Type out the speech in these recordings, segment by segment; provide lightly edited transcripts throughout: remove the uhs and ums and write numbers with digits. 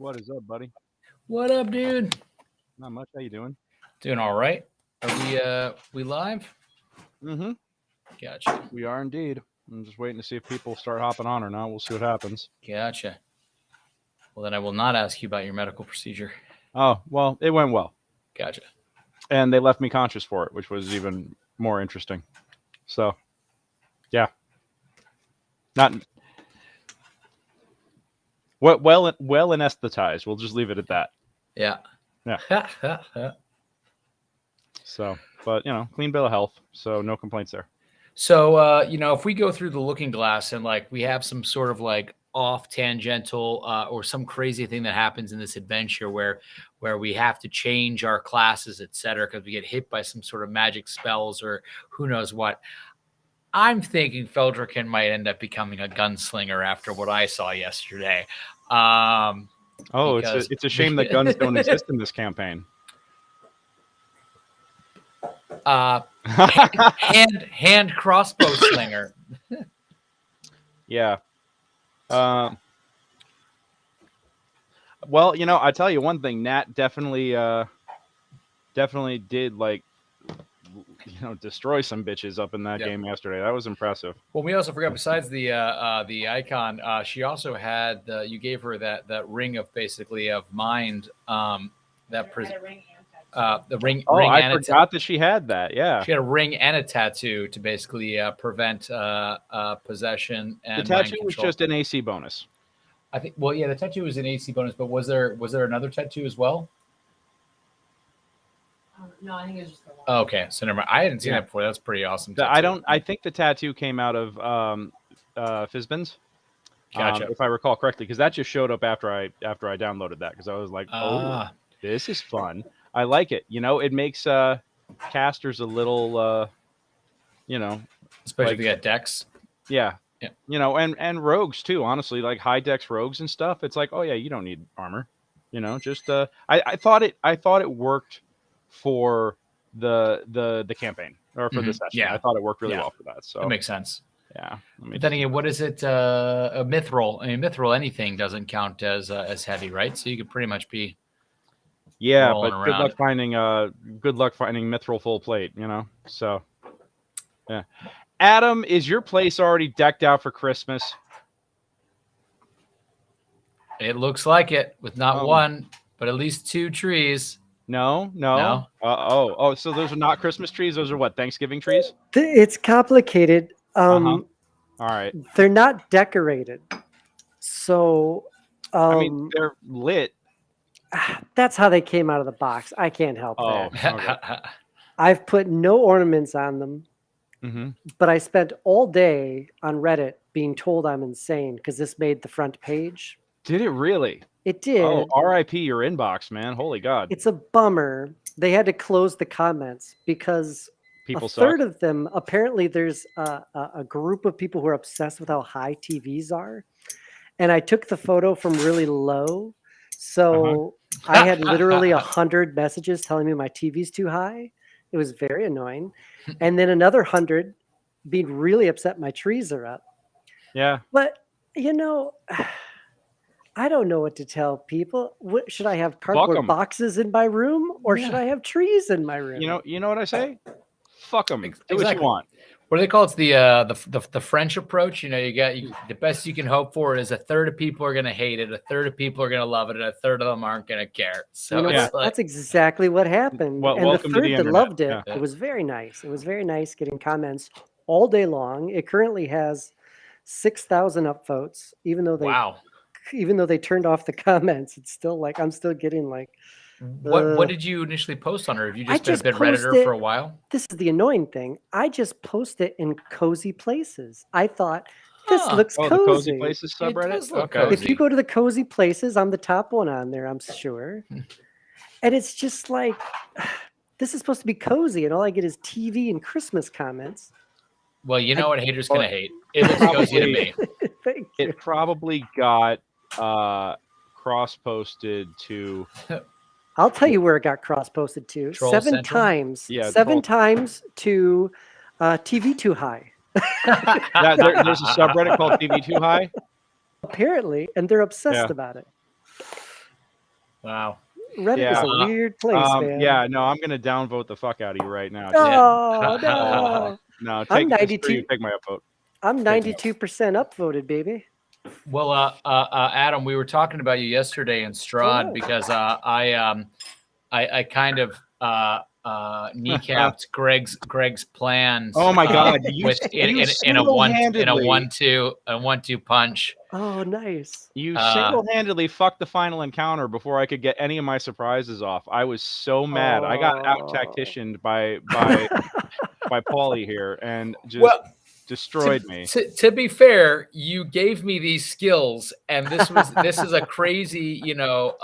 What is up, buddy? What up, dude? Not much. How you doing? Doing all right. Are we live? Mm-hmm. Gotcha. We are indeed. I'm just waiting to see if people start hopping on or not. We'll see what happens. Gotcha. Well, then I will not ask you about your medical procedure. Oh, well, it went well. Gotcha. And they left me conscious for it, which was even more interesting. So, yeah. Not well anesthetized. We'll just leave it at that. Yeah. Yeah. So, but clean bill of health, so no complaints there. So, if we go through the looking glass and we have some sort of off tangential or some crazy thing that happens in this adventure where we have to change our classes, etc., because we get hit by some sort of magic spells or who knows what. I'm thinking Feldruucan might end up becoming a gunslinger after what I saw yesterday. It's a shame that guns don't exist in this campaign. Hand crossbow slinger. Yeah. Well, I tell you one thing. Nat definitely did destroy some bitches up in that game yesterday. That was impressive. Well, we also forgot, besides the icon, she also had you gave her that ring of basically of mind. The ring. Oh, ring I forgot that she had that. Yeah, she had a ring and a tattoo to basically prevent possession. And the tattoo was just an AC bonus. I think. Well, yeah, the tattoo was an AC bonus, but was there another tattoo as well? No, I think it was just the one. Oh, okay, so never mind. I hadn't seen that before. That's pretty awesome. I think the tattoo came out of Fizbin's. Gotcha. If I recall correctly, because that just showed up after I downloaded that, because I was like, oh, this is fun. I like it. It makes casters a little, especially if you got decks. Yeah. Yeah. And rogues too. Honestly, like high dex rogues and stuff. It's like, oh yeah, you don't need armor. Just I thought it worked for the campaign or for the session. Yeah. I thought it worked really well for that. So that makes sense. Yeah. But then again, what is it? A mithril. I mean, mithril anything doesn't count as heavy, right? So you could pretty much be. Yeah, but good luck finding mithril full plate. So yeah. Adam, is your place already decked out for Christmas? It looks like it, with not one, but at least 2 trees. No. So those are not Christmas trees. Those are what, Thanksgiving trees? It's complicated. All right. They're not decorated, so I mean, they're lit. That's how they came out of the box. I can't help that. Okay. I've put no ornaments on them. Mm-hmm. But I spent all day on Reddit being told I'm insane because this made the front page. Did it really? It did. Oh, RIP your inbox, man. Holy God. It's a bummer. They had to close the comments because people a third of them, apparently there's a group of people who are obsessed with how high TVs are. And I took the photo from really low. So I had literally 100 messages telling me my TV's too high. It was very annoying. And then another 100 being really upset my trees are up. Yeah. But, I don't know what to tell people. Should I have cardboard boxes in my room or should I have trees in my room? You know what I say? Fuck them. Do what you want. What do they call it? It's the French approach. The best you can hope for is a third of people are going to hate it, a third of people are going to love it, and a third of them aren't going to care. So that's exactly what happened. Well, and welcome the third to the that internet. loved it, it was very nice. It was very nice getting comments all day long. It currently has 6,000 upvotes, even though they turned off the comments. It's still I'm still getting What did you initially post on her? Have you just been a bit Redditor for a while? This is the annoying thing. I just post it in cozy places. I thought this looks cozy. The cozy places subreddit. Okay. If you go to the cozy places, I'm the top one on there, I'm sure. And it's just this is supposed to be cozy, and all I get is TV and Christmas comments. Well, you know what haters gonna hate. It looks cozy to me. Thank you. It probably got cross-posted to. I'll tell you where it got cross-posted to. Troll 7 Central? times. Yeah, 7 times to TV Too High. There's a subreddit called TV Too High. Apparently, and they're obsessed about it. Wow. Reddit is Yeah. a weird place, man. Yeah, no, I'm gonna downvote the fuck out of you right now. Oh no! No, I'm take 92. take my upvote. I'm 92% upvoted, baby. Well, Adam, we were talking about you yesterday in Strahd because I kind of kneecapped Greg's plans. Oh my god, in a 1-2 punch. Oh, nice. You single-handedly fucked the final encounter before I could get any of my surprises off. I was so mad. I got out-tacticianed by Paulie here and just destroyed me. To be fair, you gave me these skills, and this is a crazy, No,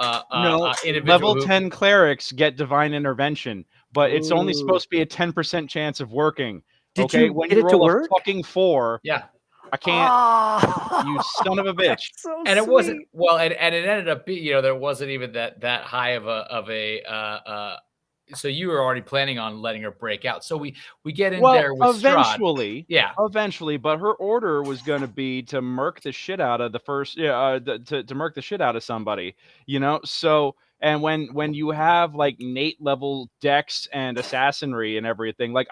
individual. level 10 clerics get divine intervention, but it's only supposed to be a 10% chance of working. Did you when get you it to roll a work? fucking 4, Yeah. I can't. You son of a bitch. So And it sweet. wasn't and it ended up being, there wasn't even that high of a so you were already planning on letting her break out. So we get in there with eventually. Strahd. Eventually, but her order was going to be to murk the shit out of the first to murk the shit out of somebody, So and when you have like Nate level dex and assassinry and everything, like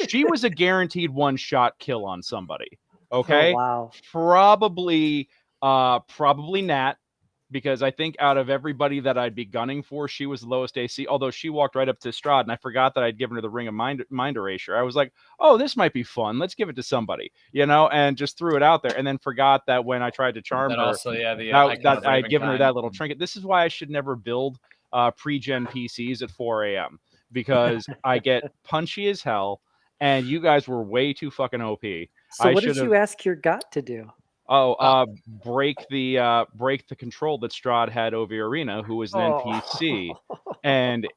she was a guaranteed one-shot kill on somebody. Okay. Oh, wow. Probably Nat, because I think out of everybody that I'd be gunning for, she was the lowest AC, although she walked right up to Strahd, and I forgot that I'd given her the Ring of Mind Erasure. I was like, oh, this might be fun. Let's give it to somebody, and just threw it out there, and then forgot that when I tried to charm her, also, that I'd given her that little trinket. This is why I should never build pre-gen PCs at 4 a.m. because I get punchy as hell, and you guys were way too fucking OP. So what did you ask your got to do? Break the control that Strahd had over Arena, who was an NPC, and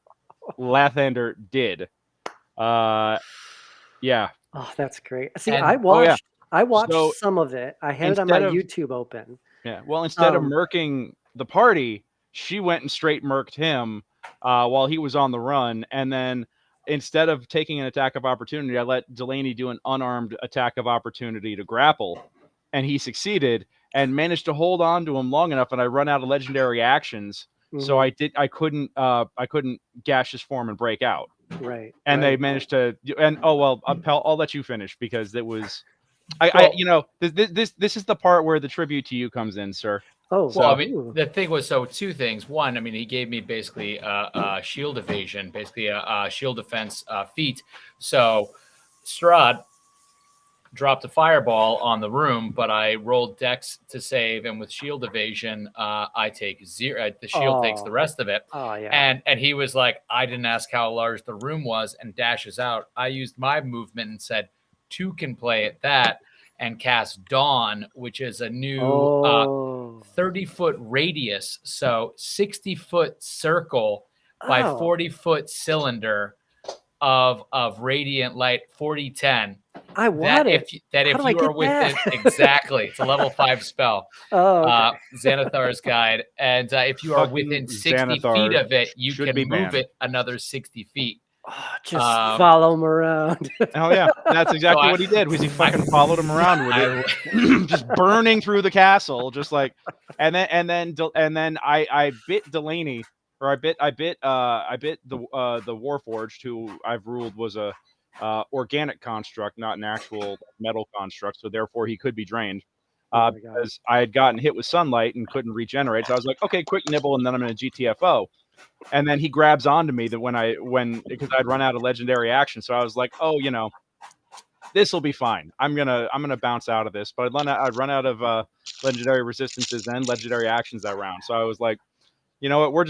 Lathander did. Yeah. Oh, that's great. See, I watched some of it. I had it on my YouTube open. Yeah. Well, instead of murking the party, she went and straight murked him while he was on the run, and then instead of taking an attack of opportunity, I let Delaney do an unarmed attack of opportunity to grapple, and he succeeded and managed to hold on to him long enough. And I run out of legendary actions, so I couldn't gash his form and break out. Right. And they managed to. And I'll let you finish because it was. This is the part where the tribute to you comes in, sir. Oh, well, I mean, the thing was, two things. One, I mean, he gave me basically shield evasion, basically a shield defense feat. So Strahd dropped a fireball on the room, but I rolled dex to save, and with shield evasion, I take 0. The shield takes the rest of it. Oh, yeah. And he was like, I didn't ask how large the room was, and dashes out. I used my movement and said, 2 can play at that. And cast Dawn, which is a new 30-foot radius, so 60-foot circle by 40-foot cylinder of radiant light, 40-10. I want it. If you are within exactly, it's a level 5 spell. Xanathar's Guide, and if you are within 60 feet of it, you can move it another 60 feet. Just follow him around. Oh yeah, that's exactly what he did. Was he fucking followed him around with it, just burning through the castle, just like, and then I bit Delaney, or I bit the Warforged, who I've ruled was a organic construct, not an actual metal construct, so therefore he could be drained. Because I had gotten hit with sunlight and couldn't regenerate, so I was like, okay, quick nibble, and then I'm in a GTFO. And then he grabs onto me because I'd run out of legendary action. So I was like, oh, this will be fine. I'm gonna bounce out of this. But I'd run out of legendary resistances and legendary actions that round. So I was like, you know what, we're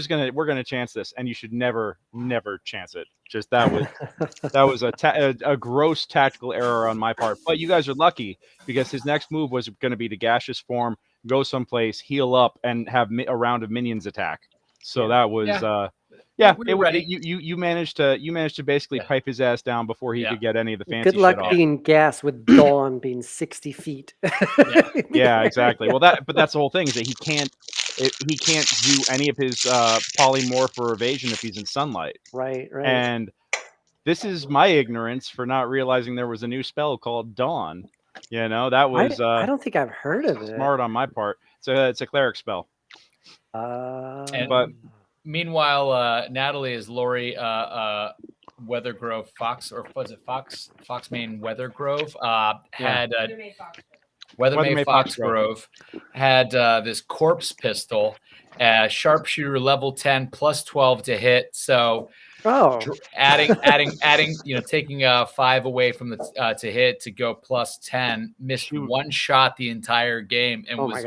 gonna chance this, and you should never chance it. Just that was a gross tactical error on my part. But you guys are lucky because his next move was going to be to gaseous form, go someplace, heal up, and have a round of minions attack. So that was you managed to basically pipe his ass down before he could get any of the fancy Good luck shit off. being gas with Dawn being 60 feet. Yeah, exactly. Well, that's the whole thing, is that he can't do any of his polymorph or evasion if he's in sunlight. Right. And this is my ignorance for not realizing there was a new spell called Dawn. That was I don't think I've heard of it. Smart on my part. It's a cleric spell. But meanwhile, Natalie is Lori Weathergrove Fox, or was it Foxmane Weathergrove? Had Weathermay Foxgrove had this corpse pistol, sharpshooter level 10 plus 12 to hit. So adding, taking 5 away from the to hit to go plus 10, missed one shot the entire game and was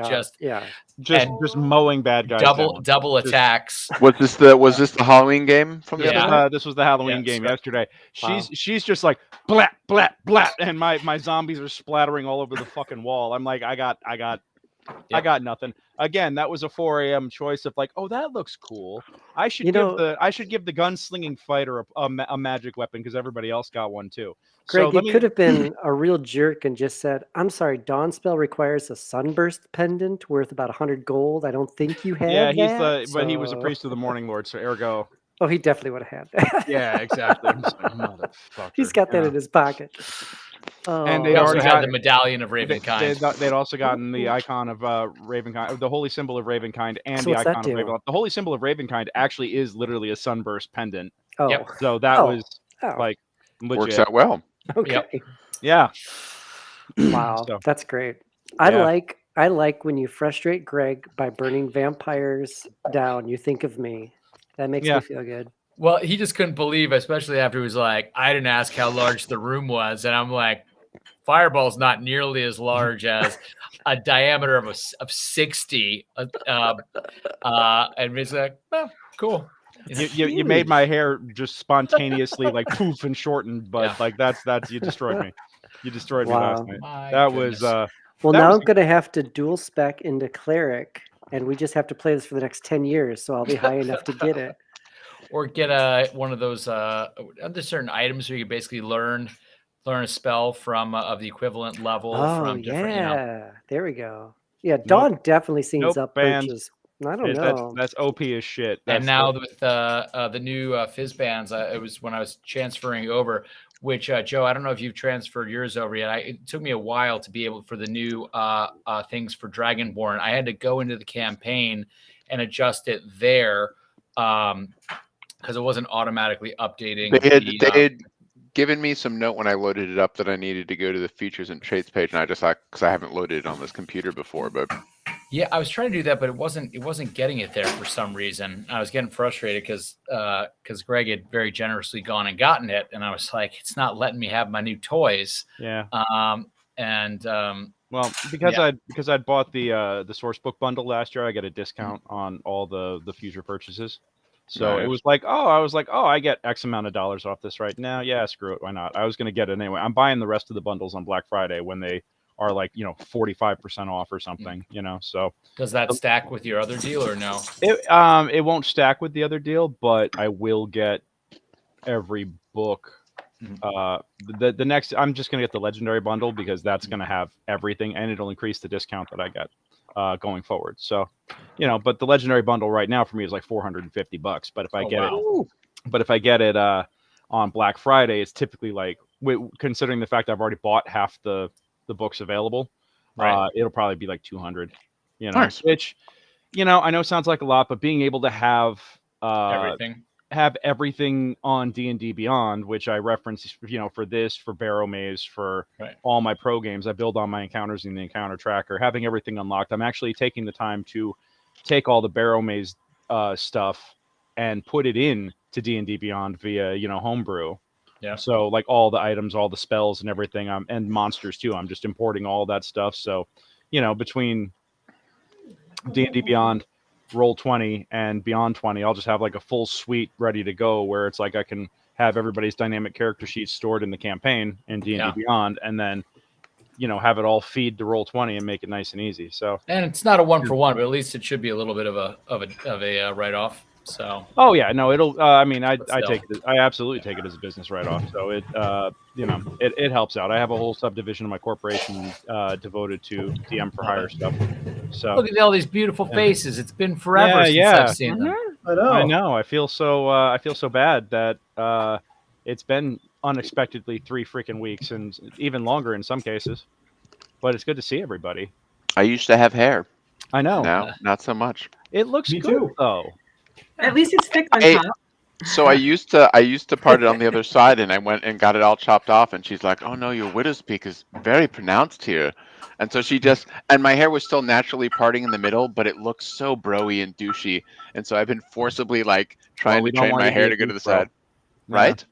just mowing bad guys double attacks. Was this the Halloween game from yesterday? This was the Halloween game yesterday. She's just like blat blat blat, and my zombies are splattering all over the fucking wall. I'm like, I got nothing. Again, that was a 4 a.m. choice of like, oh, that looks cool. I should give the gunslinging fighter a magic weapon because everybody else got one too. Greg, you could have been a real jerk and just said, I'm sorry, Dawnspell requires a sunburst pendant worth about 100 gold. I don't think you have that. But he was a priest of the Morning Lord, so ergo. Oh, he definitely would have had that. Yeah, exactly. I'm just like, motherfucker. He's got that in his pocket. And they also had the medallion of Ravenkind. They'd also gotten the icon of Ravenkind, the holy symbol of Ravenkind, and the icon of Ravenkind. The holy symbol of Ravenkind actually is literally a sunburst pendant. Oh, yep. So that was like legit. Works out well. Okay. Yep. Yeah. Wow, that's great. I like when you frustrate Greg by burning vampires down. You think of me. That makes me feel good. Well, he just couldn't believe, especially after he was like, I didn't ask how large the room was. And I'm like, Fireball's not nearly as large as a diameter of 60. And he's like, well, cool. You made my hair just spontaneously like poof and shortened, but like that's you destroyed me. You destroyed me last night. Was well. Now I'm gonna have to dual spec into Cleric, and we just have to play this for the next 10 years, so I'll be high enough to get it. Or get one of those there's certain items where you basically learn a spell from of the equivalent level from different. There we go. Yeah, Dawn definitely seems up perches. I don't know. That's OP as shit. And now with the new Fizz bands, it was when I was transferring over, which Joe, I don't know if you've transferred yours over yet. It took me a while to be able for the new things for Dragonborn. I had to go into the campaign and adjust it there because it wasn't automatically updating. They had given me some note when I loaded it up that I needed to go to the features and traits page, and I just because I haven't loaded it on this computer before, but. Yeah, I was trying to do that, but it wasn't getting it there for some reason. I was getting frustrated because Greg had very generously gone and gotten it, and I was like, it's not letting me have my new toys. Yeah. Well, because I'd bought the source book bundle last year, I get a discount on all the future purchases. So it was like, I get X amount of dollars off this right now. Yeah, screw it, why not? I was gonna get it anyway. I'm buying the rest of the bundles on Black Friday when they are like 45% off or something, So does that stack with your other deal or no? It won't stack with the other deal, but I will get every book. The next, I'm just gonna get the legendary bundle because that's gonna have everything, and it'll increase the discount that I get going forward. So, but the legendary bundle right now for me is like $450. But if I get it on Black Friday, it's typically like, considering the fact I've already bought half the books available, it'll probably be like 200. Nice. Which, I know sounds like a lot, but being able to have everything on D&D Beyond, which I reference, for this, for Barrow Maze, for all my pro games, I build on my encounters in the encounter tracker, having everything unlocked. I'm actually taking the time to take all the Barrow Maze stuff and put it in to D&D Beyond via, homebrew. Yeah. So like all the items, all the spells and everything, and monsters too. I'm just importing all that stuff. So, between D&D Beyond, Roll20, and Beyond 20, I'll just have like a full suite ready to go where it's like I can have everybody's dynamic character sheets stored in the campaign in D&D Beyond, and then, have it all feed to Roll20 and make it nice and easy. So, and it's not a 1-for-1, but at least it should be a little bit of a write-off. So. Oh yeah, no, it'll. I take it. I absolutely take it as a business write-off. So it, it helps out. I have a whole subdivision of my corporation devoted to DM for hire stuff. So look at all these beautiful faces. It's been forever since I've seen them. I know. I feel so bad that it's been unexpectedly 3 freaking weeks, and even longer in some cases. But it's good to see everybody. I used to have hair. I know. Now, not so much. It looks Me good too. though. At least it's thick on Hey, top. So I used to part it on the other side, and I went and got it all chopped off. And she's like, "Oh no, your widow's peak is very pronounced here." And so she just, and my hair was still naturally parting in the middle, but it looks so broy and douchey. And so I've been forcibly like trying we to don't train want my you to hair be to a go to dude the bro. side, right?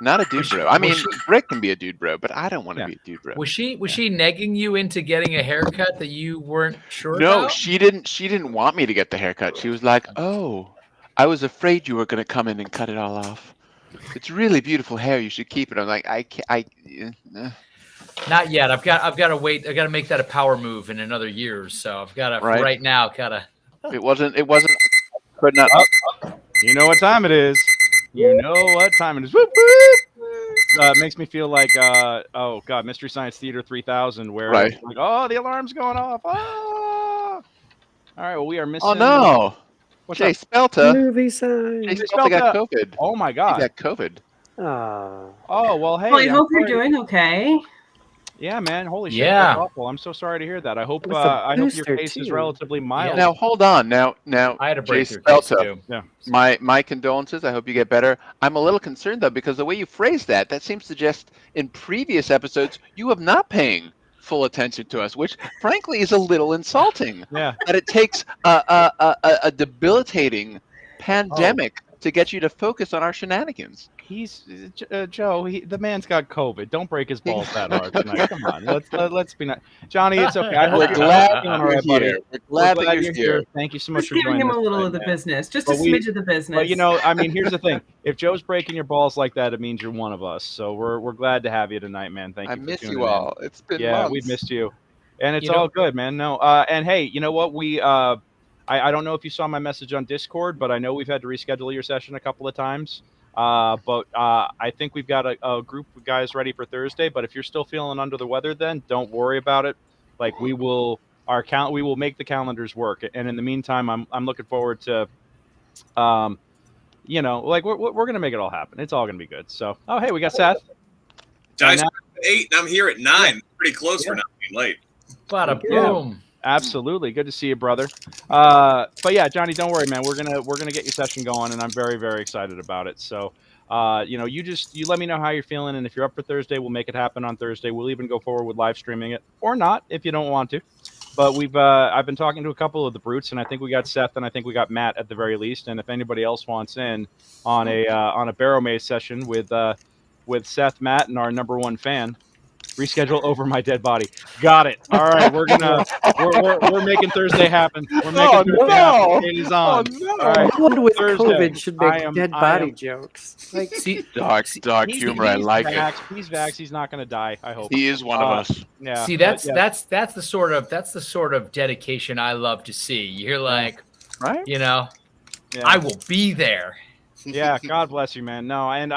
Not a dude Was she- bro. I mean, was she- Rick can be a dude bro, but I don't want to Yeah. be a dude bro. Was she negging you into getting a haircut that you weren't sure No, about? she didn't. She didn't want me to get the haircut. She was like, "Oh, I was afraid you were going to come in and cut it all off. It's really beautiful hair. You should keep it." I'm like, "I can't." Not yet. I've got to wait. I got to make that a power move in another year. So I've got to right now. Gotta. It wasn't. Could not. You know what time it is. You know what time it is. Whoop, whoop. It makes me feel like, oh god, Mystery Science Theater 3000, where it's like, oh, the alarm's going off. Oh! All right, well, we are missing. Oh no! What's Jay up? Spelta. Movie sign. Jay Spelta got COVID. Oh my He god. got COVID. Oh well, hey. Well, I I'm hope you're sorry. doing okay. Yeah, man. Holy shit. Yeah. That's awful. I'm so sorry to hear that. I hope With the your booster, case is too. relatively mild. Now hold on. Now I had a Jay breakthrough case Spelta. too. Yeah. My condolences. I hope you get better. I'm a little concerned though, because the way you phrased that seems to suggest in previous episodes you have not paying full attention to us, which frankly is a little insulting. Yeah. That it takes a debilitating pandemic to get you to focus on our shenanigans. He's Joe. The man's got COVID. Don't break his balls that hard tonight. Come on. Let's be nice. Johnny, it's okay. I hope We're you're glad doing all you're right, buddy. here. We're glad that you're you're here. Thank you so much Just for giving joining him us a little today, of the man. business, just But a smidge of the business. But you know, I mean, here's the thing: if Joe's breaking your balls like that, it means you're one of us. So we're glad to have you tonight, man. Thank you. I for miss tuning you in. all. It's been Yeah, months. we've missed you, and it's You know- all good, man. No, and hey, you know what? I don't know if you saw my message on Discord, but I know we've had to reschedule your session a couple of times. But I think we've got a group of guys ready for Thursday. But if you're still feeling under the weather, then don't worry about it. Like we will make the calendars work. And in the meantime, I'm looking forward to, you know, like we're gonna make it all happen. It's all gonna be good. So, oh hey, we got Seth. Guys, now- 8 and I'm here at 9. Pretty close for not being late. Bada Yeah. boom. Absolutely, good to see you, brother. But yeah, Johnny, don't worry, man. We're gonna get your session going, and I'm very, very excited about it. So, you know, you let me know how you're feeling, and if you're up for Thursday, we'll make it happen on Thursday. We'll even go forward with live streaming it, or not if you don't want to. But I've been talking to a couple of the brutes, and I think we got Seth, and I think we got Matt at the very least. And if anybody else wants in on a Barrow Maze session with Seth, Matt, and our number one fan. Reschedule over my dead body. Got it. All right, we're making Thursday happen. We're making Thursday happen. It is on. All right, No one with Thursday. COVID should make I dead am- body jokes. Like, see, Dark humor. I like it. He's vaxxed. He's not going to die. I hope. He is one of us. Yeah. see, but that's yeah. the sort of dedication I love to see. You're like, Right? you know, Yeah. I will be there. Yeah, God bless you, man. No, and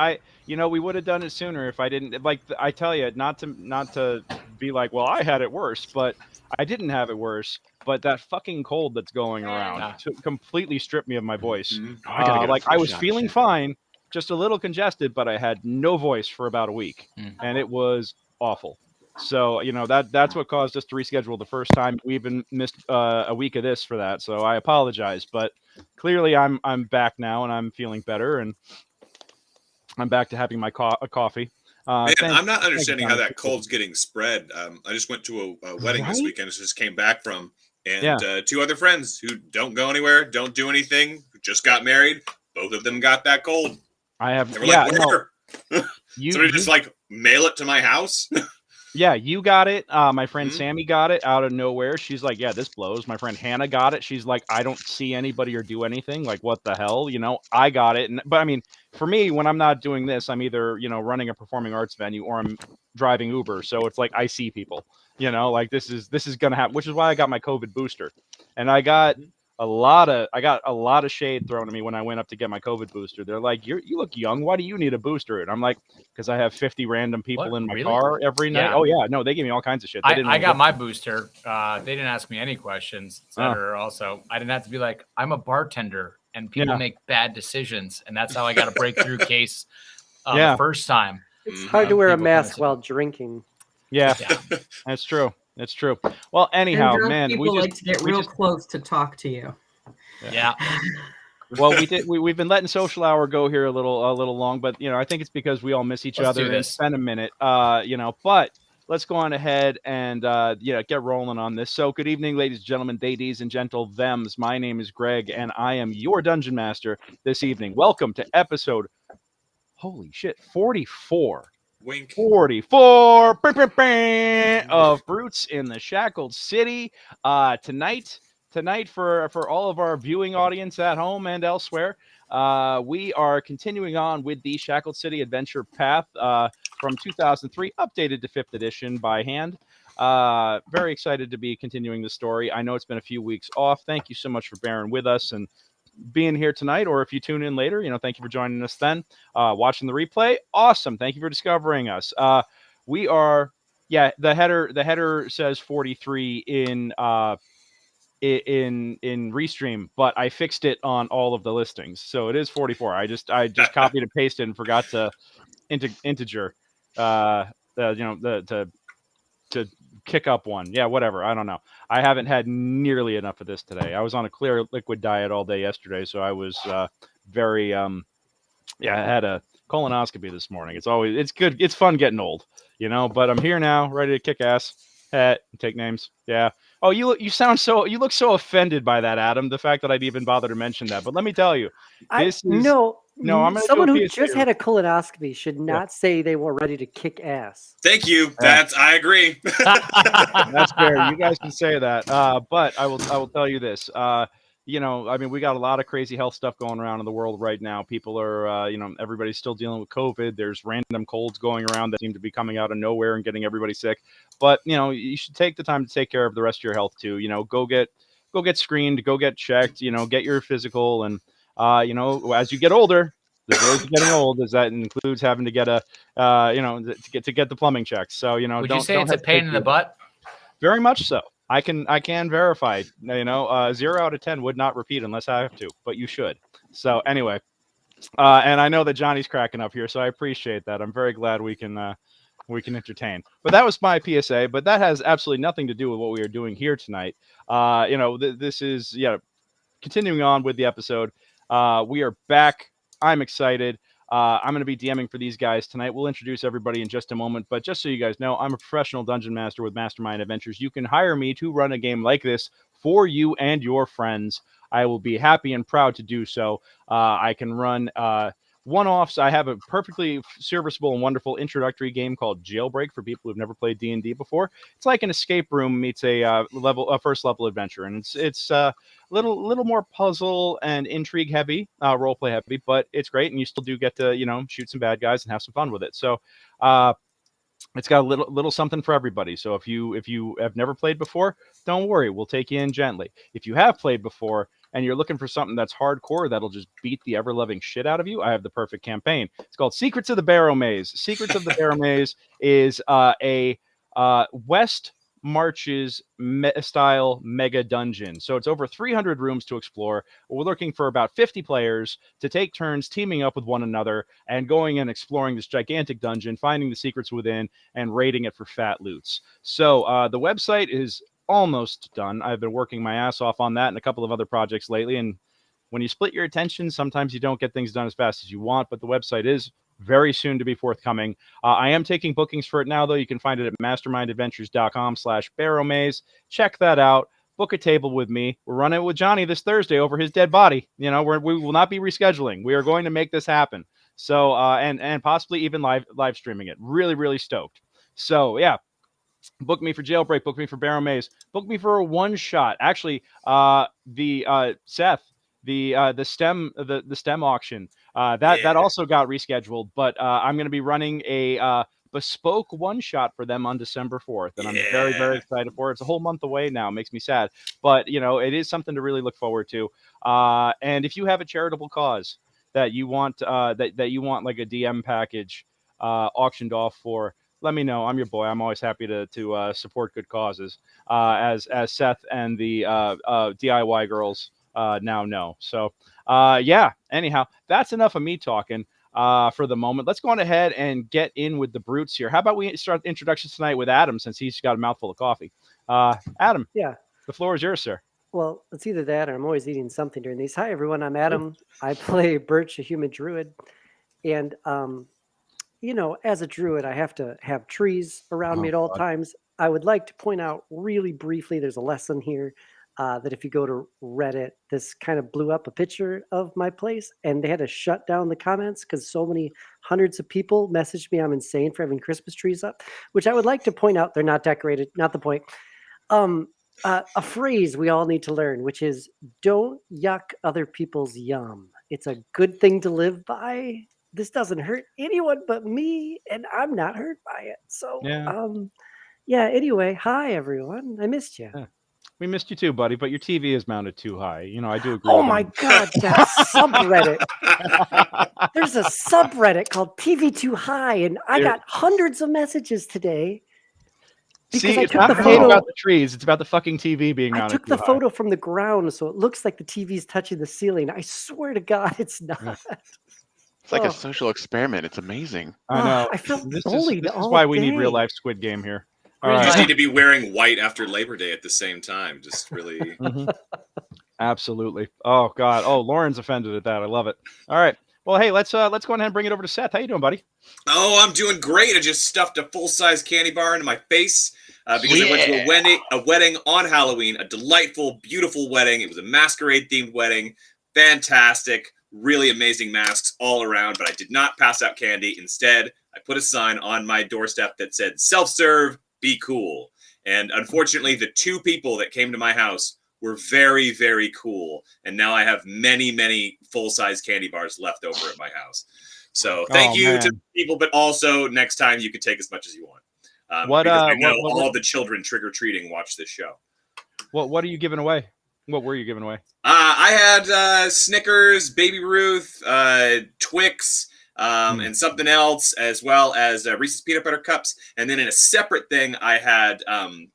we would have done it sooner if I didn't. Like I tell you, not to be like, well, I had it worse, but I didn't have it worse. But that fucking cold that's going around completely stripped me of my voice. I was feeling fine, just a little congested, but I had no voice for about a week, and it was awful. So you know that's what caused us to reschedule the first time. We even missed a week of this for that. So I apologize, but clearly I'm back now and I'm feeling better and I'm back to having my coffee. Man, I'm not understanding how that cold's getting spread. I just went to a wedding this weekend. Just came back from, and 2 other friends who don't go anywhere, don't do anything, who just got married. Both of them got that cold. I have. They were like, where? You, Somebody just like mail it to my house. Yeah, you got it. My friend Sammy got it out of nowhere. She's like, yeah, this blows. My friend Hannah got it. She's like, I don't see anybody or do anything. Like, what the hell? You know, I got it. But I mean, for me, when I'm not doing this, I'm either, you know, running a performing arts venue or I'm driving Uber. So it's like I see people, you know, like this is going to happen, which is why I got my COVID booster. And I got a lot of shade thrown at me when I went up to get my COVID booster. They're like, you look young. Why do you need a booster? And I'm like, because I have 50 random people in my car every night. Yeah. Oh yeah, no, they gave me all kinds of shit. I got my booster. They didn't ask me any questions. Also, I didn't have to be like, I'm a bartender and people make bad decisions. And that's how I got a breakthrough case the first time. It's hard to wear a mask while drinking. Yeah, that's true. It's true. Well, anyhow, and drunk man, people like to get real close to talk to you. Yeah. Well, we've been letting social hour go here a little long, but I think it's because we all miss each Let's other. do And this. it's been a minute, but let's go on ahead and get rolling on this. So, good evening, ladies and gentlemen, ladies and gentle thems. My name is Greg, and I am your dungeon master this evening. Welcome to episode, holy shit, 44. Wink. 44 of Brutes in the Shackled City. Tonight for all of our viewing audience at home and elsewhere, we are continuing on with the Shackled City Adventure Path from 2003, updated to 5th edition by hand. Very excited to be continuing the story. I know it's been a few weeks off. Thank you so much for bearing with us and being here tonight, or if you tune in later, thank you for joining us then. Watching the replay, awesome. Thank you for discovering us. We are, the header says 43 in Restream, but I fixed it on all of the listings, so it is 44. I just copied and pasted and forgot to integer to kick up one. Yeah, whatever. I don't know. I haven't had nearly enough of this today. I was on a clear liquid diet all day yesterday, so I was very I had a colonoscopy this morning. It's good. It's fun getting old, but I'm here now, ready to kick ass, take names. Yeah. Oh, you look so offended by that, Adam, the fact that I'd even bother to mention that. But let me tell you, no, I'm someone who PSA just had a colonoscopy should not say they were ready to kick ass. Thank you. I agree. That's fair. You guys can say that. But I will tell you this. We got a lot of crazy health stuff going around in the world right now. People are, everybody's still dealing with COVID. There's random colds going around that seem to be coming out of nowhere and getting everybody sick. But, you should take the time to take care of the rest of your health too. Go get screened, go get checked, get your physical. And, as you get older, the joys of getting old is that includes having to get to get the plumbing checks. So, would you say it's a pain in the butt? Very much so. I can verify. 0 out of 10 would not repeat unless I have to, but you should. So anyway, and I know that Johnny's cracking up here, so I appreciate that. I'm very glad we can entertain. But that was my PSA. But that has absolutely nothing to do with what we are doing here tonight. This is continuing on with the episode. We are back. I'm excited. I'm going to be DMing for these guys tonight. We'll introduce everybody in just a moment, but just so you guys know, I'm a professional dungeon master with Mastermind Adventures. You can hire me to run a game like this for you and your friends. I will be happy and proud to do so. I can run one-offs. I have a perfectly serviceable and wonderful introductory game called Jailbreak for people who've never played D&D before. It's like an escape room meets a first level adventure, and it's little more puzzle and intrigue heavy, role play heavy, but it's great, and you still do get to shoot some bad guys and have some fun with it. So it's got a little something for everybody. So if you have never played before, don't worry, we'll take you in gently. If you have played before and you're looking for something that's hardcore that'll just beat the ever-loving shit out of you, I have the perfect campaign. It's called Secrets of the Barrow Maze. Secrets of the Barrow Maze is a West Marches style mega dungeon. So it's over 300 rooms to explore. We're looking for about 50 players to take turns teaming up with one another and going and exploring this gigantic dungeon, finding the secrets within, and raiding it for fat loots. So the website is almost done. I've been working my ass off on that and a couple of other projects lately. And when you split your attention, sometimes you don't get things done as fast as you want, but the website is very soon to be forthcoming. I am taking bookings for it now, though. You can find it at mastermindadventures.com/barrowmaze. Check that out. Book a table with me. We're running it with Johnny this Thursday over his dead body. We will not be rescheduling. We are going to make this happen. So, and possibly even live streaming it. Really, really stoked. So, yeah. Book me for Jailbreak. Book me for Barrow Maze. Book me for a one shot. Actually, Seth, the STEM auction that also got rescheduled, but I'm going to be running a bespoke one shot for them on December 4th, and I'm very, very excited for it. It's a whole month away now. It makes me sad, but it is something to really look forward to. And if you have a charitable cause that you want that you want like a DM package auctioned off for, let me know. I'm your boy. I'm always happy to support good causes, as Seth and the DIY girls now know. So, anyhow, that's enough of me talking for the moment. Let's go on ahead and get in with the brutes here. How about we start introductions tonight with Adam, since he's got a mouthful of coffee. Adam. Yeah. The floor is yours, sir. Well, it's either that or I'm always eating something during these. Hi, everyone. I'm Adam. I play Birch, a human druid. And, as a druid, I have to have trees around me at all times. I would like to point out really briefly, there's a lesson here that if you go to Reddit, this kind of blew up a picture of my place and they had to shut down the comments because so many hundreds of people messaged me I'm insane for having Christmas trees up, which I would like to point out. They're not decorated, not the point. A phrase we all need to learn, which is don't yuck other people's yum. It's a good thing to live by. This doesn't hurt anyone but me, and I'm not hurt by it. So, anyway, hi, everyone. I missed you. Yeah. We missed you too, buddy, but your TV is mounted too high. I do agree. Oh, my God, that subreddit. There's a subreddit called TV Too High, and I got hundreds of messages today. See, it's not about the trees. It's about the fucking TV being mounted. I took the photo from the ground, so it looks like the TV's touching the ceiling. I swear to God, it's not. It's like a social experiment. It's amazing. I know. I feel This bullied is all why we day. need real life Squid Game here. You just need to be wearing white after Labor Day at the same time. Just really. Absolutely. Oh God. Oh, Lauren's offended at that. I love it. All right. Well, hey, let's go ahead and bring it over to Seth. How you doing, buddy? Oh, I'm doing great. I just stuffed a full-size candy bar into my face because I went to a wedding on Halloween, a delightful, beautiful wedding. It was a masquerade-themed wedding. Fantastic, really amazing masks all around, but I did not pass out candy. Instead, I put a sign on my doorstep that said, self-serve, be cool. And unfortunately, the two people that came to my house were very, very cool. And now I have many, many full-size candy bars left over at my house. So thank you to people, but also next time you can take as much as you want. Because I know all the children trick-or-treating watch this show. What are you giving away? What were you giving away? I had Snickers, Baby Ruth, Twix, and something else, as well as Reese's Peanut Butter Cups. And then in a separate thing, I had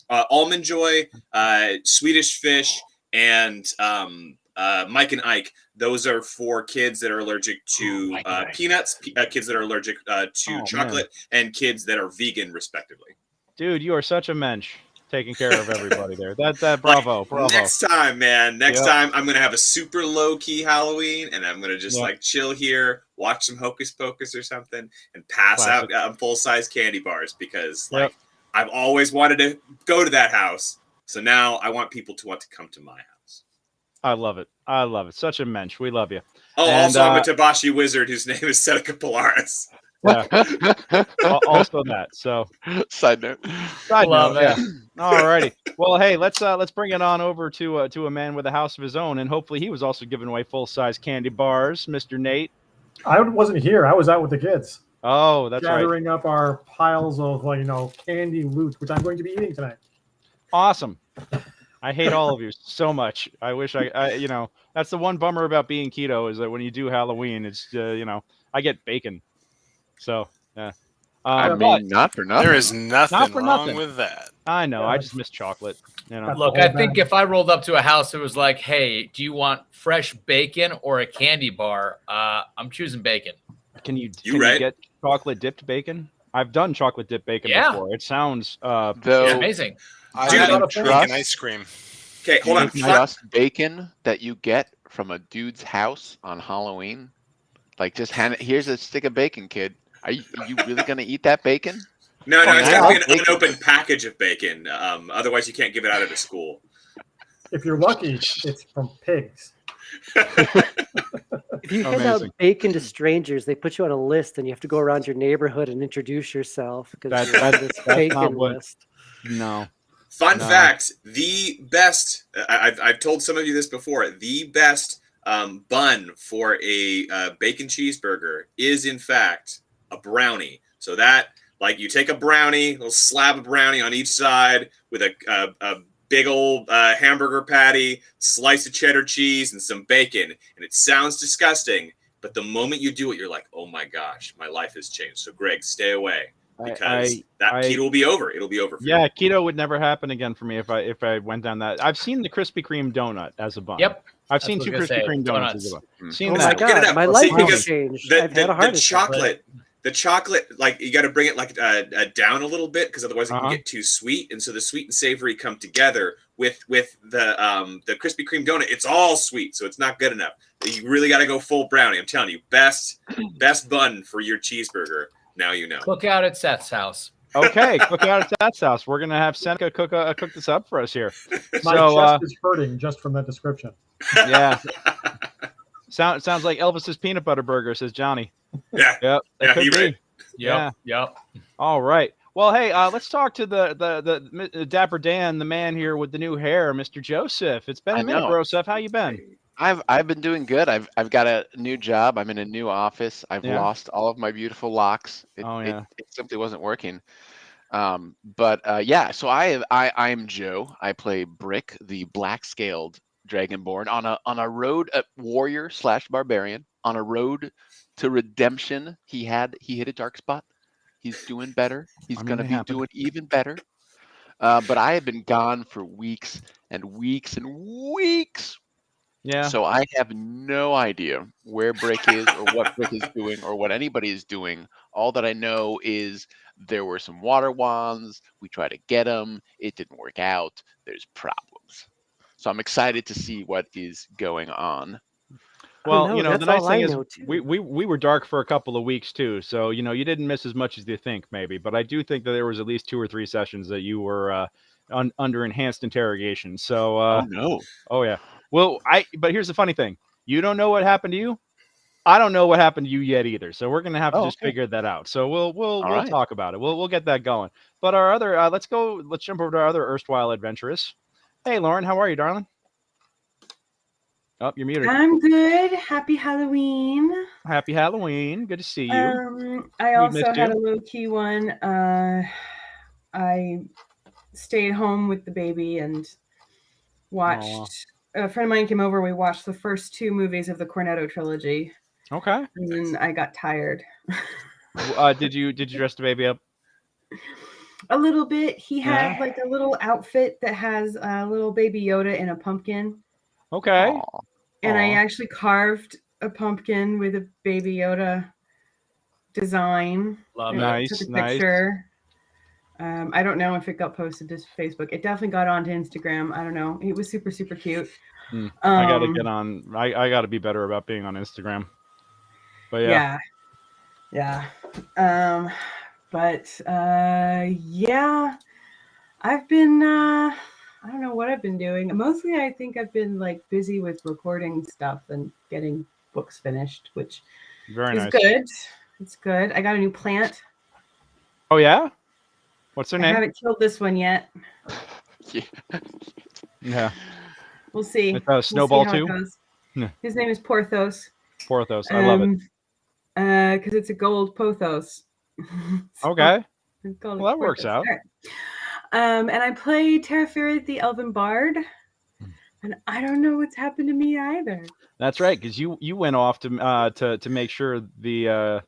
Almond Joy, Swedish Fish, and Mike and Ike. Those are for kids that are allergic to peanuts, kids that are allergic to chocolate, and kids that are vegan, respectively. Dude, you are such a mensch. Taking care of everybody there. Bravo. Next time, man. Next time, I'm gonna have a super low key Halloween, and I'm gonna just like chill here, watch some Hocus Pocus or something, and pass out full size candy bars because I've always wanted to go to that house. So now I want people to want to come to my house. I love it. Such a mensch. We love you. Oh, and also I'm a Tabashi wizard whose name is Seneca Polaris. Yeah. Also that. So side note. Yeah. All righty. Well, hey, let's bring it on over to a man with a house of his own, and hopefully he was also giving away full size candy bars, Mr. Nate. I wasn't here. I was out with the kids. Oh, that's gathering up our piles of candy loot, which I'm going to be eating tonight. Awesome. I hate all of you so much. I wish I that's the one bummer about being keto is that when you do Halloween, it's I get bacon. So yeah. I mean, not for nothing. There is nothing wrong with that. I know. I just miss chocolate. Look, I think if I rolled up to a house that was like, "Hey, do you want fresh bacon or a candy bar?" I'm choosing bacon. Can you get chocolate dipped bacon? I've done chocolate dipped bacon before. It sounds amazing. I don't trust ice cream. Okay, hold on. Trust bacon that you get from a dude's house on Halloween. Like, just hand it. Here's a stick of bacon, kid. Are you really gonna eat that bacon? No, it's got to be an unopened package of bacon. Otherwise, you can't give it out of the school. If you're lucky, it's from pigs. If you hand out bacon to strangers, they put you on a list, and you have to go around your neighborhood and introduce yourself because you're on this bacon list. No. Fun fact: the best. I've told some of you this before. The best bun for a bacon cheeseburger is, in fact, a brownie. So that, like, you take a brownie, a little slab of brownie on each side with a big old hamburger patty, slice of cheddar cheese, and some bacon. And it sounds disgusting, but the moment you do it, you're like, oh my gosh, my life has changed. So, Greg, stay away because keto will be over. It'll be over for you. Keto would never happen again for me if I went down that. I've seen the Krispy Kreme donut as a bun. Yep. I've seen two Krispy Kreme donuts as a bun. Oh my God, my life has changed. I've had a heart attack. the chocolate, like you got to bring it like down a little bit because otherwise it can get too sweet. And so the sweet and savory come together with the Krispy Kreme donut. It's all sweet, so it's not good enough. You really got to go full brownie. I'm telling you, best bun for your cheeseburger. Now you know. Cook out at Seth's house. Okay, cook out at Seth's house. We're gonna have Seneca cook this up for us here. My chest is hurting just from that description. Yeah. Sounds like Elvis's peanut butter burger, says Johnny. Yeah. Yep. Yeah, he right. Yep. All right. Well, hey, let's talk to the Dapper Dan, the man here with the new hair, Mr. Joseph. It's been a minute, bro. Seth, how you been? I've been doing good. I've got a new job. I'm in a new office. I've lost all of my beautiful locks. It simply wasn't working. So I'm Joe. I play Brick, the black scaled Dragonborn on a road warrior / barbarian on a road to redemption. He hit a dark spot. He's doing better. He's gonna be doing even better. But I have been gone for weeks and weeks and weeks. Yeah. So I have no idea where Brick is or what Brick is doing or what anybody is doing. All that I know is there were some water wands. We tried to get them. It didn't work out. There's problems. So I'm excited to see what is going on. Well, the nice thing is we were dark for a couple of weeks too. So, you didn't miss as much as you think maybe. But I do think that there was at least 2 or 3 sessions that you were under enhanced interrogation. So, oh, no. Oh, yeah. Well, but here's the funny thing. You don't know what happened to you. I don't know what happened to you yet either. So we're going to have to just figure that out. So we'll talk about it. We'll get that going. But our other, let's jump over to our other erstwhile adventurous. Hey, Lauren, how are you, darling? Oh, you're muted. I'm good. Happy Halloween. Happy Halloween. Good to see you. I also had a low key one. I stayed home with the baby and watched. A friend of mine came over. We watched the first 2 movies of the Cornetto trilogy. Okay. And then I got tired. Did you dress the baby up? A little bit. He had like a little outfit that has a little baby Yoda in a pumpkin. Okay. Aww. And I actually carved a pumpkin with a baby Yoda design. Love it. Nice. Took a picture. I don't know if it got posted to Facebook. It definitely got onto Instagram. I don't know. It was super, super cute. I gotta get on. I gotta be better about being on Instagram. But yeah. I've been. I don't know what I've been doing. Mostly, I think I've been like busy with recording stuff and getting books finished, which is good. It's good. I got a new plant. Oh yeah. What's her name? I haven't killed this one yet. Yeah. We'll see. It's Snowball too. His name is Porthos. Porthos. I love it. Because it's a gold pothos. Okay. Well, that works out. And I play Tarafirith, the Elven Bard, and I don't know what's happened to me either. That's right, because you went off to make sure the.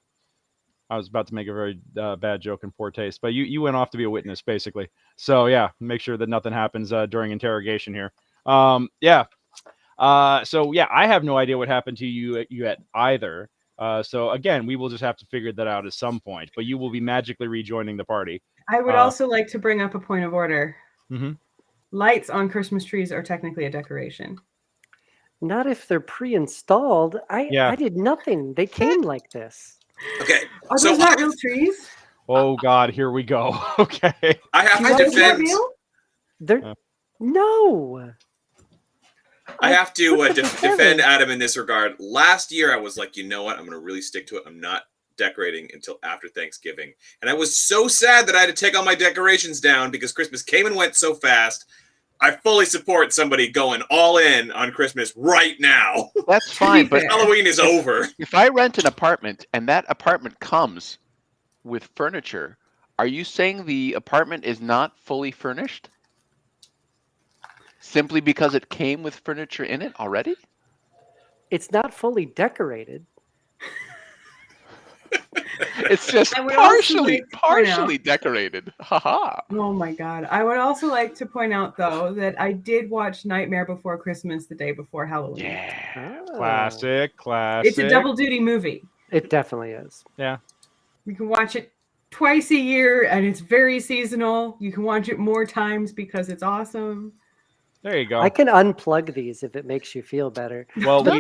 I was about to make a very bad joke in poor taste, but you went off to be a witness, basically. So yeah, make sure that nothing happens during interrogation here. So yeah, I have no idea what happened to you yet either. So again, we will just have to figure that out at some point. But you will be magically rejoining the party. I would also like to bring up a point of order. Mm-hmm. Lights on Christmas trees are technically a decoration. Not if they're pre-installed. I did nothing. They came like this. Okay. Are those not real trees? Oh God, here we go. Okay. I have to defend. No. I have to defend Adam in this regard. Last year, I was like, you know what? I'm going to really stick to it. I'm not decorating until after Thanksgiving. And I was so sad that I had to take all my decorations down because Christmas came and went so fast. I fully support somebody going all in on Christmas right now. That's fine, but Halloween is over. If I rent an apartment and that apartment comes with furniture, are you saying the apartment is not fully furnished? Simply because it came with furniture in it already? It's not fully decorated. It's just partially decorated. Haha. Oh my God. I would also like to point out, though, that I did watch Nightmare Before Christmas the day before Halloween. Yeah. Classic. It's a double duty movie. It definitely is. Yeah. You can watch it twice a year, and it's very seasonal. You can watch it more times because it's awesome. There you go. I can unplug these if it makes you feel better. Well, No.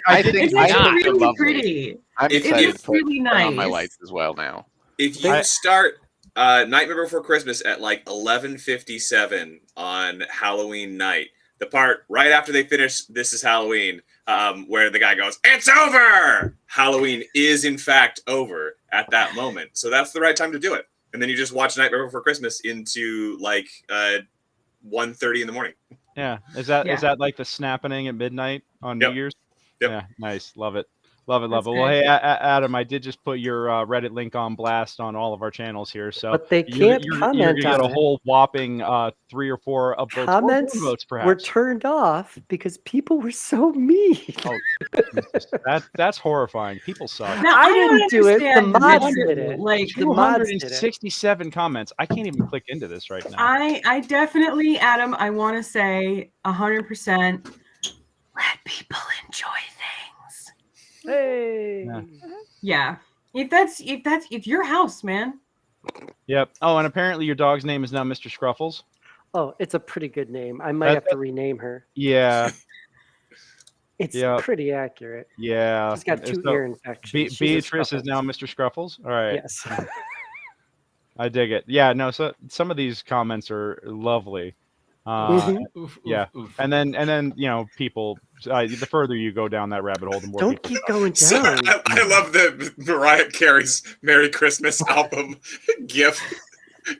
I think It's they're really lovely. pretty. I'm It excited is to put really on my nice. lights as well now. If you start Nightmare Before Christmas at like 11:57 on Halloween night, the part right after they finish This Is Halloween, where the guy goes, "It's over!" Halloween is in fact over at that moment. So that's the right time to do it. And then you just watch Nightmare Before Christmas into like 1:30 in the morning. Yeah. Is that like the snapping at midnight on New Year's? Yep. Yeah. Nice. Love it. Love it. That's Well, good. hey, Adam, I did just put your Reddit link on blast on all of our channels here. So But they can't you're comment going to get on a it. whole whopping 3 or 4 upvotes. Comments or votes, perhaps. were turned off because people were so mean. Oh, that's horrifying. People suck. Now, I don't didn't do it. The understand mods Richard, did it. Like, The mods did it. 267 comments. I can't even click into this right now. I definitely, Adam, I want to say 100%. Let people enjoy things. Hey. Yeah. Yeah. If your house, man. Yep. Oh, and apparently your dog's name is now Mr. Scruffles. Oh, it's a pretty good name. I might have to rename her. Yeah. It's Yep. pretty accurate. Yeah. She's got 2 ear infections. She's a Beatrice is Scruffles. now Mr. Scruffles. All right. Yes. I dig it. Yeah. No. So some of these comments are lovely. Yeah. And then people. The further you go down that rabbit hole, the more. Don't people keep going So, down. I love the Mariah Carey's Merry Christmas album GIF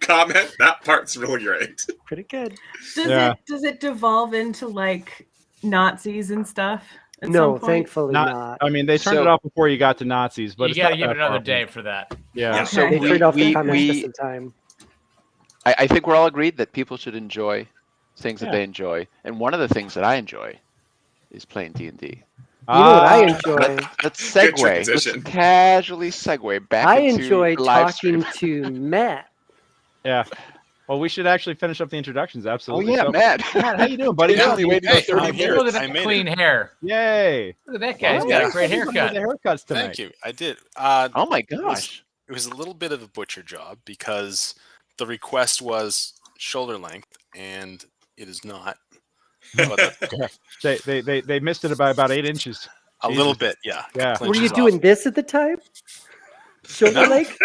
comment. That part's really great. Pretty good. Does it devolve into like Nazis and stuff? at No, some point? thankfully not. I mean, they turned it off before you got to Nazis, but you it's got to not give that it another far. day for that. Yeah. So Okay. They turned off the we, comments we just in time. I think we're all agreed that people should enjoy things that Yeah. they enjoy, and one of the things that I enjoy is playing D&D. You know what I Ah, enjoy? Let's Good segue. Let's transition. casually segue back I into enjoy the live talking stream. to Matt. Yeah. Well, we should actually finish up the introductions. Oh Absolutely. yeah, So, Matt. Matt, how you doing, buddy? Yeah, we waited Hey, for 30 I minutes. Look at I that made clean it. hair. Yay! Look at that guy. He's Oh, got yeah. a great haircut. The haircuts tonight. Thank you. I did. Oh my It was, gosh. it was a little bit of a butcher job because the request was shoulder length, and it is not. But They missed it by about 8 inches. a Jesus. little bit, yeah. Yeah. Were you Clinches doing off. this at the time? Shoulder Lake?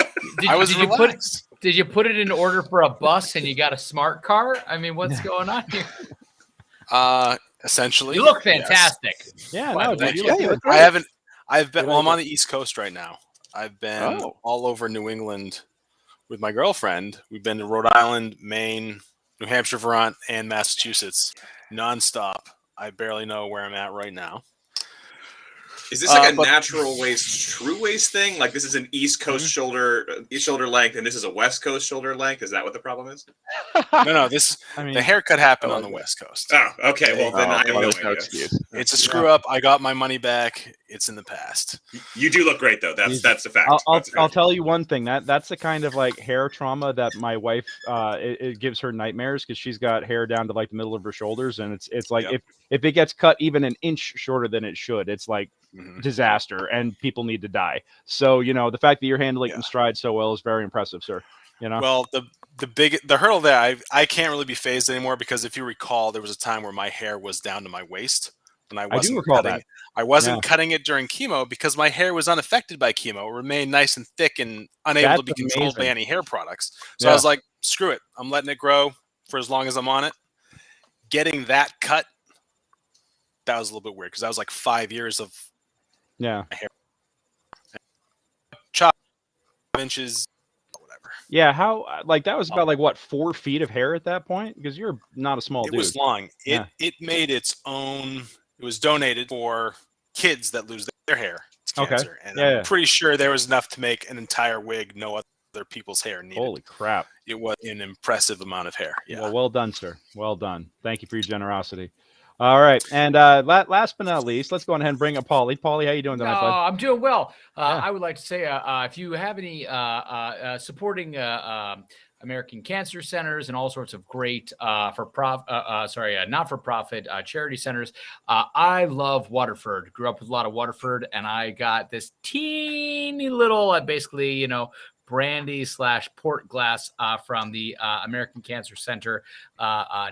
Did, I was did you relaxed. did you put it in order for a bus and you got a smart car? I mean, what's going on here? Essentially, You look yes. fantastic. Yeah, By no, the way. dude, you Yeah, look you good. I've been. Good Well, I'm idea. on the East Coast right now. I've been Oh. all over New England with my girlfriend. We've been to Rhode Island, Maine, New Hampshire, Vermont, and Massachusetts nonstop. I barely know where I'm at right now. Is this like a but- natural waist, true waist thing? Like this is an East Coast shoulder length, and this is a West Coast shoulder length. Is that what the problem is? No, this I mean, the haircut happened Oh, on the yeah. West Coast. Oh, okay. Well, then I have no there's no idea. excuse. It's a screw up. I got my money back. It's in the past. You do look great, though. That's the fact. I'll That's a fact. tell you one thing. That's the kind of like hair trauma that my wife it gives her nightmares because she's got hair down to like the middle of her shoulders, and it's like Yep. if it gets cut even an inch shorter than it should, it's like Mhm. disaster, and people need to die. So the fact that you're handling it Yeah. in stride so well is very impressive, sir. Well, the hurdle there, I can't really be phased anymore because if you recall, there was a time where my hair was down to my waist when I wasn't recall cutting. that. I wasn't cutting it during chemo because my hair was unaffected by chemo. It remained nice and thick and unable to be That's controlled by amazing. any hair products. So I Yeah. was like, screw it. I'm letting it grow for as long as I'm on it. Getting that cut, that was a little bit weird because that was like 5 years of Yeah. chop inches, whatever. Yeah, how like that was about like what 4 feet of hair at that point? Because you're not a small It dude. was long. Yeah. It made its own. It was donated for kids that lose their hair to Okay. cancer, and Yeah, I'm yeah. pretty sure there was enough to make an entire wig. No other people's hair needed. Holy crap! It was an impressive amount of hair. Yeah. Well done, sir. Well done. Thank you for your generosity. All right, and last but not least, let's go ahead and bring up Paulie. Paulie, how you doing No, tonight, bud? I'm doing well. Yeah. I would like to say if you have any supporting American cancer centers and all sorts of great not-for-profit charity centers. I love Waterford. Grew up with a lot of Waterford, and I got this teeny little, basically, brandy / port glass from the American Cancer Center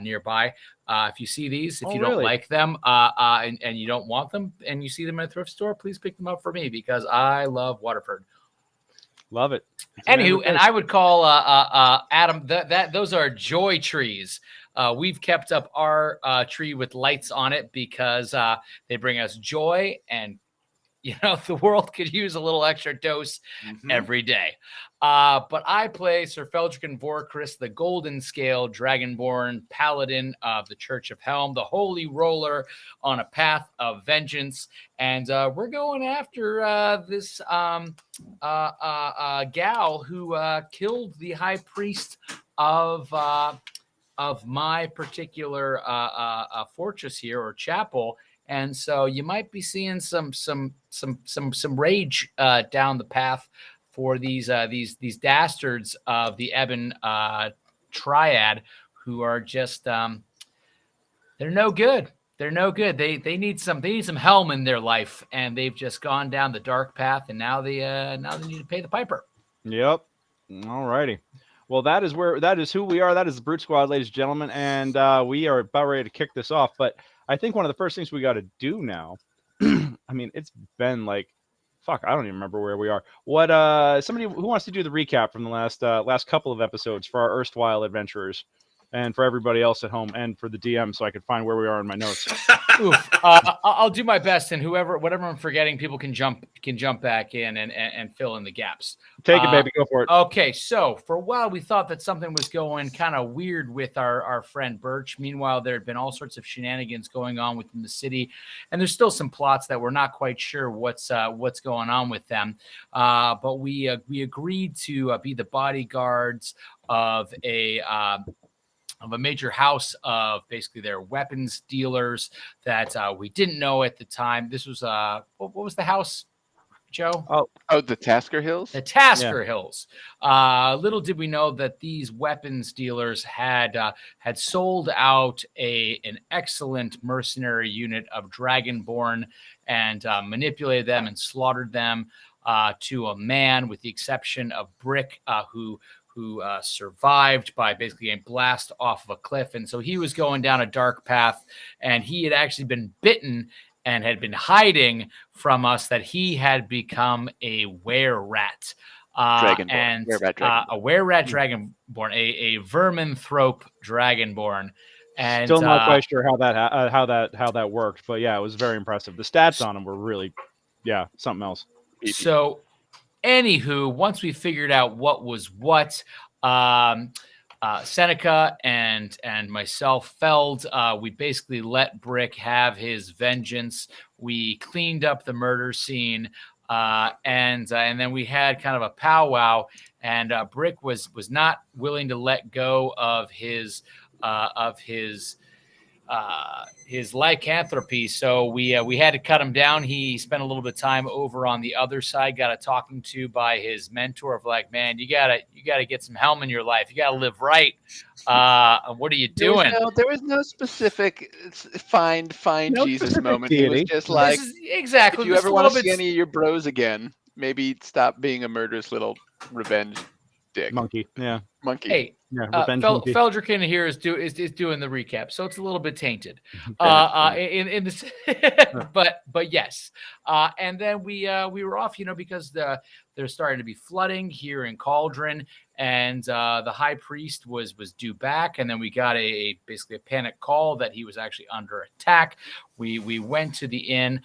nearby. If you see these, if you don't like them and you don't want them, and you see them in a thrift store, please pick them up for me because I love Waterford. Love it. Anywho, and I would call Adam that those are joy trees. We've kept up our tree with lights on it because they bring us joy, and the world could use a little extra dose every day. But I play Sir Feldruucan Vorkrist, the Golden Scale Dragonborn Paladin of the Church of Helm, the Holy Roller on a path of vengeance. And we're going after this gal who killed the High Priest of my particular fortress here, or chapel. And so you might be seeing some rage down the path for these dastards of the Ebon Triad, who are just they're no good. They're no good. They need some Helm in their life, and they've just gone down the dark path, and now they need to pay the piper. Yep. All righty. Well, that is who we are. That is the Brute Squad, ladies and gentlemen, and we are about ready to kick this off. But I think one of the first things we got to do now, I mean, it's been like, I don't even remember where we are. What somebody who wants to do the recap from the last couple of episodes for our erstwhile adventurers, and for everybody else at home, and for the DM, so I could find where we are in my notes. Oof. I'll do my best, and whatever I'm forgetting, people can jump back in and fill in the gaps. Take it, baby. Go for it. Okay, so for a while we thought that something was going kind of weird with our friend Birch. Meanwhile, there had been all sorts of shenanigans going on within the city, and there's still some plots that we're not quite sure what's going on with them. But we agreed to be the bodyguards of a major house of basically their weapons dealers that we didn't know at the time. This was what was the house, Joe? Oh, the Tasker Hills? The Tasker Hills. Little did we know that these weapons dealers had sold out an excellent mercenary unit of Dragonborn and manipulated them and slaughtered them to a man, with the exception of Brick, who survived by basically a blast off of a cliff. And so he was going down a dark path, and he had actually been bitten and had been hiding from us that he had become a were-rat. Dragonborn. A were-rat Dragonborn, a verminthrope Dragonborn. And still not quite sure how that worked, but yeah, it was very impressive. The stats on him were really, something else. So, anywho, once we figured out what was what, Seneca and myself, Feld, we basically let Brick have his vengeance. We cleaned up the murder scene, and then we had kind of a powwow. And Brick was not willing to let go of his lycanthropy, so we had to cut him down. He spent a little bit of time over on the other side, got a talking to by his mentor of like, man, you gotta get some Helm in your life. You gotta live right. What are you doing? There was no specific find Jesus moment. It was just like, exactly. If you ever want to see any of your bros again, maybe stop being a murderous little revenge dick. Monkey. Hey, Feldruucan here is doing the recap, so it's a little bit tainted. In this, but yes. And then we were off, because there's starting to be flooding here in Cauldron, and the High Priest was due back, and then we got basically a panic call that he was actually under attack. We went to the inn,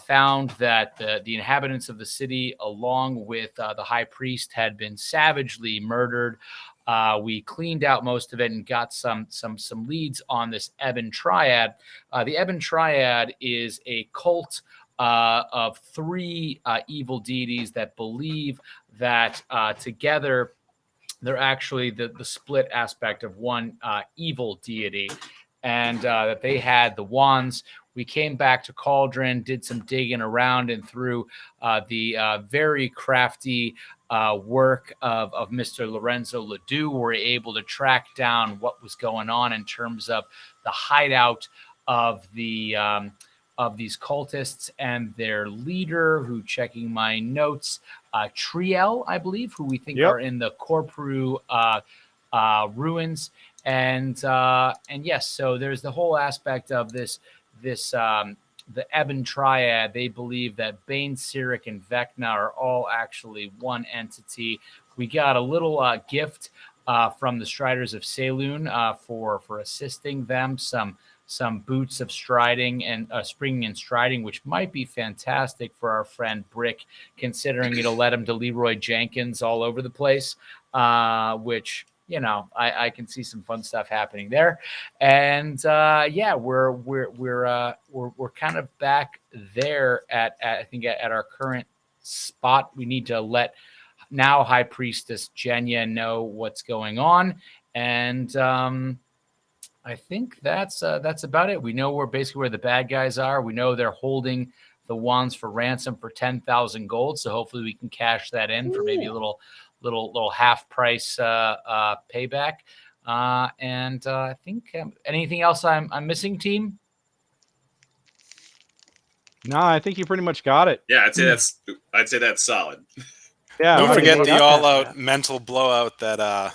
found that the inhabitants of the city, along with the High Priest, had been savagely murdered. We cleaned out most of it and got some leads on this Ebon Triad. The Ebon Triad is a cult of three evil deities that believe that together they're actually the split aspect of one evil deity. and that they had the wands. We came back to Cauldron, did some digging around, and through the very crafty work of Mr. Lorenzo Ledoux, were able to track down what was going on in terms of the hideout of the of these cultists and their leader, who, checking my notes, Triel, I believe, who we think are in the Corporal Ruins. And yes, so there's the whole aspect of this the Ebon Triad. They believe that Bane, Cyric, and Vecna are all actually one entity. We got a little gift from the Striders of Saloon for assisting them, some boots of striding and springing and striding, which might be fantastic for our friend Brick, considering it'll let him to Leroy Jenkins all over the place, which, you know, I can see some fun stuff happening there. And yeah, we're kind of back there at I think at our current spot. We need to let now High Priestess Jenya know what's going on, and I think that's about it. We know where the bad guys are. We know they're holding the wands for ransom for 10,000 gold. So hopefully we can cash that in for maybe a little half price payback. And I think anything else I'm missing, team? No, I think you pretty much got it. Yeah, I'd say that's solid. Yeah, don't forget the all-out mental blowout that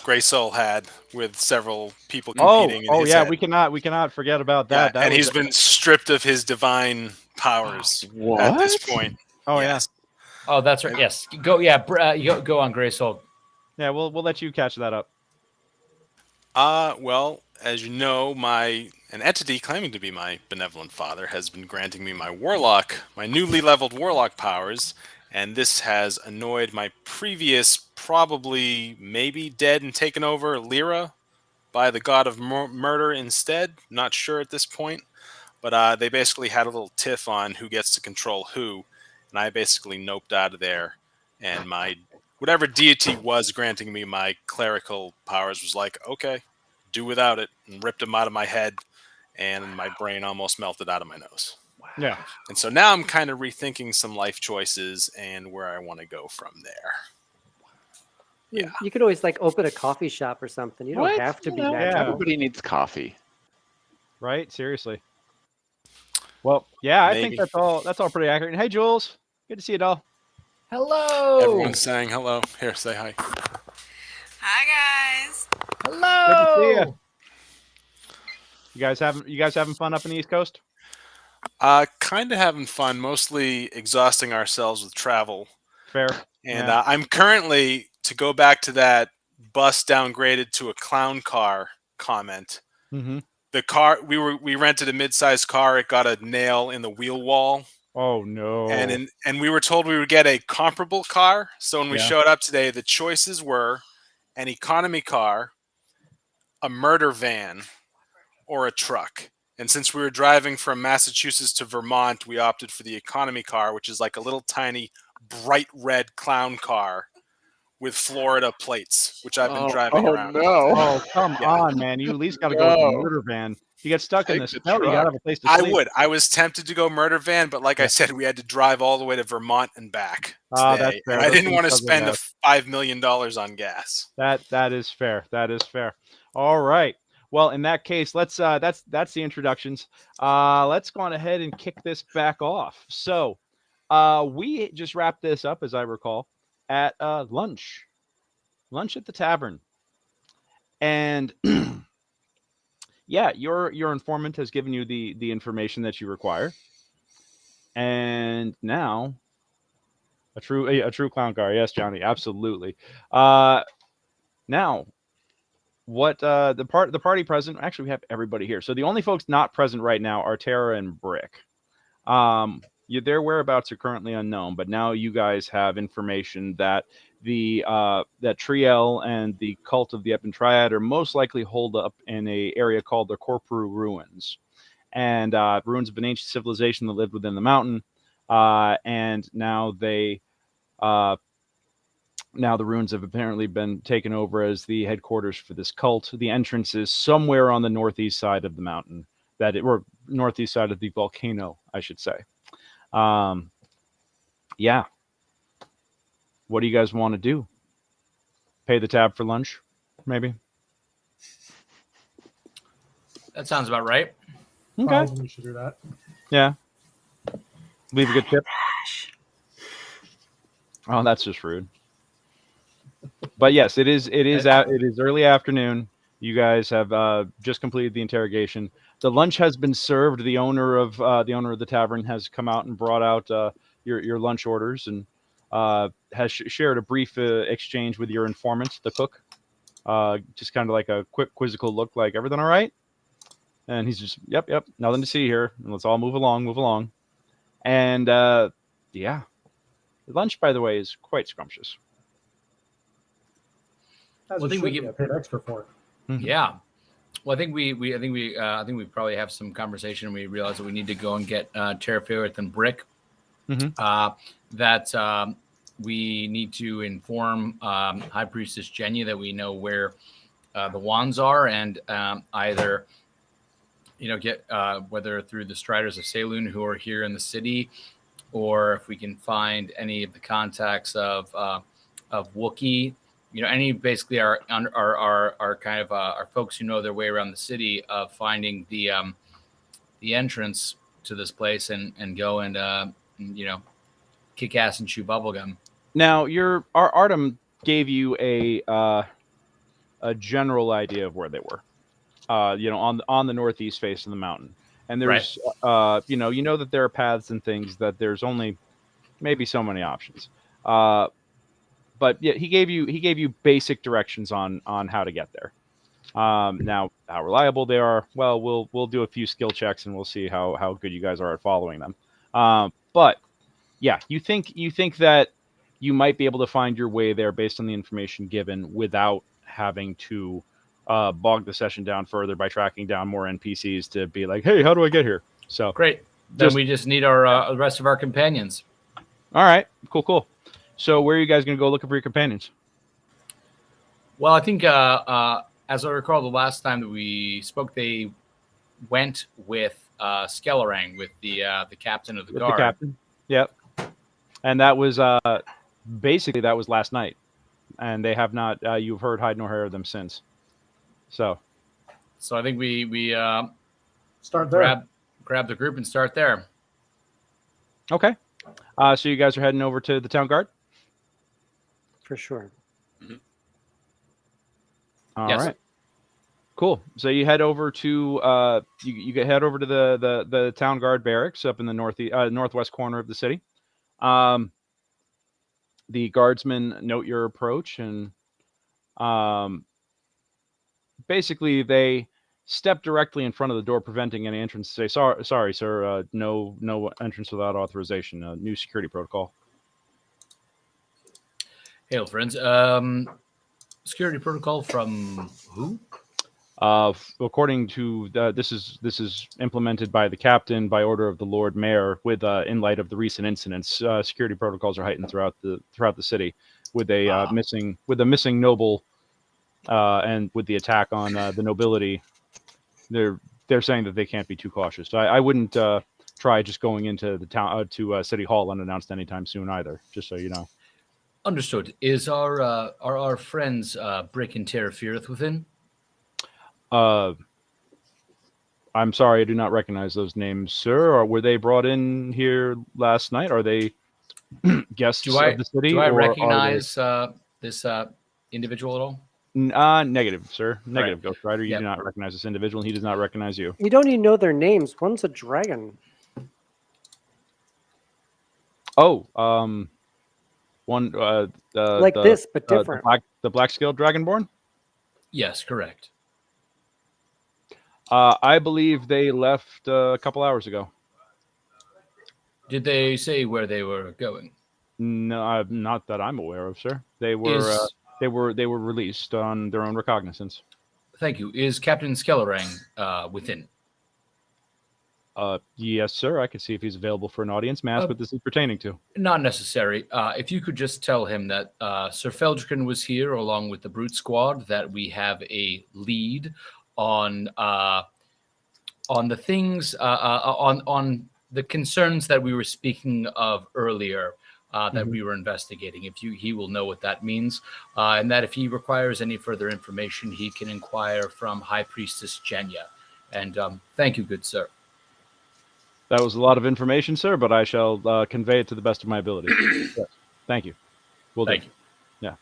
Greysoul had with several people competing. Oh yeah, head. we cannot forget about that. Yeah, and he's been stripped of his divine powers at this point. Oh yes. Yeah. Oh, that's right. Yes, go. Yeah, go on, Greysoul. Yeah, we'll let you catch that up. Well, as you know, an entity claiming to be my benevolent father has been granting me my newly leveled warlock powers. And this has annoyed my previous, probably maybe dead and taken over Leira by the god of murder instead. Not sure at this point. But they basically had a little tiff on who gets to control who. And I basically noped out of there. And my whatever deity was granting me my clerical powers was like, okay, do without it. And ripped them out of my head. And my brain almost melted out of my nose. Yeah. And so now I'm kind of rethinking some life choices and where I want to go from there. Yeah. You could always open a coffee shop or something. You don't have to be that. Everybody needs coffee. Right? Seriously. Well, yeah, I think that's all pretty accurate. And hey, Jules, good to see you, doll. Hello. Everyone's saying hello. Here, say hi. Hi, guys. Hello. Good to see you. You guys having fun up in the East Coast? Kind of having fun, mostly exhausting ourselves with travel. Fair. And I'm currently, to go back to that bus downgraded to a clown car comment. Mm-hmm. The car we rented a mid-sized car. It got a nail in the wheel wall. Oh no! And we were told we would get a comparable car. So when we showed up today, the choices were an economy car, a murder van, or a truck. And since we were driving from Massachusetts to Vermont, we opted for the economy car, which is like a little tiny bright red clown car with Florida plates, which I've been driving around. Oh, come on, man. You at least got to go with the murder van. If you get stuck in the snow, you got to have a place to sleep. I was tempted to go murder van, but like I said, we had to drive all the way to Vermont and back today. And I didn't want to spend $5 million on gas. That is fair. That is fair. All right. Well, in that case, let's that's the introductions. Let's go on ahead and kick this back off. So we just wrapped this up, as I recall, at lunch at the tavern. And yeah, your informant has given you the information that you require. And now a true clown car. Yes, Johnny, absolutely. Now what the party present, actually we have everybody here. So the only folks not present right now are Tara and Brick. Their whereabouts are currently unknown, but now you guys have information that that Triel and the cult of the Ebon Triad are most likely holed up in a area called the Corporal Ruins. And ruins of an ancient civilization that lived within the mountain. And now they Now the ruins have apparently been taken over as the headquarters for this cult. The entrance is somewhere on the northeast side of the mountain, or northeast side of the volcano, I should say. Yeah. What do you guys want to do? Pay the tab for lunch, maybe? That sounds about right. Okay. Probably we should do that. Yeah. Leave a good tip. Oh, that's just rude. But yes, it is early afternoon. You guys have just completed the interrogation. The lunch has been served. The owner of the tavern has come out and brought out your lunch orders and has shared a brief exchange with your informant, the cook. Just kind of like a quick quizzical look, like, everything all right? And he's just, yep, nothing to see here. And let's all move along. And yeah, lunch, by the way, is quite scrumptious. As Well, I think we get paid extra for it. Mm-hmm. Yeah. Well, I think we probably have some conversation. And we realize that we need to go and get Tarafirith and Brick. Mm-hmm. That we need to inform High Priestess Jenny that we know where the wands are, and either get whether through the Striders of Saloon who are here in the city, or if we can find any of the contacts of Wookiee. Any basically our kind of our folks who know their way around the city, of finding the entrance to this place and go and kick ass and chew bubblegum. Now, our Artem gave you a general idea of where they were. On the northeast face of the mountain, and there's right. You know that there are paths and things that there's only maybe so many options. But yeah, he gave you basic directions on how to get there. Now, how reliable they are, well, we'll do a few skill checks and we'll see how good you guys are at following them. But yeah, you think that you might be able to find your way there based on the information given without having to bog the session down further by tracking down more NPCs to be like, hey, how do I get here? So great. Then we just need our the rest of our companions. All right, cool. So where are you guys going to go looking for your companions? Well, I think as I recall, the last time that we spoke, they went with Skellerang, with the captain of the guard. The captain. Yep. And that was basically that was last night, and they have not. You've heard hide nor hair of them since. So I think we start there. Grab the group and start there. Okay. So you guys are heading over to the town guard? For sure. Mm-hmm. All right. Cool. So you head over to you head over to the town guard barracks up in the northwest corner of the city. The guardsmen note your approach, and basically they step directly in front of the door, preventing any entrance. Say, sorry, sir, no entrance without authorization. New security protocol. Hail, friends. Security protocol from who? According to this is implemented by the captain by order of the Lord Mayor, with in light of the recent incidents. Security protocols are heightened throughout the city, with a missing noble, and with the attack on the nobility. They're saying that they can't be too cautious. So I wouldn't try just going into the town to City Hall unannounced anytime soon either. Just so you know. Understood. Is our friends Brick and Tarafirith within? I'm sorry, I do not recognize those names, sir. Or were they brought in here last night? Are they guests of the city? Do I recognize this individual at all? Negative, sir. Negative, right. Ghost Rider. You do not recognize this individual, and he does not recognize you. You don't even know their names. One's a dragon. Oh, one like this, but different. The black-scaled Dragonborn? Yes, correct. I believe they left a couple hours ago. Did they say where they were going? No, not that I'm aware of, sir. They were released on their own recognizance. Thank you. Is Captain Skellerang within? Yes, sir. I can see if he's available for an audience. May I ask what this is pertaining to? Not necessary. If you could just tell him that Sir Feldruucan was here along with the Brute Squad, that we have a lead on the things on the concerns that we were speaking of earlier that we were investigating. He will know what that means, and that if he requires any further information, he can inquire from High Priestess Jenya. And thank you, good sir. That was a lot of information, sir, but I shall convey it to the best of my ability. Yes. Thank you. Thank you. Yeah.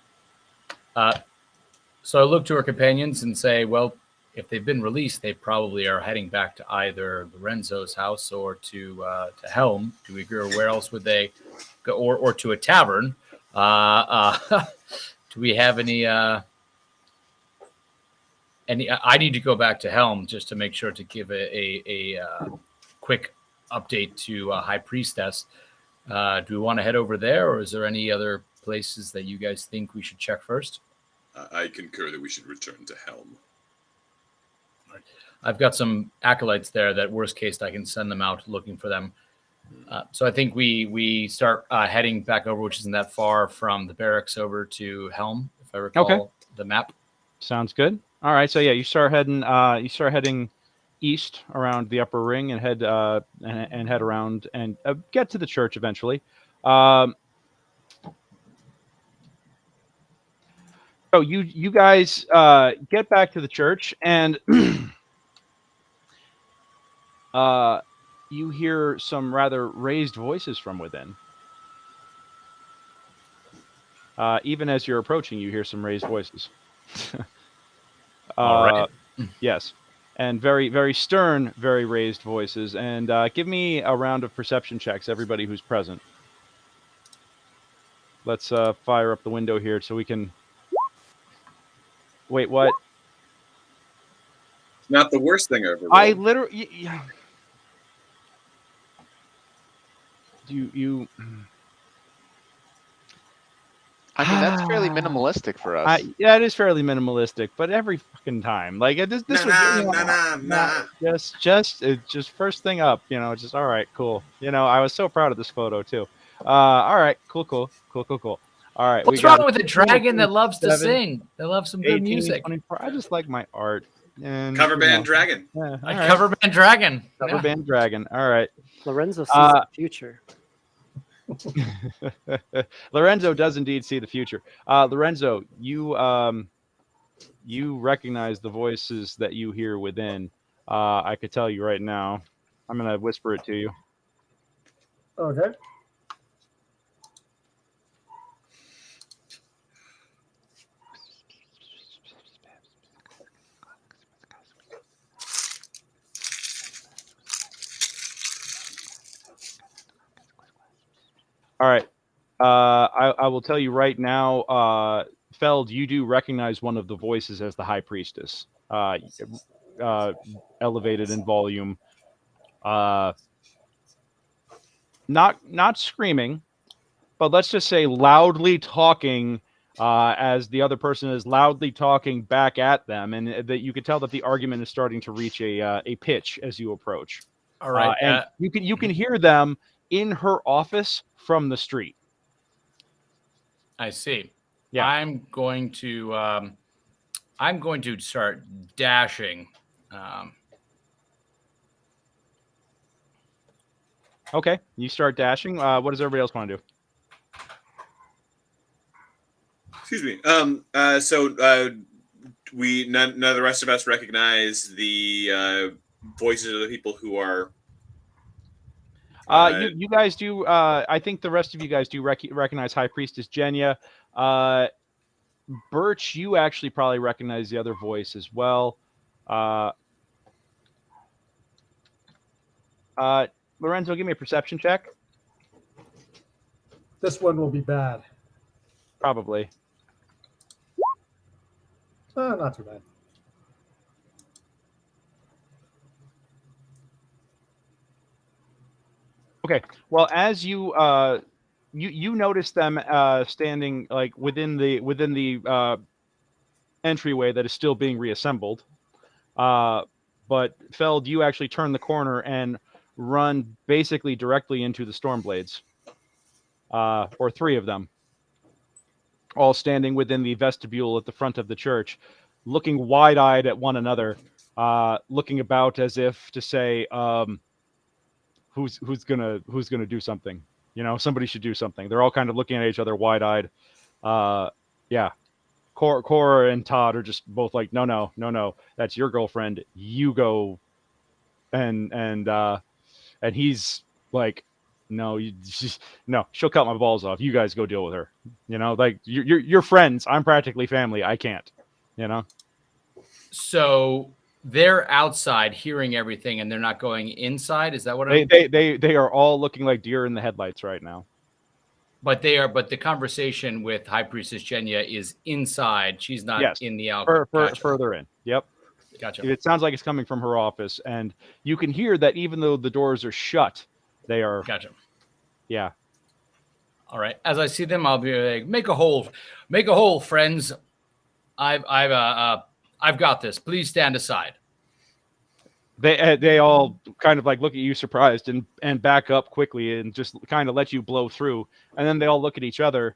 So I look to her companions and say, well, if they've been released, they probably are heading back to either Lorenzo's house or to Helm. Do we agree? Or where else would they go? Or to a tavern? Do we have any? I need to go back to Helm just to make sure to give a quick update to High Priestess. Do we want to head over there, or is there any other places that you guys think we should check first? I concur that we should return to Helm. I've got some acolytes there that worst case I can send them out looking for them. So I think we start heading back over, which isn't that far from the barracks, over to Helm, if I recall the map. Sounds good. All right. So yeah, you start heading east around the upper ring and head around and get to the church eventually. So you guys get back to the church and you hear some rather raised voices from within. Even as you're approaching, you hear some raised voices. All right. Yes. And very, very stern, very raised voices. And give me a round of perception checks, everybody who's present. Let's fire up the window here so we can... Wait, what? It's not the worst thing I've ever I rolled. literally... Yeah. You... I mean, that's fairly minimalistic for us. Yeah, it is fairly minimalistic, but every fucking time, like this was just first thing up, just all right, cool. I was so proud of this photo too. All right, cool. All right, what's wrong with a dragon that loves to sing? They love some good 18, music. 24. I just like my art. And, Cover band dragon. Yeah, A cover band dragon. Cover band dragon. All right. Lorenzo sees the future. Lorenzo does indeed see the future. Lorenzo, you recognize the voices that you hear within. I could tell you right now. I'm gonna whisper it to you. Okay. All right. I will tell you right now, Feld, you do recognize one of the voices as the High Priestess. Elevated in volume. Not screaming, but let's just say loudly talking, as the other person is loudly talking back at them, and that you could tell that the argument is starting to reach a pitch as you approach. All right. And you can hear them in her office from the street. I see. Yeah. I'm going to start dashing. Okay, you start dashing. What does everybody else want to do? Excuse me. We none of the rest of us recognize the voices of the people who are. You guys do. I think the rest of you guys do recognize High Priestess Jenya. Birch, you actually probably recognize the other voice as well. Lorenzo, give me a perception check. This one will be bad. Probably. Not too bad. Okay. Well, as you you notice them standing like within the entryway that is still being reassembled. But Feld, you actually turn the corner, and run basically directly into the Stormblades, or 3 of them, all standing within the vestibule at the front of the church, looking wide-eyed at one another, looking about as if to say, who's gonna do something? Somebody should do something. They're all kind of looking at each other wide-eyed. Yeah. Cora and Todd are just both like, no, that's your girlfriend. You go. And he's like, no, no, she'll cut my balls off. You guys go deal with her. Like you're friends. I'm practically family. I can't. So they're outside hearing everything, and they're not going inside. Is that what they are all looking like deer in the headlights right now? But the conversation with High Priestess Jenya is inside. She's not in the alcove. Further in. Yep. Gotcha. It sounds like it's coming from her office, and you can hear that even though the doors are shut, they are. Gotcha. Yeah. All right. As I see them, I'll be like, make a hole, friends. I've got this. Please stand aside. They all kind of like look at you surprised and back up quickly and just kind of let you blow through, and then they all look at each other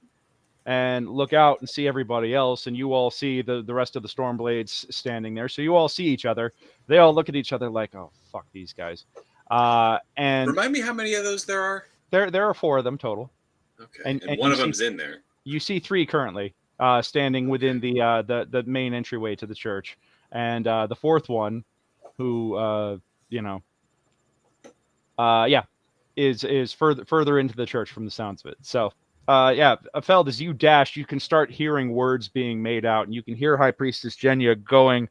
and look out and see everybody else, and you all see the rest of the Stormblades standing there. So you all see each other. They all look at each other like, oh, fuck these guys. And remind me how many of those there are? There are 4 of them total. Okay, and one of them's in there. You see 3 currently standing within the main entryway to the church, and the 4th one, who is further into the church from the sounds of it. So. Feld, as you dash, you can start hearing words being made out, and you can hear High Priestess Jenya going,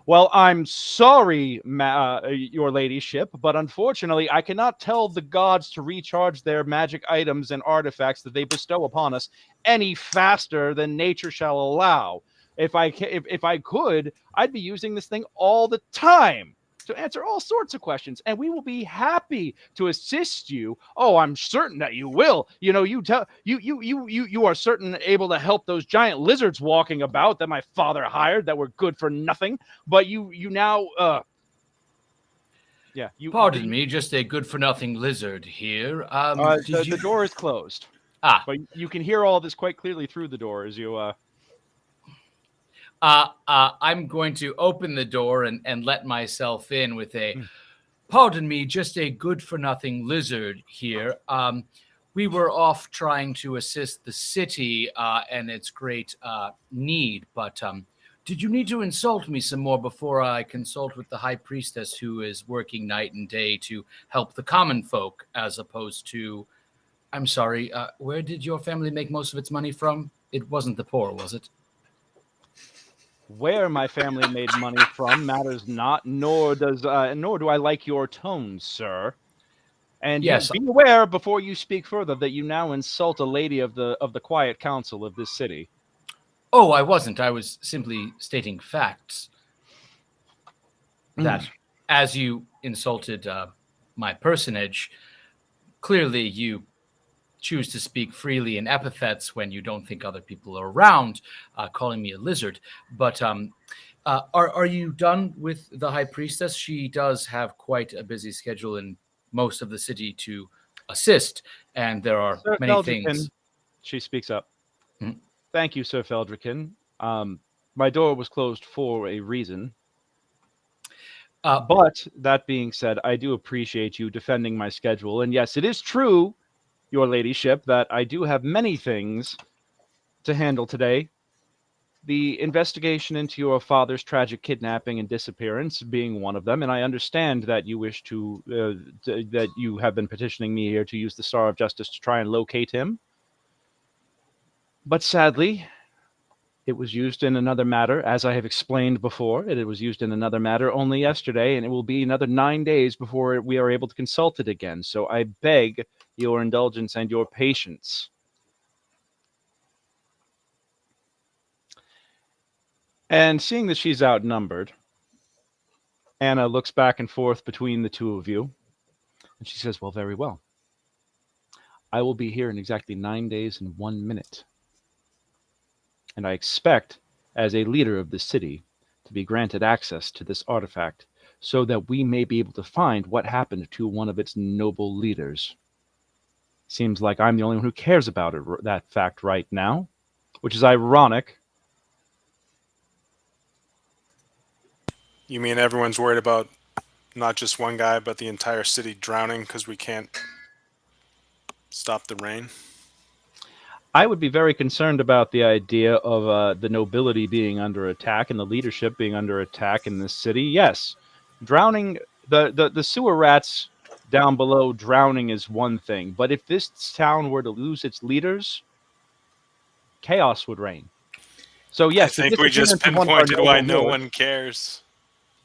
well, I'm sorry, your ladyship, but unfortunately, I cannot tell the gods to recharge their magic items and artifacts that they bestow upon us any faster than nature shall allow. If I could, I'd be using this thing all the time to answer all sorts of questions, and we will be happy to assist you. Oh, I'm certain that you will. You are certain able to help those giant lizards walking about that my father hired that were good for nothing. But you now, Pardon me, just a good for nothing lizard here. The door is closed. But you can hear all this quite clearly through the door as you. I'm going to open the door and let myself in with a, pardon me, just a good-for-nothing lizard here. We were off trying to assist the city and its great need, but did you need to insult me some more before I consult with the High Priestess, who is working night and day to help the common folk, as opposed to, I'm sorry, where did your family make most of its money from? It wasn't the poor, was it? Where my family made money from matters not, nor do I like your tone, sir. And yes, be aware before you speak further that you now insult a lady of the quiet council of this city. Oh, I wasn't. I was simply stating facts. That as you insulted my personage, clearly you choose to speak freely in epithets when you don't think other people are around, calling me a lizard. But are you done with the High Priestess? She does have quite a busy schedule in most of the city to assist, and there are many things. She speaks up. Thank you, Sir Feldruucan. My door was closed for a reason. But that being said, I do appreciate you defending my schedule. And yes, it is true, your ladyship, that I do have many things to handle today. The investigation into your father's tragic kidnapping and disappearance being one of them, and I understand that you wish that you have been petitioning me here to use the Star of Justice to try and locate him. But sadly, it was used in another matter, as I have explained before. It was used in another matter only yesterday, and it will be another 9 days before we are able to consult it again. So I beg your indulgence and your patience. And seeing that she's outnumbered, Anna looks back and forth between the two of you, and she says, well, very well. I will be here in exactly 9 days and 1 minute. And I expect, as a leader of the city, to be granted access to this artifact so that we may be able to find what happened to one of its noble leaders. Seems like I'm the only one who cares about that fact right now, which is ironic. You mean everyone's worried about not just one guy, but the entire city drowning because we can't stop the rain? I would be very concerned about the idea of the nobility being under attack and the leadership being under attack in this city. Yes, drowning, the sewer rats down below drowning is one thing, but if this town were to lose its leaders, chaos would reign. So yes, I think we just pinpointed why no one cares.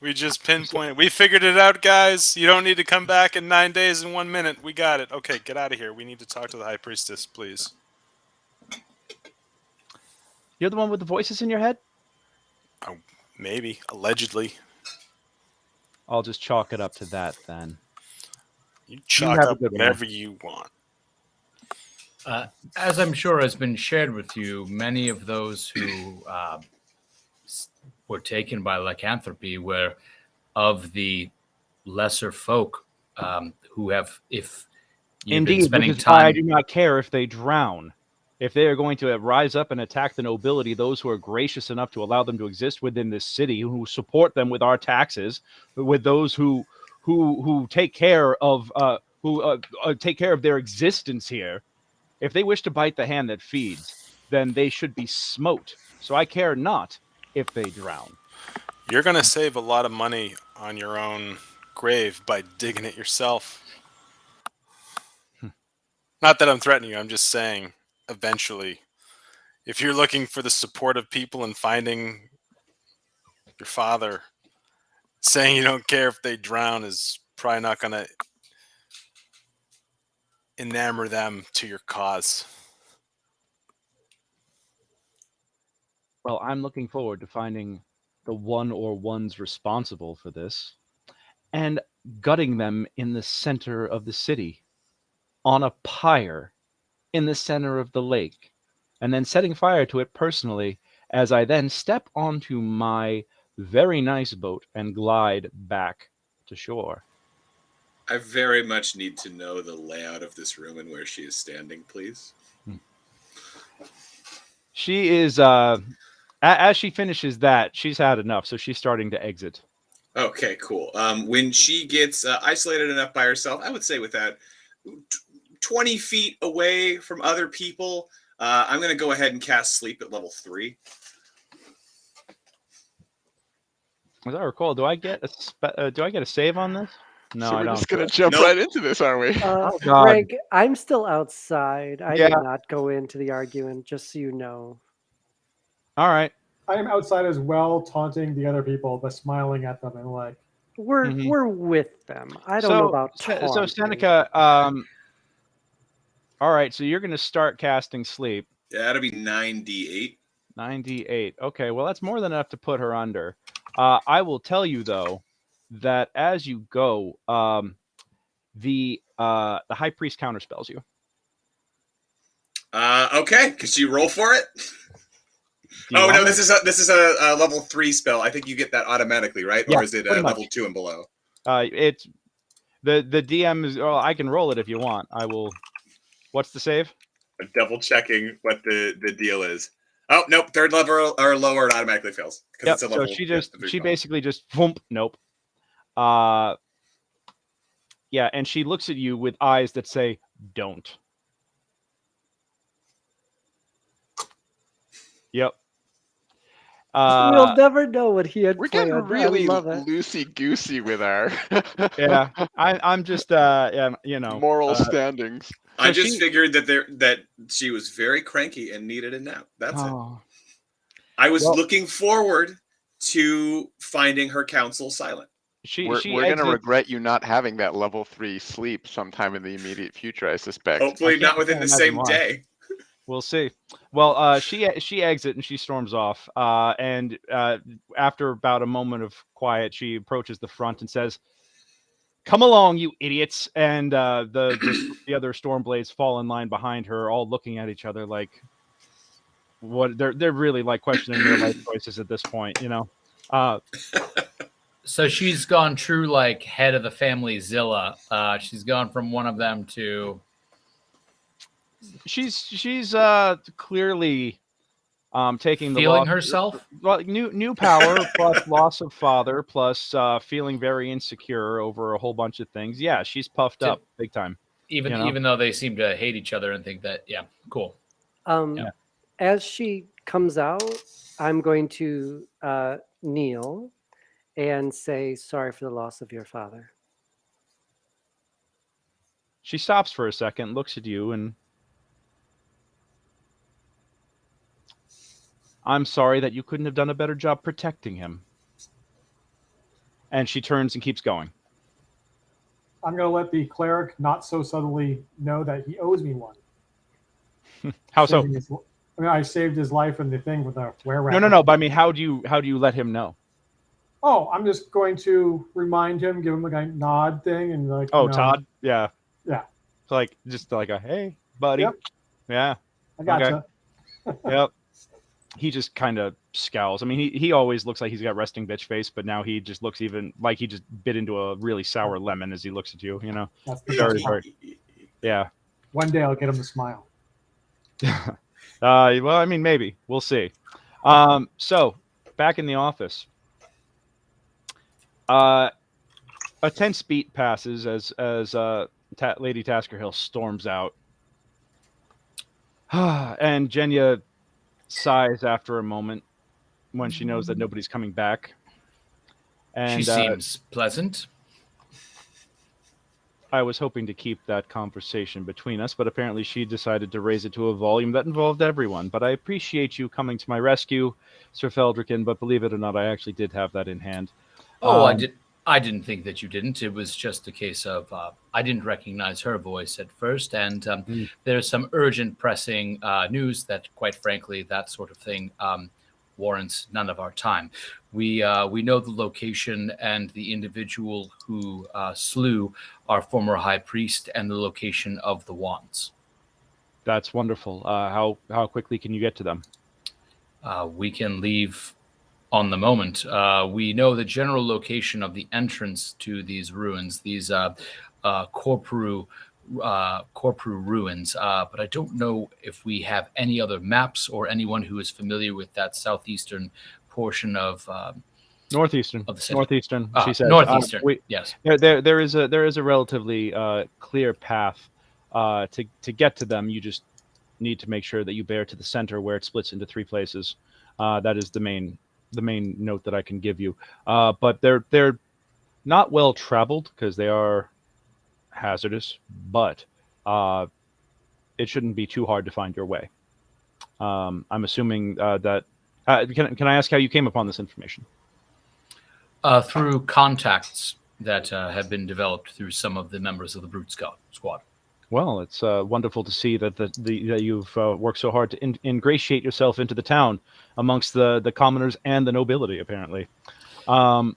We just pinpointed. We figured it out, guys. You don't need to come back in 9 days and 1 minute. We got it. Okay, get out of here. We need to talk to the High Priestess, please. You're the one with the voices in your head? Oh, maybe. Allegedly. I'll just chalk it up to that then. You chalk up whatever you want. As I'm sure has been shared with you, many of those who were taken by lycanthropy were of the lesser folk who have, if you've been spending time... I do not care if they drown. If they are going to rise up and attack the nobility, those who are gracious enough to allow them to exist within this city, who support them with our taxes, with those who take care of take care of their existence here, if they wish to bite the hand that feeds, then they should be smote. So I care not if they drown. You're going to save a lot of money on your own grave by digging it yourself. Not that I'm threatening you, I'm just saying, eventually, if you're looking for the support of people and finding your father, saying you don't care if they drown is probably not going to enamor them to your cause. Well, I'm looking forward to finding the one or ones responsible for this and gutting them in the center of the city on a pyre in the center of the lake, and then setting fire to it personally as I then step onto my very nice boat and glide back to shore. I very much need to know the layout of this room and where she is standing, please. She is, as she finishes that, she's had enough, so she's starting to exit. Okay, cool. When she gets isolated enough by herself, I would say with that 20 feet away from other people, I'm going to go ahead and cast Sleep at level 3. As I recall, do I get a save on this? No, so I we're don't. just going to jump right into this, aren't we? Greg, I'm still outside. I did not go into the argument, just so you know. All right. I am outside as well, taunting the other people, but smiling at them and like... We're with them. I don't know about taunting. So, Seneca, all right, so you're going to start casting Sleep. Yeah, that'll be 9d8. 9d8. Okay, well, that's more than enough to put her under. I will tell you, though, that as you go, the High Priest counterspells you. Okay, could you roll for it? Oh, no, this is a level 3 spell. I think you get that automatically, right? Yeah, or is it level 2 and below? It's the DM is. Well, I can roll it if you want. I will. What's the save? I'm double checking what the deal is. Oh, nope. 3rd level or lower, it automatically fails. Yep. So she basically just whoomp. Nope. Yeah, and she looks at you with eyes that say, "Don't." Yep. We'll never know what he had. We're getting really loosey goosey with our. Yeah, I'm just moral standings. I just figured that she was very cranky and needed a nap. That's it. I was looking forward to finding her counsel silent. We're going to regret you not having that level 3 sleep sometime in the immediate future, I suspect. Hopefully not within the same day. We'll see. Well, she exits and she storms off. And after about a moment of quiet, she approaches the front and says, "Come along, you idiots!" And the other Stormblades fall in line behind her, all looking at each other like, what? They're really like questioning their life choices at this point, you know. So she's gone true like head of the family Zilla. She's gone from one of them to. She's clearly taking the Feeling loss, herself? well, new power plus loss of father plus feeling very insecure over a whole bunch of things. Yeah, she's puffed up big time. Even though they seem to hate each other and think that, yeah, cool. As she comes out, I'm going to kneel and say, sorry for the loss of your father. She stops for a second, looks at you, and I'm sorry that you couldn't have done a better job protecting him. And she turns and keeps going. I'm going to let the cleric not so subtly know that he owes me one. How so? I saved his life in the thing with the where. No. But I mean, how do you let him know? Oh, I'm just going to remind him, give him like a nod thing, and like. Oh, Todd. Yeah. Yeah. So like just like a hey, buddy. Yep. Yeah. I gotcha. Okay. Yep. He just kind of scowls. I mean, he always looks like he's got resting bitch face, but now he just looks even like he just bit into a really sour lemon as he looks at you. You know. That's the best part. Yeah. One day I'll get him to smile. Well, I mean, maybe we'll see. So back in the office, a tense beat passes as Lady Taskerhill storms out, and Jenya sighs after a moment when she knows that nobody's coming back. And she seems pleasant. I was hoping to keep that conversation between us, but apparently she decided to raise it to a volume that involved everyone. But I appreciate you coming to my rescue, Sir Feldruucan, but believe it or not, I actually did have that in hand. Oh, I didn't think that you didn't. It was just a case of I didn't recognize her voice at first, and there's some urgent, pressing news that, quite frankly, that sort of thing warrants none of our time. We know the location and the individual who slew our former high priest and the location of the wands. That's wonderful. How quickly can you get to them? We can leave on the moment. We know the general location of the entrance to these ruins, these Corporal Ruins, but I don't know if we have any other maps or anyone who is familiar with that southeastern portion of northeastern. Of the city. Northeastern. She said. Northeastern. Yes. There is a relatively clear path to get to them. You just need to make sure that you bear to the center where it splits into three places. That is the main note that I can give you. But they're not well traveled because they are hazardous, but it shouldn't be too hard to find your way. I'm assuming that. Can I ask how you came upon this information? Through contacts that have been developed through some of the members of the Brute Squad. Well, it's wonderful to see that that you've worked so hard to ingratiate yourself into the town amongst the commoners and the nobility, apparently. Now,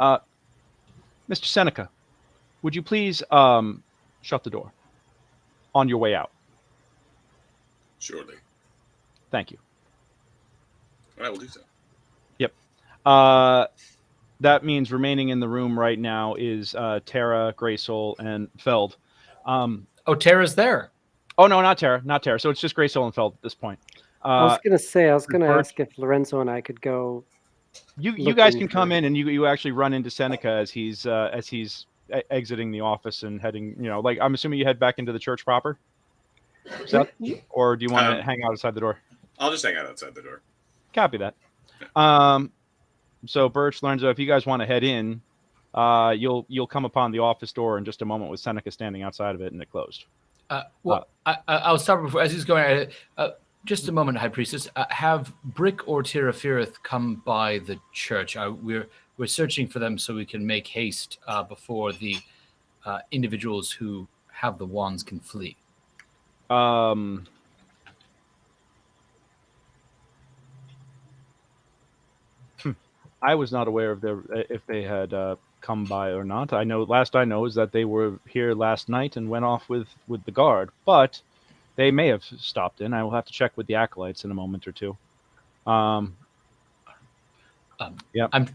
Mr. Seneca, would you please shut the door on your way out? Surely. Thank you. I will do so. Yep. That means remaining in the room right now is Tara, Greysoul, and Feld. Oh, Tara's there. Oh, no, not Tara. Not Tara. So it's just Greysoul and Feld at this point. I was going to ask if Lorenzo and I could go. You guys can come in and you actually run into Seneca as he's exiting the office and heading, like I'm assuming you head back into the church proper? Or do you want to hang out outside the door? I'll just hang out outside the door. Copy that. So Birch, Lorenzo, if you guys want to head in, you'll come upon the office door in just a moment with Seneca standing outside of it and it closed. I'll start before as he's going. Just a moment, High Priestess. Have Brick or Tarafirith come by the church? We're searching for them so we can make haste before the individuals who have the wands can flee. I was not aware of if they had come by or not. Last I know is that they were here last night and went off with the guard, but they may have stopped in. I will have to check with the acolytes in a moment or two. Yeah. I'm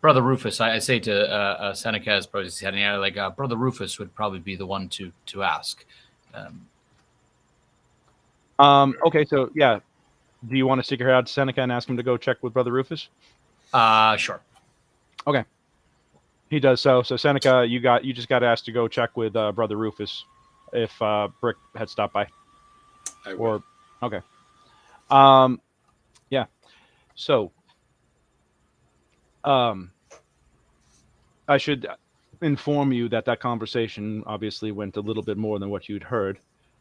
Brother Rufus. I say to Seneca as opposed to Seneca, like Brother Rufus would probably be the one to ask. Okay, so yeah, do you want to stick your head out to Seneca and ask him to go check with Brother Rufus? Sure. Okay. He does so. So Seneca, you just got asked to go check with Brother Rufus if Brick had stopped by. I will. Okay. Yeah. So I should inform you that conversation obviously went a little bit more than what you'd heard.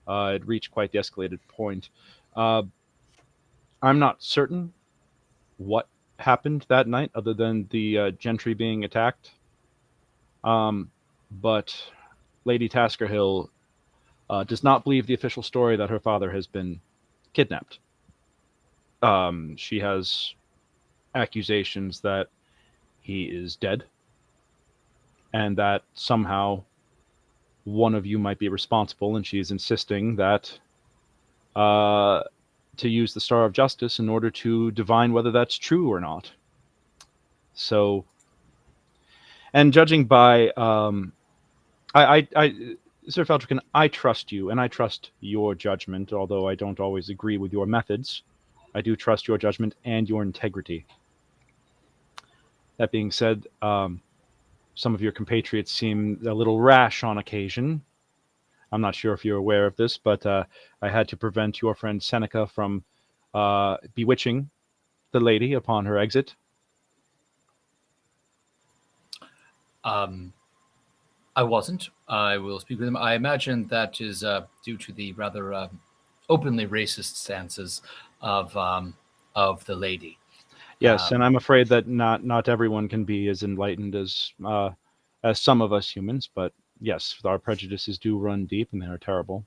It reached quite the escalated point. I'm not certain what happened that night other than the gentry being attacked. But Lady Taskerhill does not believe the official story that her father has been kidnapped. She has accusations that he is dead and that somehow one of you might be responsible, and she is insisting that to use the Star of Justice in order to divine whether that's true or not. So, and judging by, Sir Feldruucan, I trust you, and I trust your judgment, although I don't always agree with your methods. I do trust your judgment and your integrity. That being said, some of your compatriots seem a little rash on occasion. I'm not sure if you're aware of this, but I had to prevent your friend Seneca from bewitching the lady upon her exit. I wasn't. I will speak with him. I imagine that is due to the rather openly racist stances of the lady. Yes, and I'm afraid that not everyone can be as enlightened as some of us humans. But yes, our prejudices do run deep, and they are terrible.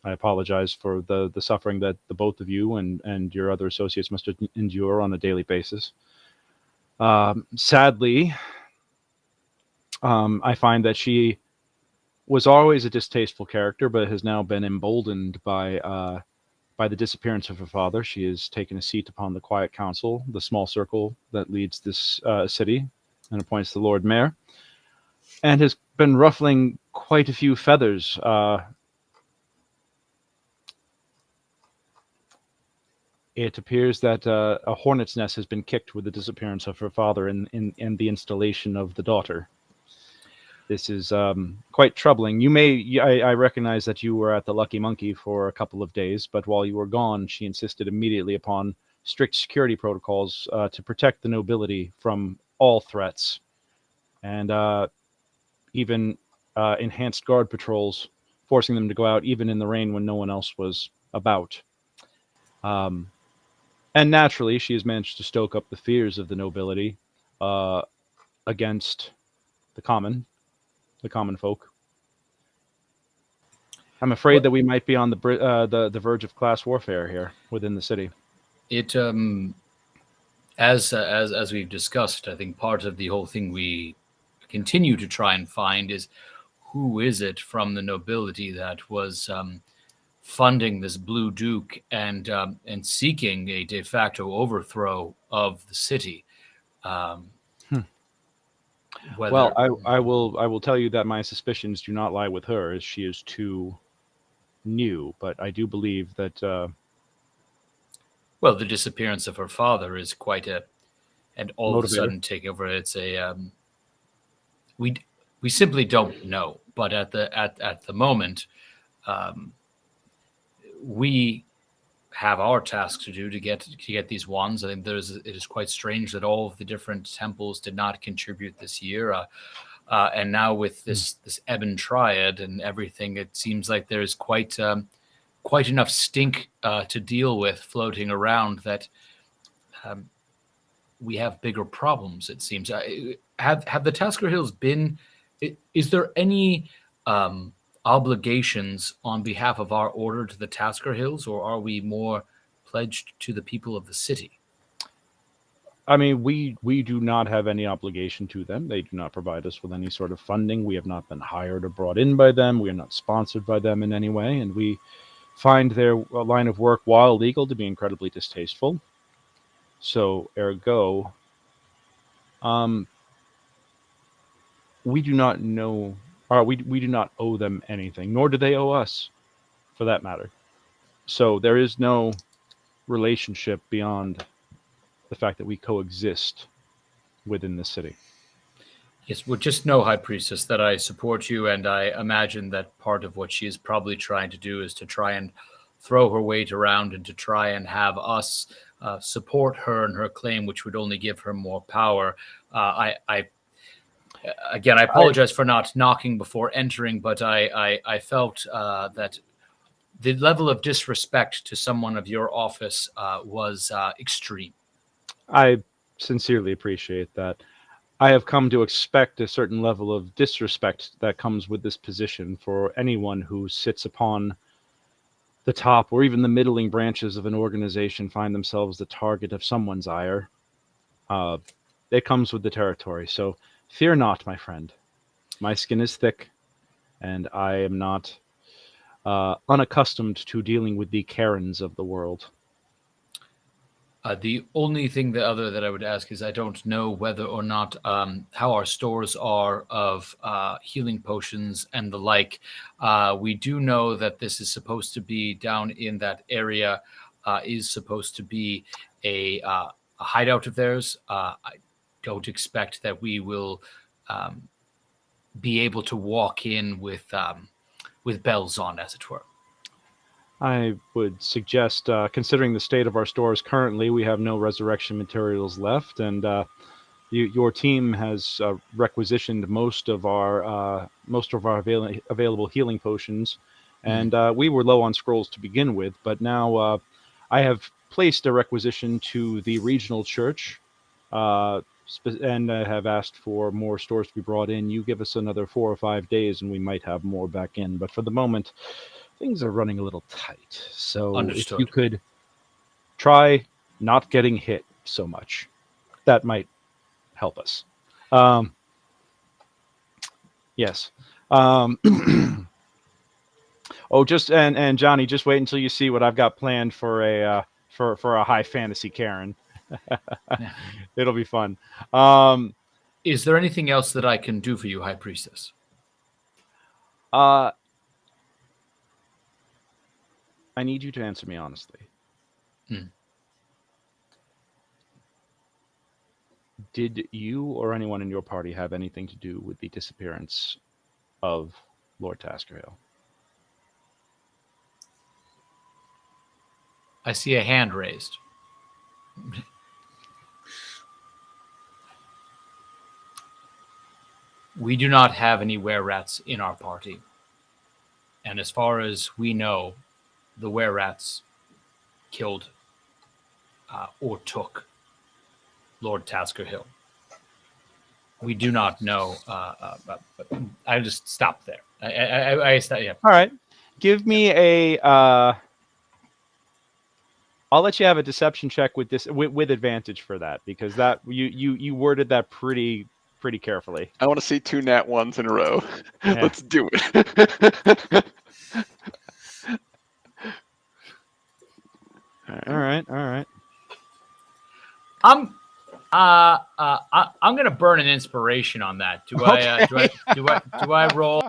I apologize for the suffering that the both of you and your other associates must endure on a daily basis. Sadly, I find that she was always a distasteful character, but has now been emboldened by the disappearance of her father. She has taken a seat upon the Quiet Council, the small circle that leads this city, and appoints the Lord Mayor, and has been ruffling quite a few feathers. It appears that a hornet's nest has been kicked with the disappearance of her father and the installation of the daughter. This is quite troubling. I recognize that you were at the Lucky Monkey for a couple of days, but while you were gone, she insisted immediately upon strict security protocols to protect the nobility from all threats, and even enhanced guard patrols, forcing them to go out even in the rain when no one else was about. And naturally, she has managed to stoke up the fears of the nobility against the common folk. I'm afraid that we might be on the verge of class warfare here within the city. It as we've discussed, I think part of the whole thing we continue to try and find is who is it from the nobility that was funding this Blue Duke and seeking a de facto overthrow of the city. Well, I will tell you that my suspicions do not lie with her, as she is too new. But I do believe that. Well, the disappearance of her father is quite and all motivator. Of a sudden take over. It's a we simply don't know. But at the moment, we have our task to do to get these wands. I think it is quite strange that all of the different temples did not contribute this year. And now with this Ebon Triad and everything, it seems like there's quite enough stink to deal with floating around that we have bigger problems, it seems. Have the Tasker Hills been... Is there any obligations on behalf of our order to the Tasker Hills, or are we more pledged to the people of the city? I mean, we do not have any obligation to them. They do not provide us with any sort of funding. We have not been hired or brought in by them. We are not sponsored by them in any way, and we find their line of work, while legal, to be incredibly distasteful. So, ergo, we do not know, or we do not owe them anything, nor do they owe us, for that matter. So there is no relationship beyond the fact that we coexist within the city. Yes, well, just know, High Priestess, that I support you, and I imagine that part of what she is probably trying to do is to try and throw her weight around and to try and have us support her in her claim, which would only give her more power. Again, I apologize for not knocking before entering, but I felt that the level of disrespect to someone of your office was extreme. I sincerely appreciate that. I have come to expect a certain level of disrespect that comes with this position for anyone who sits upon the top or even the middling branches of an organization find themselves the target of someone's ire. It comes with the territory, so fear not, my friend. My skin is thick, and I am not unaccustomed to dealing with the Karens of the world. The only thing that I would ask is I don't know whether or not how our stores are of healing potions and the like. We do know that this is supposed to be down in that area, is supposed to be a hideout of theirs. I don't expect that we will be able to walk in with bells on, as it were. I would suggest, considering the state of our stores currently, we have no resurrection materials left, and your team has requisitioned most of our available healing potions, and we were low on scrolls to begin with. But now I have placed a requisition to the regional church, and have asked for more stores to be brought in. You give us another 4 or 5 days, and we might have more back in. But for the moment, things are running a little tight. So Understood. If you could try not getting hit so much, that might help us. Yes. And Johnny, just wait until you see what I've got planned for a high fantasy Karen. It'll be fun. Is there anything else that I can do for you, High Priestess? I need you to answer me honestly. Did you or anyone in your party have anything to do with the disappearance of Lord Taskerhill? I see a hand raised. We do not have any were-rats in our party. And as far as we know, the were-rats killed or took Lord Taskerhill. We do not know. I just stopped there. I yeah. All right. Give me a... I'll let you have a deception check with this with advantage for that, because that you worded that pretty carefully. I want to see 2 nat 1s in a row. Yeah. Let's do it. All right. I'm gonna burn an inspiration on that. Do I roll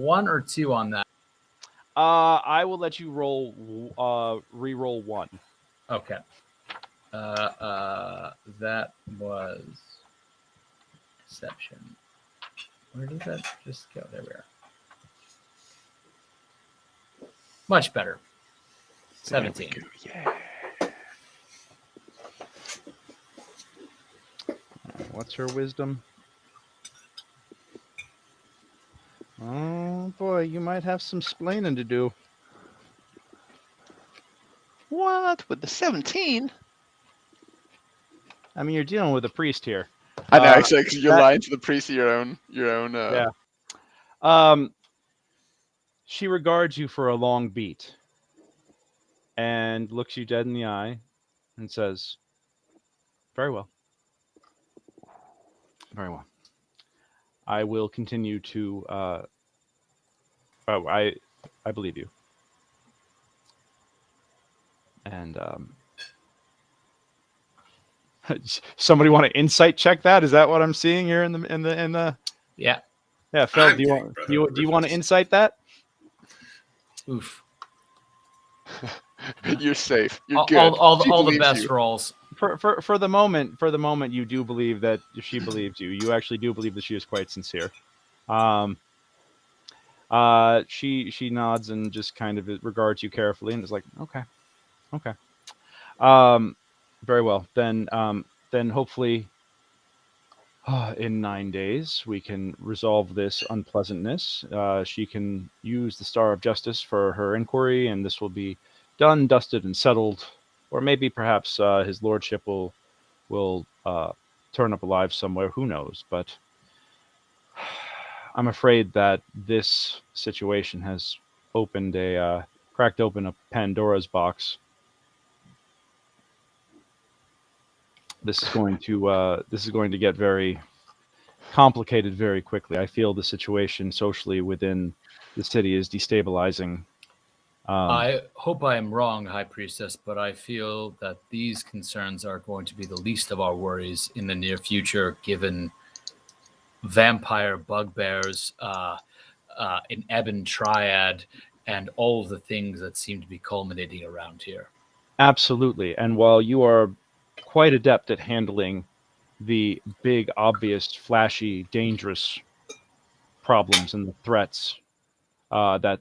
1 or 2 on that? I will let you roll re-roll 1. Okay. That was deception. Where did that just go? There we are. Much better. 17. Yeah. What's her wisdom? Oh boy, you might have some splaining to do. What? With the 17? I mean, you're dealing with a priest here. I know, actually, because you're lying to the priest of your own. Yeah. She regards you for a long beat and looks you dead in the eye and says, "Very well. Very well. I will continue to. I believe you." And Somebody want to insight check that? Is that what I'm seeing here in the? Yeah. Yeah, Phil, do you want to insight that? Oof. You're safe. You're All, good. all the best rolls. For the moment, you do believe that she believes you. You actually do believe that she is quite sincere. She nods and just kind of regards you carefully and is like, okay. Very well. Then hopefully, in 9 days we can resolve this unpleasantness. She can use the Star of Justice for her inquiry, and this will be done, dusted, and settled. Or maybe perhaps his lordship will turn up alive somewhere. Who knows? But I'm afraid that this situation has cracked open a Pandora's box. This is going to get very complicated very quickly. I feel the situation socially within the city is destabilizing. I hope I am wrong, High Priestess, but I feel that these concerns are going to be the least of our worries in the near future, given vampire bugbears, an Ebon Triad, and all of the things that seem to be culminating around here. Absolutely. And while you are quite adept at handling the big, obvious, flashy, dangerous problems and the threats that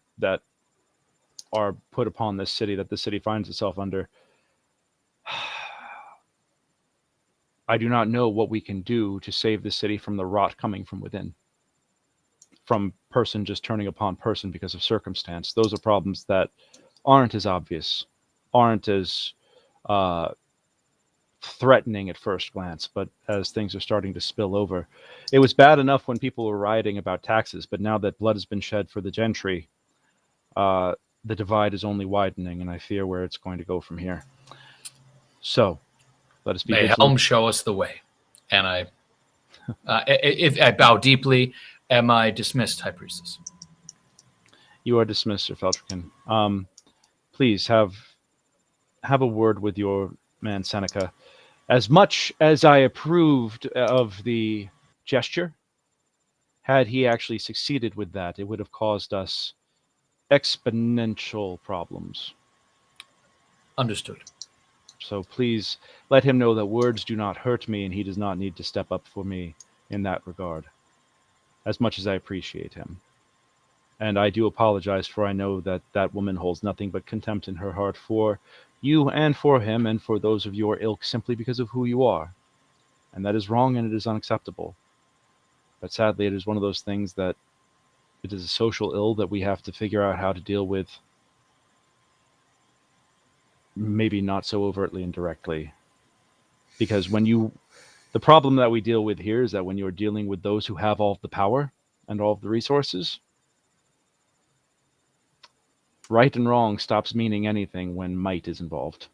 are put upon this city, that the city finds itself under, I do not know what we can do to save the city from the rot coming from within, from person just turning upon person because of circumstance. Those are problems that aren't as obvious, aren't as threatening at first glance, but as things are starting to spill over. It was bad enough when people were rioting about taxes, but now that blood has been shed for the gentry, the divide is only widening, and I fear where it's going to go from here. So, let us be. May Helm show us the way. And if I bow deeply, am I dismissed, High Priestess? You are dismissed, Sir Feldruucan. Please have a word with your man Seneca. As much as I approved of the gesture, had he actually succeeded with that, it would have caused us exponential problems. Understood. So please let him know that words do not hurt me, and he does not need to step up for me in that regard, as much as I appreciate him. And I do apologize, for I know that that woman holds nothing but contempt in her heart for you and for him and for those of your ilk simply because of who you are. And that is wrong and it is unacceptable. But sadly, it is one of those things that it is a social ill that we have to figure out how to deal with, maybe not so overtly and directly. Because the problem that we deal with here is that when you're dealing with those who have all of the power and all of the resources, right and wrong stops meaning anything when might is involved.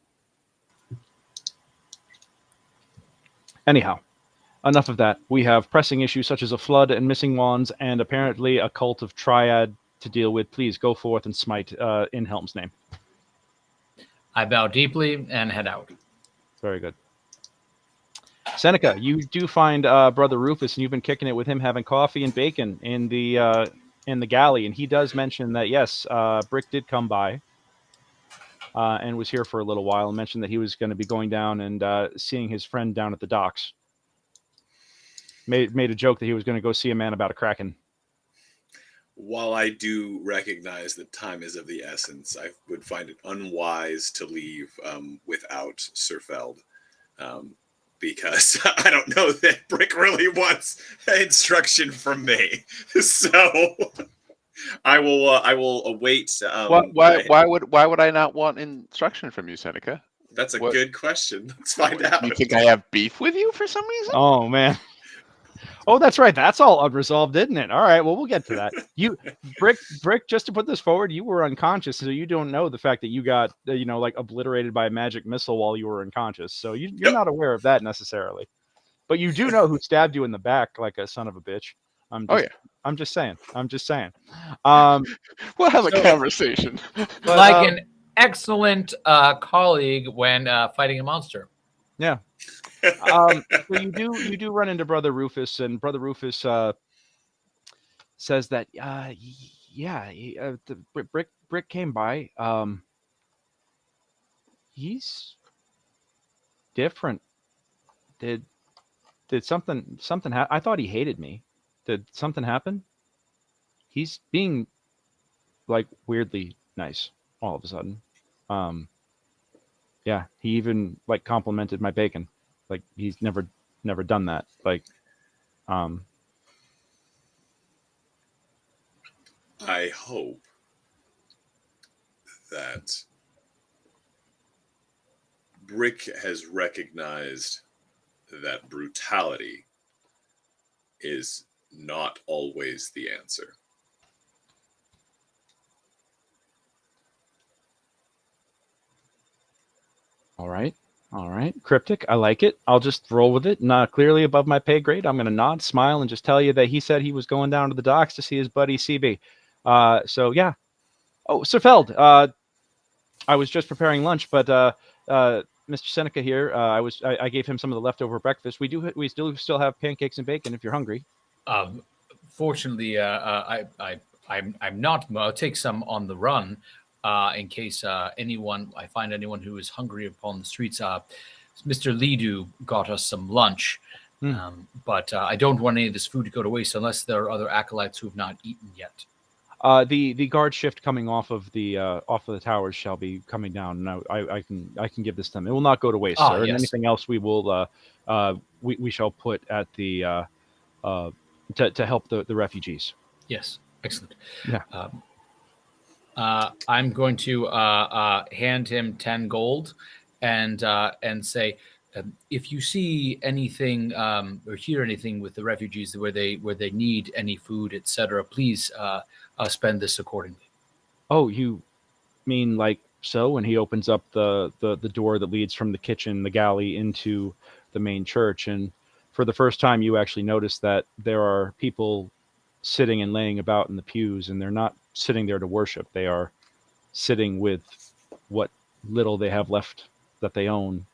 Anyhow, enough of that. We have pressing issues such as a flood and missing wands and apparently a cult of Triad to deal with. Please go forth and smite in Helm's name. I bow deeply and head out. Very good. Seneca, you do find Brother Rufus, and you've been kicking it with him, having coffee and bacon in the galley, and he does mention that, yes, Brick did come by and was here for a little while, and mentioned that he was going to be going down and seeing his friend down at the docks. Made a joke that he was going to go see a man about a kraken. While I do recognize that time is of the essence, I would find it unwise to leave without Sir Feld. Because I don't know that Brick really wants instruction from me. So I will await. Why would I not want instruction from you, Seneca? That's a good question. Let's find out. You think I have beef with you for some reason? Oh man. Oh, that's right. That's all unresolved, isn't it? All right. Well, we'll get to that. You, Brick. Just to put this forward, you were unconscious, so you don't know the fact that you got, like obliterated by a magic missile while you were unconscious. So you're not aware of that necessarily, but you do know who stabbed you in the back like a son of a bitch. I'm just saying. We'll have a conversation. But, like an excellent colleague when fighting a monster. Yeah. So you do run into Brother Rufus, and Brother Rufus says that the Brick came by. He's different. Did something happen? I thought he hated me. Did something happen? He's being like weirdly nice all of a sudden. Yeah, he even like complimented my bacon. Like he's never done that. Like I hope that Brick has recognized that brutality is not always the answer. All right. Cryptic. I like it. I'll just roll with it. Not clearly above my pay grade. I'm going to nod, smile, and just tell you that he said he was going down to the docks to see his buddy CB. So yeah. Oh, Sir Feld. I was just preparing lunch, but Mr. Seneca here. I gave him some of the leftover breakfast. We still have pancakes and bacon if you're hungry. Fortunately, I'm not. I'll take some on the run. In case I find anyone who is hungry upon the streets. Mr. Lidu got us some lunch, but I don't want any of this food to go to waste unless there are other acolytes who have not eaten yet. The guard shift coming off of the towers shall be coming down. Now I can give this to them. It will not go to waste, sir. Yes. And anything else we will we shall put at the to help the refugees. Yes, excellent. Yeah. I'm going to hand him 10 gold and say, if you see anything or hear anything with the refugees where they need any food, etc., please spend this accordingly. Oh, you mean like so? And he opens up the door that leads from the kitchen, the galley, into the main church. And for the first time, you actually notice that there are people sitting and laying about in the pews, and they're not sitting there to worship. They are sitting with what little they have left that they own,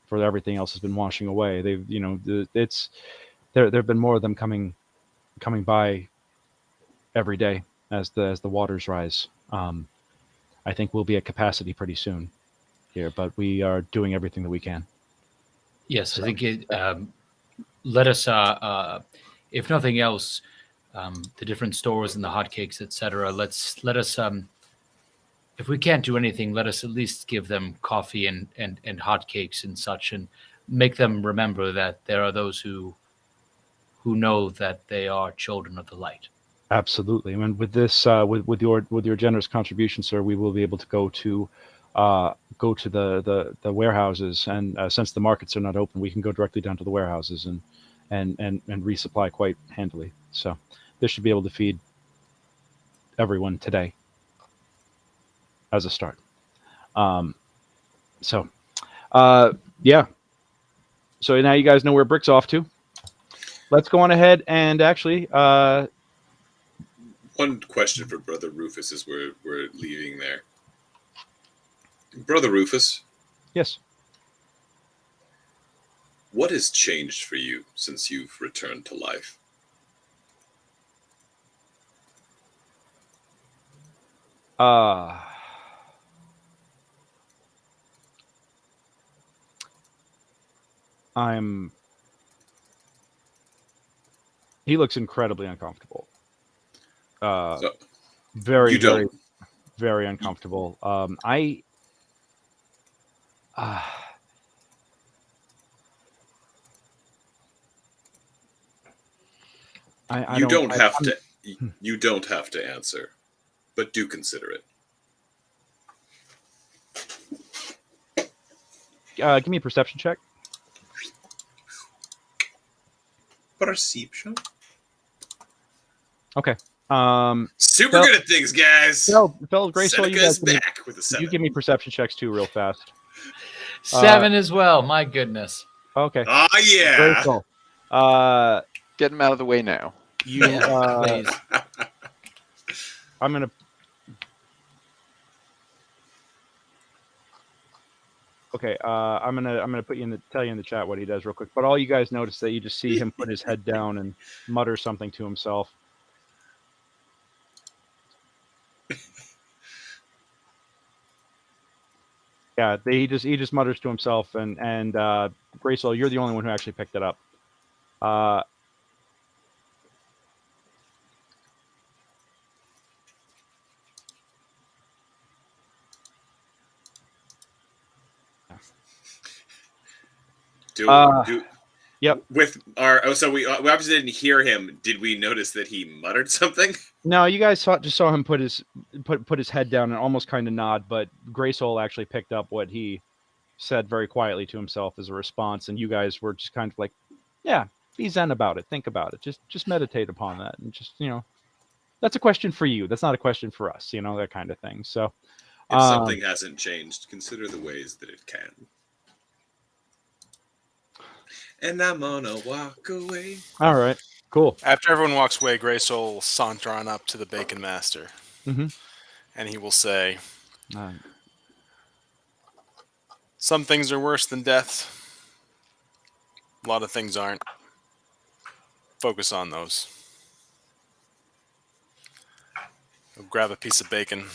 for everything else has been washing away. They've, there have been more of them coming by every day as the waters rise. I think we'll be at capacity pretty soon here, but we are doing everything that we can. Yes, so. I think let us, if nothing else, the different stores and the hotcakes, etc. Let us, if we can't do anything, let us at least give them coffee and hotcakes and such, and make them remember that there are those who know that they are children of the light. Absolutely. And with this, with your generous contribution, sir, we will be able to go to the warehouses, and since the markets are not open, we can go directly down to the warehouses and resupply quite handily. So this should be able to feed everyone today as a start. Yeah. So now you guys know where Brick's off to. Let's go on ahead and actually. One question for Brother Rufus as we're leaving there. Brother Rufus. Yes. What has changed for you since you've returned to life? He looks incredibly uncomfortable. Very, very, very uncomfortable. You don't have to answer, but do consider it. Give me a perception check. Perception. Okay. Super good at things, guys. Feld, Greysoul, you give me perception checks too, real fast. 7 as well. My goodness. Okay. Oh yeah. Greysoul. Get him out of the way now. You. Please. I'm gonna. Okay, I'm gonna tell you in the chat what he does real quick. But all you guys notice that you just see him put his head down and mutter something to himself. Yeah, he just mutters to himself, and Greysoul, you're the only one who actually picked it up. Yep. With our so we obviously didn't hear him. Did we notice that he muttered something? No, you guys just saw him put his head down and almost kind of nod, but Greysoul actually picked up what he said very quietly to himself as a response, and you guys were just kind of like, yeah, be zen about it, think about it, just meditate upon that, and just, that's a question for you. That's not a question for us, that kind of thing. So if something hasn't changed, consider the ways that it can. And I'm gonna walk away. All right, cool. After everyone walks away, Greysoul will saunter on up to the Bacon Master, and he will say, "Some things are worse than death. A lot of things aren't. Focus on those. Go grab a piece of bacon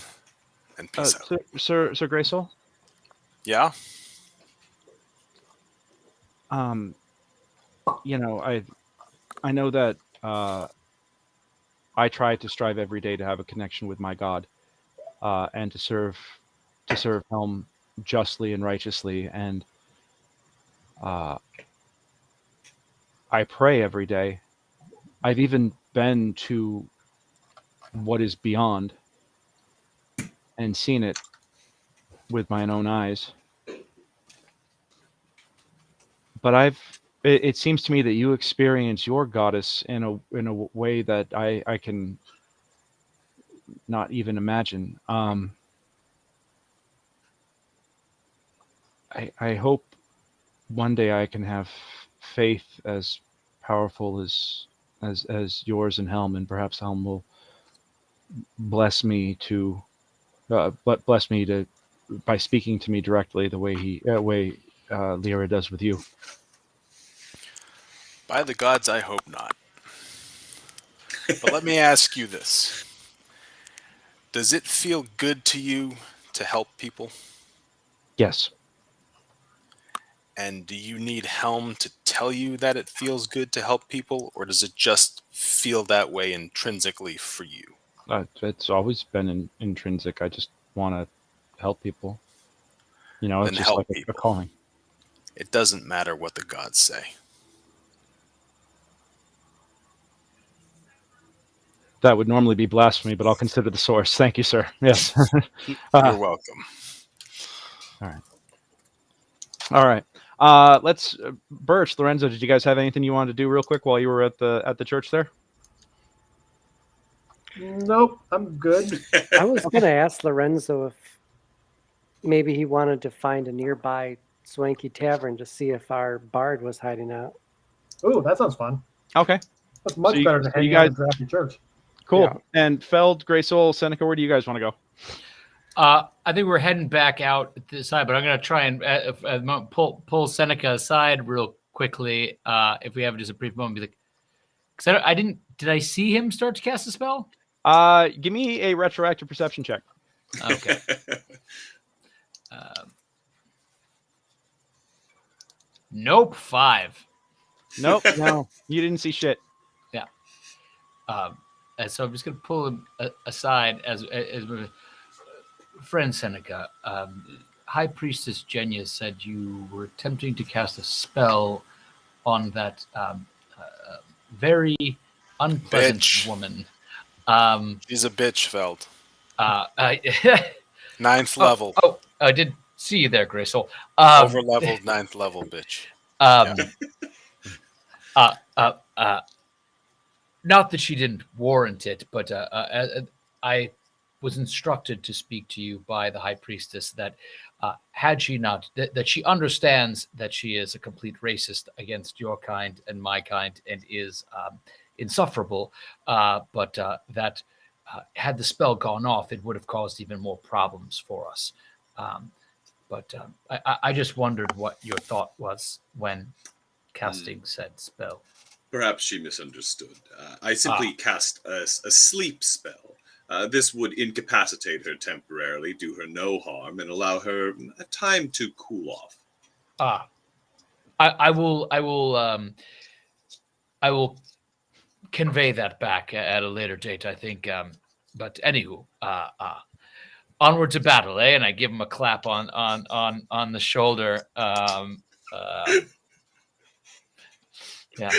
and peace out." Sir Greysoul? Yeah? I know that I try to strive every day to have a connection with my God, and to serve Helm justly and righteously, and I pray every day. I've even been to what is beyond and seen it with my own eyes. But it seems to me that you experience your goddess in a way that I can not even imagine. I hope one day I can have faith as powerful as yours and Helm, and perhaps Helm will bless me by speaking to me directly the way Leira does with you. By the gods, I hope not. But let me ask you this. Does it feel good to you to help people? Yes. And do you need Helm to tell you that it feels good to help people, or does it just feel that way intrinsically for you? It's always been intrinsic. I just want to help people. It's just like a calling. It doesn't matter what the gods say. That would normally be blasphemy, but I'll consider the source. Thank you, sir. Yes. You're welcome. All right. Let's Birch, Lorenzo, did you guys have anything you wanted to do real quick while you were at the church there? Nope, I'm good. I was going to ask Lorenzo if maybe he wanted to find a nearby swanky tavern to see if our bard was hiding out. Ooh, that sounds fun. Okay. That's much better than hanging out at the church. Cool. Yeah. And Feld, Greysoul, Seneca, where do you guys want to go? I think we're heading back out at this side, but I'm going to try and pull Seneca aside real quickly. If we have just a brief moment, be like, because did I see him start to cast a spell? Give me a retroactive perception check. Okay. Nope, 5. Nope, no, you didn't see shit. Yeah. And so I'm just going to pull him aside as friend Seneca. High Priestess Genya said you were attempting to cast a spell on that very unpleasant woman. She's a bitch, Feld. 9th Oh, level. Oh, I did see you there, Greysoul. Over-leveled 9th level bitch. Not that she didn't warrant it, but I was instructed to speak to you by the High Priestess that had she not, that she understands that she is a complete racist against your kind and my kind and is insufferable, but that had the spell gone off, it would have caused even more problems for us. But I just wondered what your thought was when casting said spell. Perhaps she misunderstood. I simply cast a sleep spell. This would incapacitate her temporarily, do her no harm, and allow her a time to cool off. I will convey that back at a later date, I think. But anywho, onward to battle, eh? And I give him a clap on the shoulder. Yeah.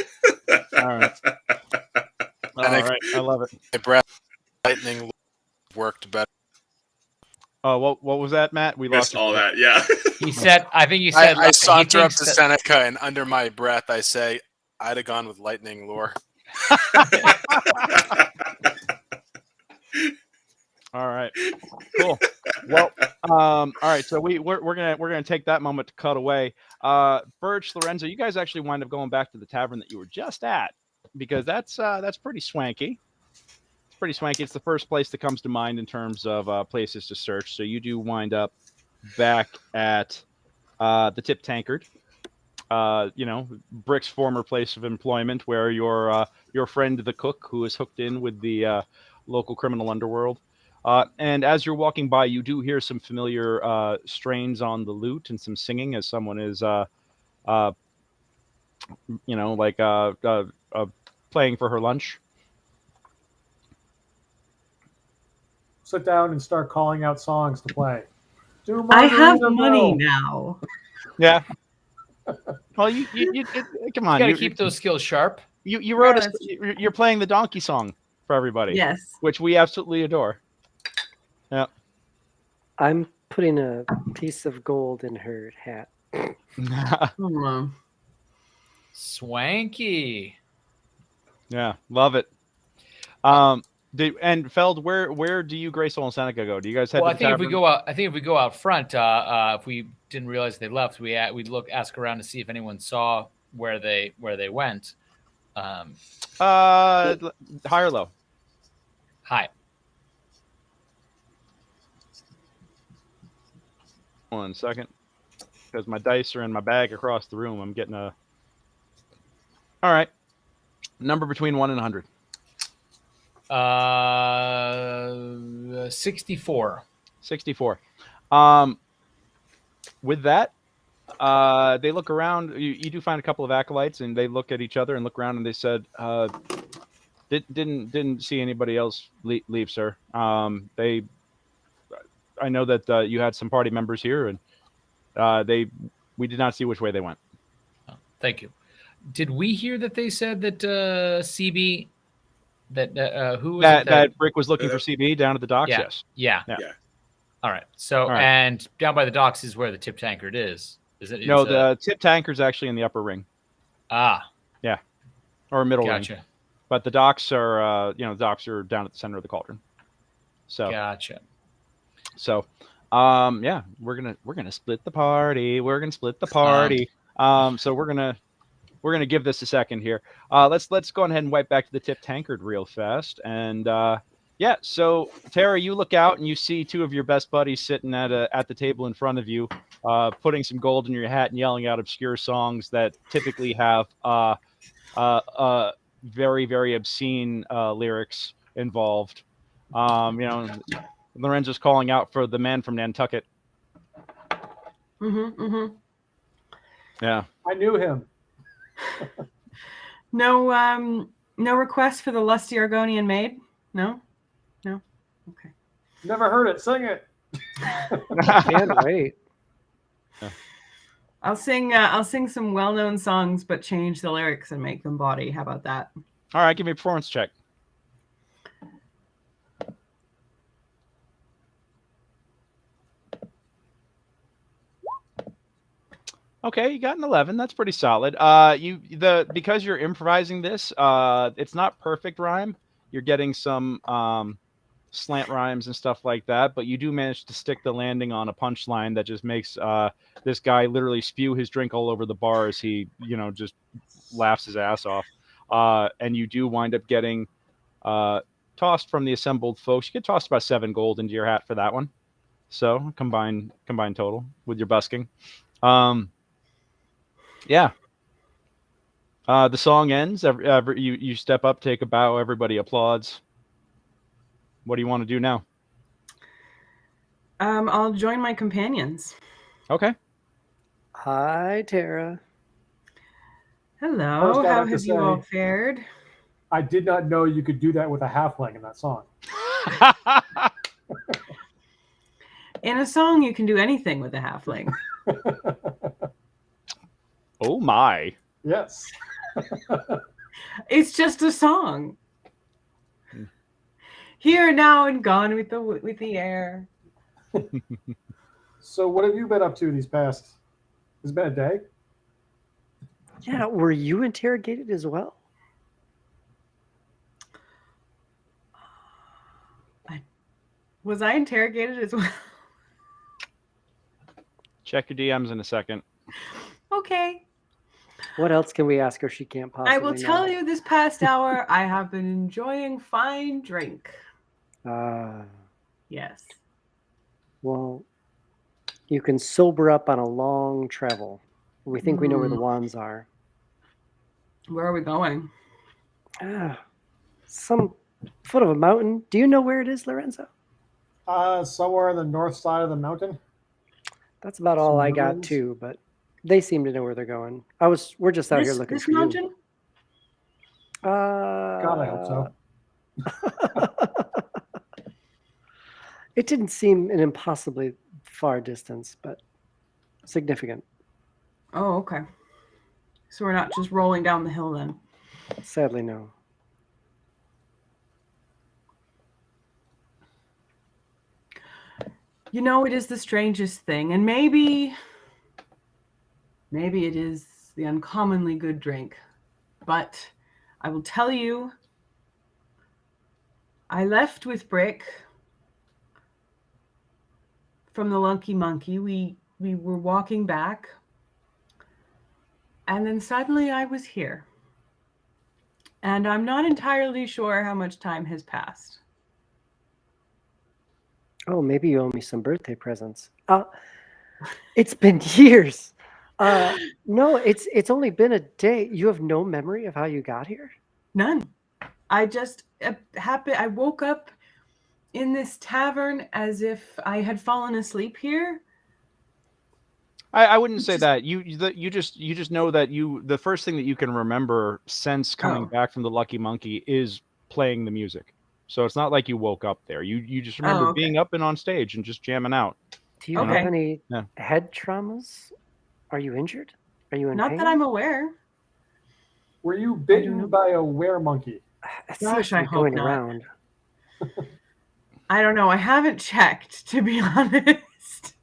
All right. All right. I love it. My breath lightning worked better. Oh, what was that, Matt? We Missed lost all that. Yeah. He said. I think he said. I saunter up to Seneca, and under my breath, I say, "I'd have gone with lightning lore." All right, cool. Well, all right. So we're gonna take that moment to cut away. Birch, Lorenzo, you guys actually wind up going back to the tavern that you were just at because that's pretty swanky. It's pretty swanky. It's the first place that comes to mind in terms of places to search. So you do wind up back at the Tip Tankard. Brick's former place of employment, where your friend the cook, who is hooked in with the local criminal underworld. And as you're walking by, you do hear some familiar strains on the lute and some singing as someone is, playing for her lunch. Sit down and start calling out songs to play. I have money now. Yeah. Well, you come on. You gotta keep those skills sharp. You wrote us. You're playing the donkey song for everybody. Yes. Which we absolutely adore. Yeah. I'm putting a piece of gold in her hat. Swanky. Yeah, love it. And Feld, where do you, Greysoul, and Seneca go? Do you guys head? Well, to the tavern? if we go out front, if we didn't realize they left, we'd ask around to see if anyone saw where they went. High or low? High. 1 second, because my dice are in my bag across the room. I'm getting a. All right, number between 1 and 100. 64. 64. With that, they look around. You do find a couple of acolytes, and they look at each other and look around, and they said, "Didn't see anybody else leave, sir. I know that you had some party members here, and we did not see which way they went." Oh, thank you. Did we hear that they said that CB that Brick was looking for CB down at the docks? Yeah. Yeah. All right. So All right. And down by the docks is where the Tip Tankard is. Is it? No, the Tip Tankard's actually in the upper ring. Yeah. Or middle ring. Gotcha. But the docks are down at the center of the cauldron. So gotcha. So, we're gonna split the party. So we're gonna give this a second here. Let's go ahead and wipe back to the Tip Tankard real fast. And so Tara, you look out and you see two of your best buddies sitting at the table in front of you, putting some gold in your hat and yelling out obscure songs that typically have very, very obscene lyrics involved. Lorenzo's calling out for the man from Nantucket. Yeah. I knew him. No request for the lusty Argonian maid? No? Okay. Never heard it. Sing it. Can't wait. I'll sing some well-known songs, but change the lyrics and make them bawdy. How about that? All right, give me a performance check. Okay, you got an 11. That's pretty solid. Because you're improvising this, it's not perfect rhyme. You're getting some slant rhymes and stuff like that, but you do manage to stick the landing on a punchline that just makes this guy literally spew his drink all over the bar as he, just laughs his ass off. And you do wind up getting tossed from the assembled folks. You get tossed about 7 gold into your hat for that one. So combined total with your busking. Yeah. The song ends. You step up, take a bow. Everybody applauds. What do you want to do now? I'll join my companions. Okay. Hi, Tara. Hello. How have you all fared? I did not know you could do that with a halfling in that song. In a song, you can do anything with a halfling. Oh my. Yes. It's just a song. Here, now, and gone with the air. So what have you been up to these past? It's been a day? Yeah, were you interrogated as well? Was I interrogated as well? Check your DMs in a second. Okay. What else can we ask her she can't possibly I will tell you this past hour, I have been enjoying fine drink. Yes. Well, you can sober up on a long travel. We think we know where the wands are. Where are we going? Some foot of a mountain. Do you know where it is, Lorenzo? Somewhere on the north side of the mountain. That's about all I got too, but they seem to know where they're going. We're just out here looking for mountain? you. God, I hope so. It didn't seem an impossibly far distance, but significant. Oh, okay. So we're not just rolling down the hill then? Sadly, no. You know, it is the strangest thing, and maybe it is the uncommonly good drink, but I will tell you, I left with Brick from the Lucky Monkey. We were walking back, and then suddenly I was here, and I'm not entirely sure how much time has passed. Oh, maybe you owe me some birthday presents. It's been years. No, it's only been a day. You have no memory of how you got here? None. I just I woke up in this tavern as if I had fallen asleep here. I wouldn't say that. You just know that the first thing that you can remember since coming back from the Lucky Monkey is playing the music. So it's not like you woke up there. You just remember being up and on stage and just jamming out. Do you have any head traumas? Are you injured? Are you in Not pain? that I'm aware. Were you bitten by a were-monkey? Gosh, I hope going not. around. I don't know. I haven't checked, to be honest.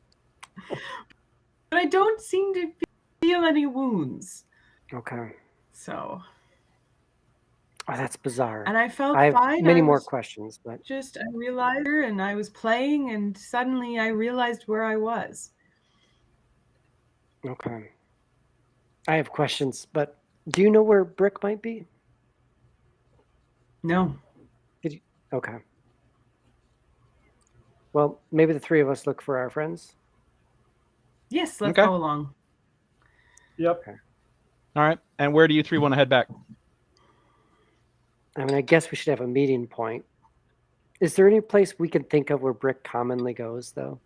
But I don't seem to feel any wounds. Okay. So. Oh, that's bizarre. And I felt I have fine. many more questions, but I realized, and I was playing, and suddenly I realized where I was. Okay. I have questions, but do you know where Brick might be? No. Okay. Well, maybe the three of us look for our friends. Yes, let's go along. Yep. Okay. All right. And where do you three want to head back? I mean, I guess we should have a meeting point. Is there any place we can think of where Brick commonly goes, though?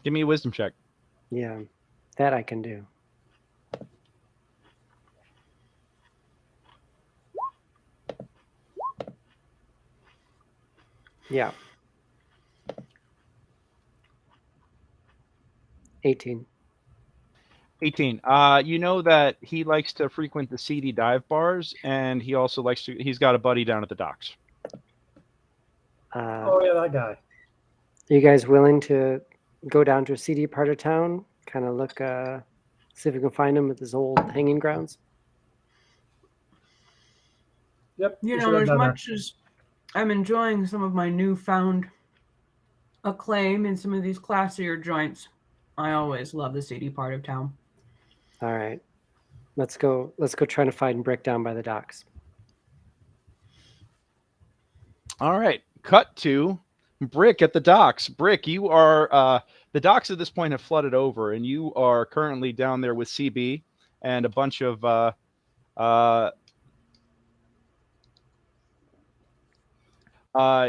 Give me a wisdom check. Yeah, that I can do. Yeah. 18. 18. You know that he likes to frequent the seedy dive bars, and he also he's got a buddy down at the docks. Oh, yeah, that guy. Are you guys willing to go down to a seedy part of town? Kind of look, see if we can find him at his old hanging grounds? Yep. You know, as much as I'm enjoying some of my newfound acclaim in some of these classier joints, I always love the seedy part of town. All right. Let's go try to find Brick down by the docks. All right. Cut to Brick at the docks. Brick, you are the docks at this point have flooded over, and you are currently down there with CB and a bunch of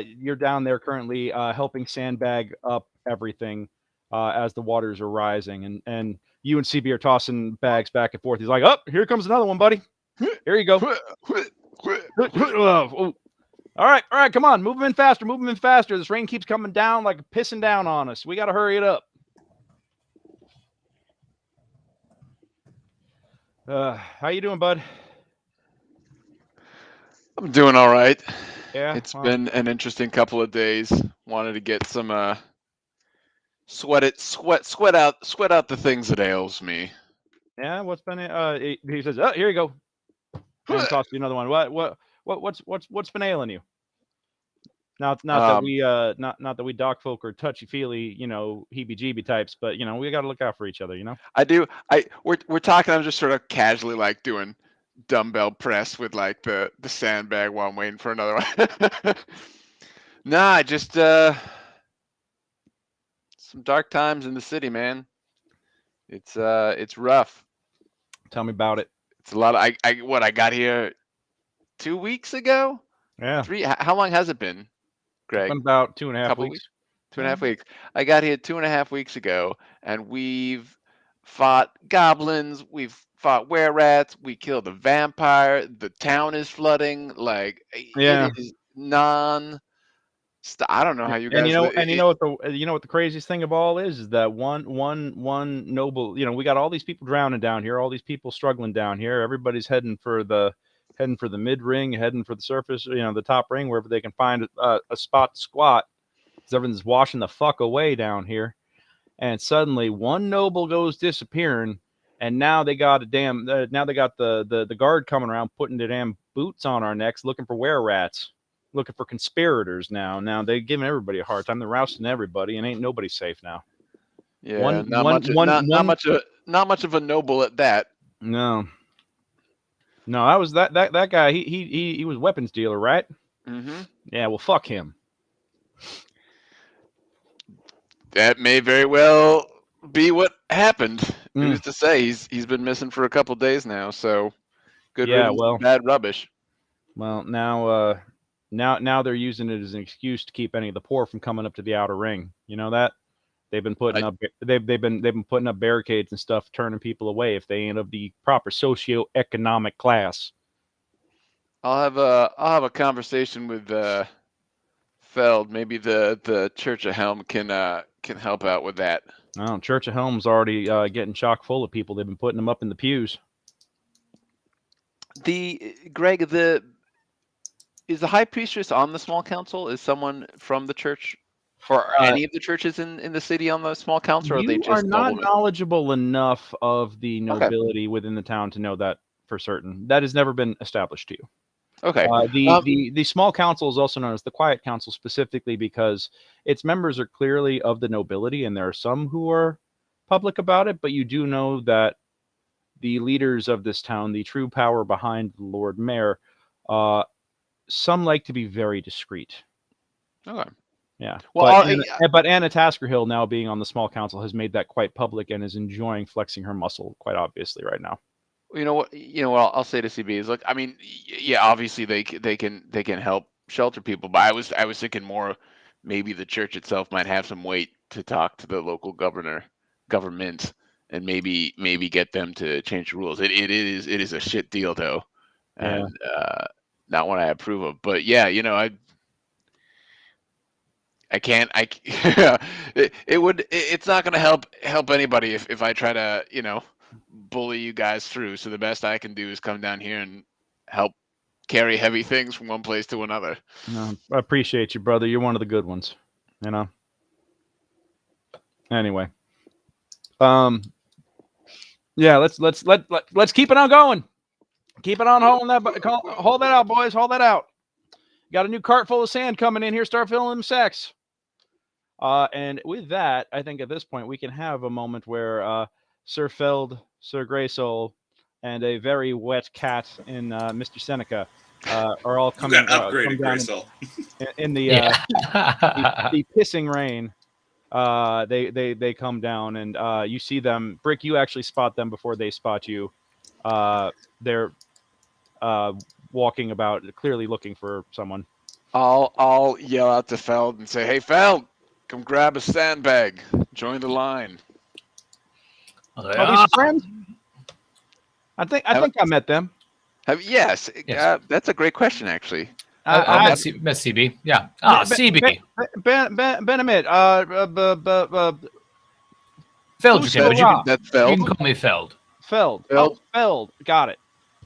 you're down there currently helping sandbag up everything as the waters are rising, and you and CB are tossing bags back and forth. He's like, "Oh, here comes another one, buddy. Here you go." Oh. All right, come on, move them in faster. This rain keeps coming down like pissing down on us. We got to hurry it up. How you doing, bud? I'm doing all right. Yeah, It's been an interesting couple of days. Wanted to get some sweat out the things that ails me. Yeah, what's been he says, "Oh, here you go." And toss you another one. What's been ailing you? Not that we doc folk are touchy feely, heebie-jeebie types, but we got to look out for each other, I do. We're talking. I'm just sort of casually like doing dumbbell press with like the sandbag while I'm waiting for another one. Nah, just some dark times in the city, man. It's rough. Tell me about it. It's a lot of I got here 2 weeks ago. Yeah. 3. How long has it been, Greg? It's been about 2.5 weeks. 2.5 weeks. I got here 2.5 weeks ago, and we've fought goblins. We've fought were-rats. We killed a vampire. The town is flooding. Like it is I don't know how you guys. And you know what the craziest thing of all is that one noble. We got all these people drowning down here. All these people struggling down here. Everybody's heading for the mid ring, heading for the surface. The top ring, wherever they can find a spot to squat. Because everything's washing the fuck away down here. And suddenly one noble goes disappearing, and now they got the guard coming around putting their damn boots on our necks, looking for were-rats. Looking for conspirators now. Now they're giving everybody a hard time. They're rousting everybody, and ain't nobody safe now. Yeah, not much of a noble at that. No, that was that guy. He was weapons dealer, right? Mm-hmm. Yeah, well, fuck him. That may very well be what happened. Who's to say? He's been missing for a couple days now. So good riddance to bad rubbish. Well, now they're using it as an excuse to keep any of the poor from coming up to the outer ring. You know that they've been putting up putting up barricades and stuff, turning people away if they ain't of the proper socio-economic class. I'll have a conversation with Feld. Maybe the Church of Helm can help out with that. Oh, Church of Helm's already getting chock full of people. They've been putting them up in the pews. Is the High Priestess on the small council? Is someone from the church or any of the churches in the city on the small council? Or are they just are not knowledgeable enough of the nobility within the town to know that for certain. That has never been established to you. Okay. The small council is also known as the Quiet Council, specifically because its members are clearly of the nobility, and there are some who are public about it. But you do know that the leaders of this town, the true power behind the Lord Mayor, some like to be very discreet. Okay. Yeah. Well, but Anna Taskerhill, now being on the small council, has made that quite public and is enjoying flexing her muscle quite obviously right now. You know what? I'll say to CB is, look, I mean, yeah, obviously they can help shelter people, but I was thinking more maybe the church itself might have some weight to talk to the local government and maybe get them to change the rules. It is a shit deal though, and not one I approve of. But yeah, I can't. It's not going to help anybody if I try to bully you guys through. So the best I can do is come down here and help carry heavy things from one place to another. No, I appreciate you, brother. You're one of the good ones. Anyway, yeah, let's keep it on going. Keep it on holding that. Hold that out, boys. Hold that out. Got a new cart full of sand coming in here. Start filling them sacks. And with that, I think at this point we can have a moment where Sir Feld, Sir Greysoul, and a very wet cat in Mr. Seneca are all coming. You got upgraded, Greysoul. in the the pissing rain. They come down, and you see them. Brick, you actually spot them before they spot you. They're walking about, clearly looking for someone. I'll yell out to Feld and say, "Hey, Feld, come grab a sandbag. Join the line." Oh, these are friends? I think I met them. Yes. That's a great question, actually. I met CB. Yeah. CB. Benamit. Feldruucan. That's Feld. You can call me Feld. Feld. Oh, Feld. Got it.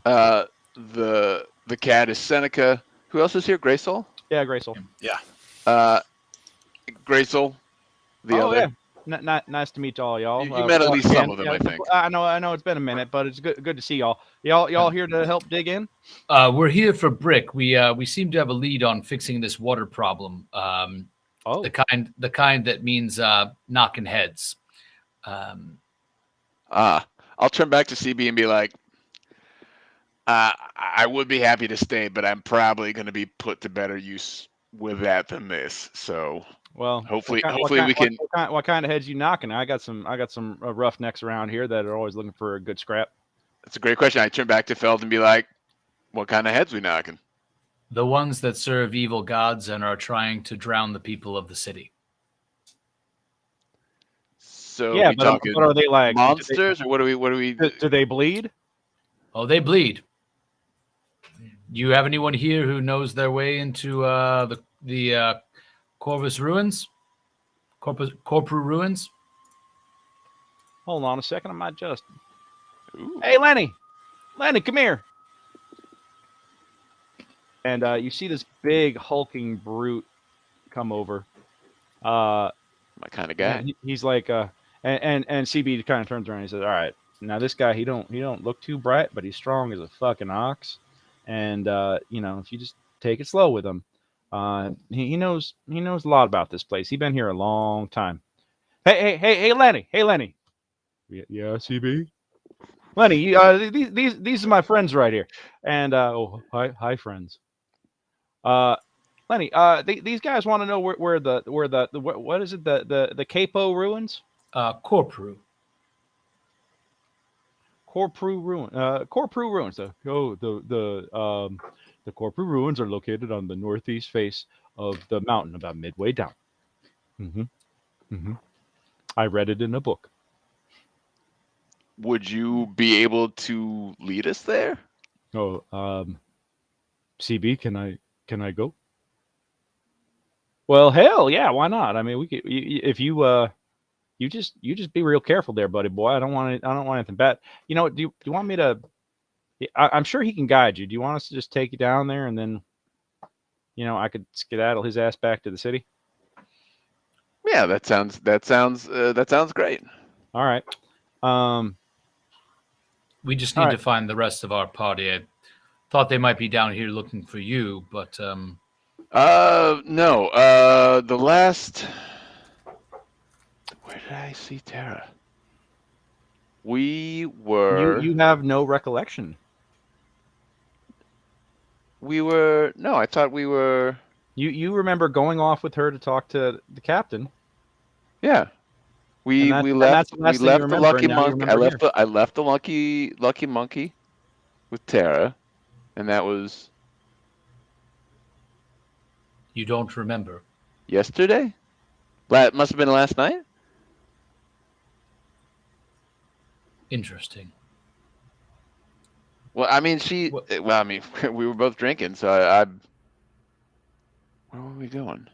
The cat is Seneca. Who else is here? Greysoul? Yeah, Greysoul. Yeah. Greysoul. The other. Yeah. Nice to meet all y'all. You met at least some of them, I think. I know it's been a minute, but it's good to see y'all. Y'all here to help dig in? We're here for Brick. We seem to have a lead on fixing this water problem. The kind that means knocking heads. I'll turn back to CB and be like, I would be happy to stay, but I'm probably going to be put to better use with that than this. So, well, hopefully we can. What kind of heads you knocking? I got some roughnecks around here that are always looking for a good scrap. That's a great question. I turn back to Feld and be like, what kind of heads we knocking? The ones that serve evil gods and are trying to drown the people of the city. So yeah, but are they like monsters, or what do we? Do they bleed? Oh, they bleed. You have anyone here who knows their way into the Corvus Ruins? Corporal Ruins? Hold on a second, I might just. Ooh. Hey, Lenny, come here. And you see this big hulking brute come over. My kind of guy. He's like, and CB kind of turns around and he says, "All right, now this guy, he don't look too bright, but he's strong as a fucking ox. And if you just take it slow with him, he knows a lot about this place. He's been here a long time. Hey, Lenny. Yeah, CB. Lenny, these are my friends right here. And hi friends. Lenny, these guys want to know where the what is it, the Capo Ruins? Corporal Ruins. Corporal Ruins. The Corporal Ruins are located on the northeast face of the mountain, about midway down. I read it in a book. Would you be able to lead us there? Oh, CB, can I go? Well, hell yeah, why not? I mean, we could, if you just be real careful there, buddy boy. I don't want anything bad. You know, do you want me to? I'm sure he can guide you. Do you want us to just take you down there and then, I could skedaddle his ass back to the city? Yeah, that sounds great. All right. We just need to find the rest of our party. I thought they might be down here looking for you, but no. The last. Where did I see Tara? We were. You have no recollection. We were. No, I thought we were. You remember going off with her to talk to the captain? Yeah. We left the lucky monkey. I left the lucky monkey with Tara, and that was. You don't remember? Yesterday? It must have been last night. Interesting. Well, I mean, we were both drinking, so I. Where were we going?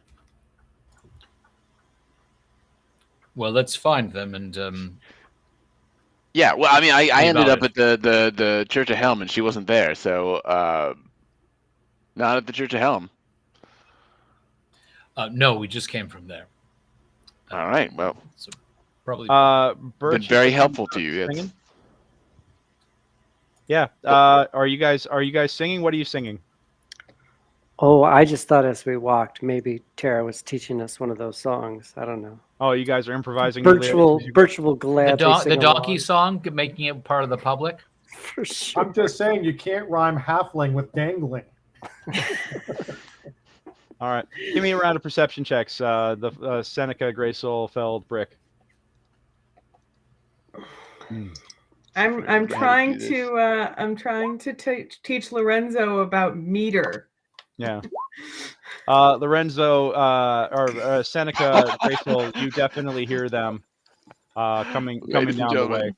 Well, let's find them and. Yeah, well, I mean, I ended up at the Church of Helm, and she wasn't there, so not at the Church of Helm. No, we just came from there. All right, well, so probably been very helpful to you. Yes. Yeah. Are you guys singing? What are you singing? Oh, I just thought as we walked, maybe Tara was teaching us one of those songs. I don't know. Oh, you guys are improvising. Virtual glad. The donkey song, making it part of the public. For sure. I'm just saying you can't rhyme halfling with dangling. All right. Give me a round of perception checks. The Seneca, Greysoul, Feld, Brick. I'm trying to teach Lorenzo about meter. Yeah. Lorenzo or Seneca, Greysoul, you definitely hear them coming down the way.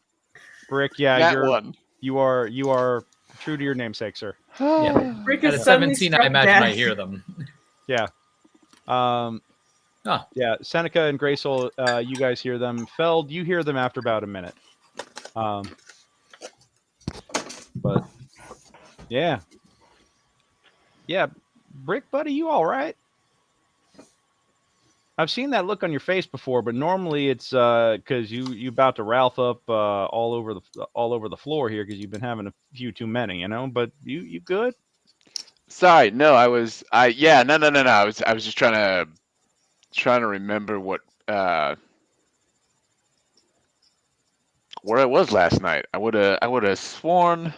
Brick, yeah, you are true to your namesake, sir. Yeah. Brick At is a suddenly 17, I struck imagine I dead. hear them. Yeah. Yeah, Seneca and Greysoul, you guys hear them. Feld, you hear them after about a minute. But yeah. Yeah, Brick buddy, you all right? I've seen that look on your face before, but normally it's because you about to Ralph up all over the floor here because you've been having a few too many, you know. But you good? Sorry, no, no. I was just trying to remember what where I was last night. I would have sworn.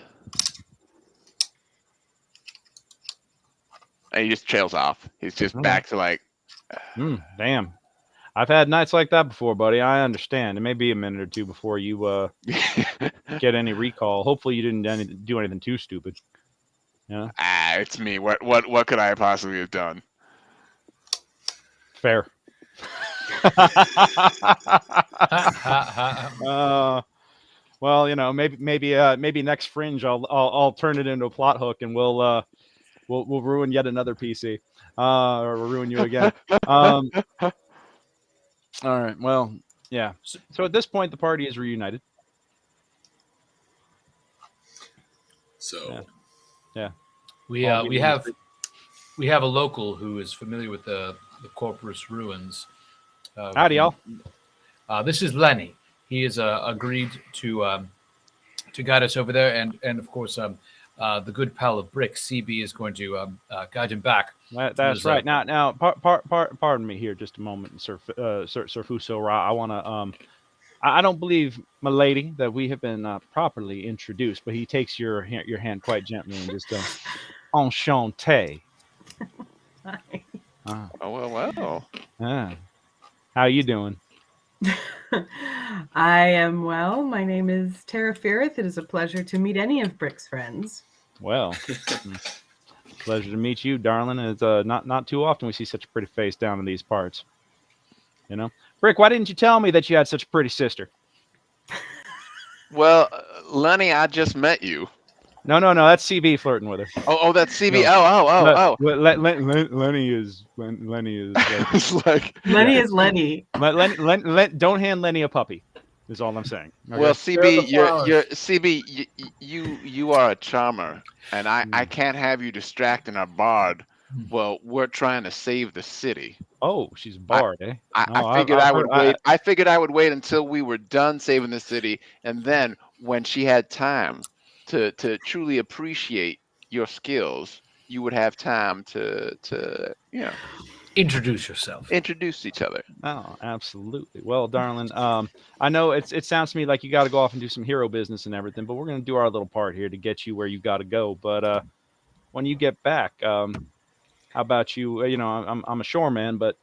And he just trails off. He's just back to like. Damn. I've had nights like that before, buddy. I understand. It may be a minute or two before you get any recall. Hopefully, you didn't do anything too stupid. Yeah. It's me. What could I possibly have done? Fair. Well, you know, maybe next Fringe, I'll turn it into a plot hook, and we'll ruin yet another PC, or we'll ruin you again. All right. Well, yeah. So at this point, the party is reunited. So, yeah. We have a local who is familiar with the Corporal Ruins. Howdy, y'all. This is Lenny. He has agreed to guide us over there, and of course, the good pal of Brick, CB, is going to guide him back. That's right. Now, pardon me here, just a moment, Sir Fuso Ra. I want to. I don't believe, my lady, that we have been properly introduced, but he takes your hand quite gently and just enchanté. Oh well. How you doing? I am well. My name is Tarafirith. It is a pleasure to meet any of Brick's friends. Well, pleasure to meet you, darling. It's not too often we see such a pretty face down in these parts. You know, Brick, why didn't you tell me that you had such a pretty sister? Well, Lenny, I just met you. No, that's CB flirting with her. Oh, that's CB. No. Oh. Lenny is Lenny. Like Lenny is Lenny. Don't hand Lenny a puppy. Is all I'm saying. Okay? Well, CB, you're CB. You are a charmer, and I can't have you distracting our bard. Well, we're trying to save the city. Oh, she's a bard, eh? I figured I would wait. I figured I would wait until we were done saving the city, and then when she had time to truly appreciate your skills, you would have time to introduce yourself. Introduce each other. Oh, absolutely. Well, darling, I know it sounds to me like you got to go off and do some hero business and everything, but we're going to do our little part here to get you where you got to go. But when you get back, how about you? You know, I'm a shoreman, but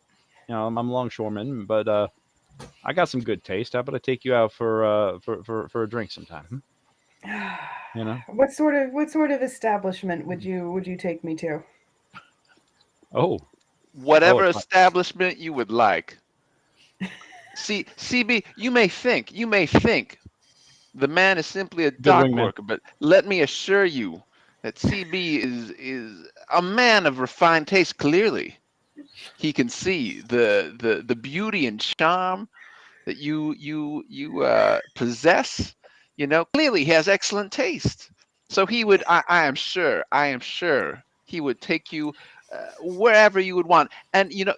you know, I'm a longshoreman, but I got some good taste. How about I take you out for a drink sometime? You know, what sort of establishment would you take me to? Oh. Whatever establishment you would like. See, CB, you may think the man is simply a dock worker, but let me assure you that CB is a man of refined taste. Clearly, he can see the beauty and charm that you possess. You know, clearly he has excellent taste. So he would, I am sure he would take you wherever you would want. And, you know,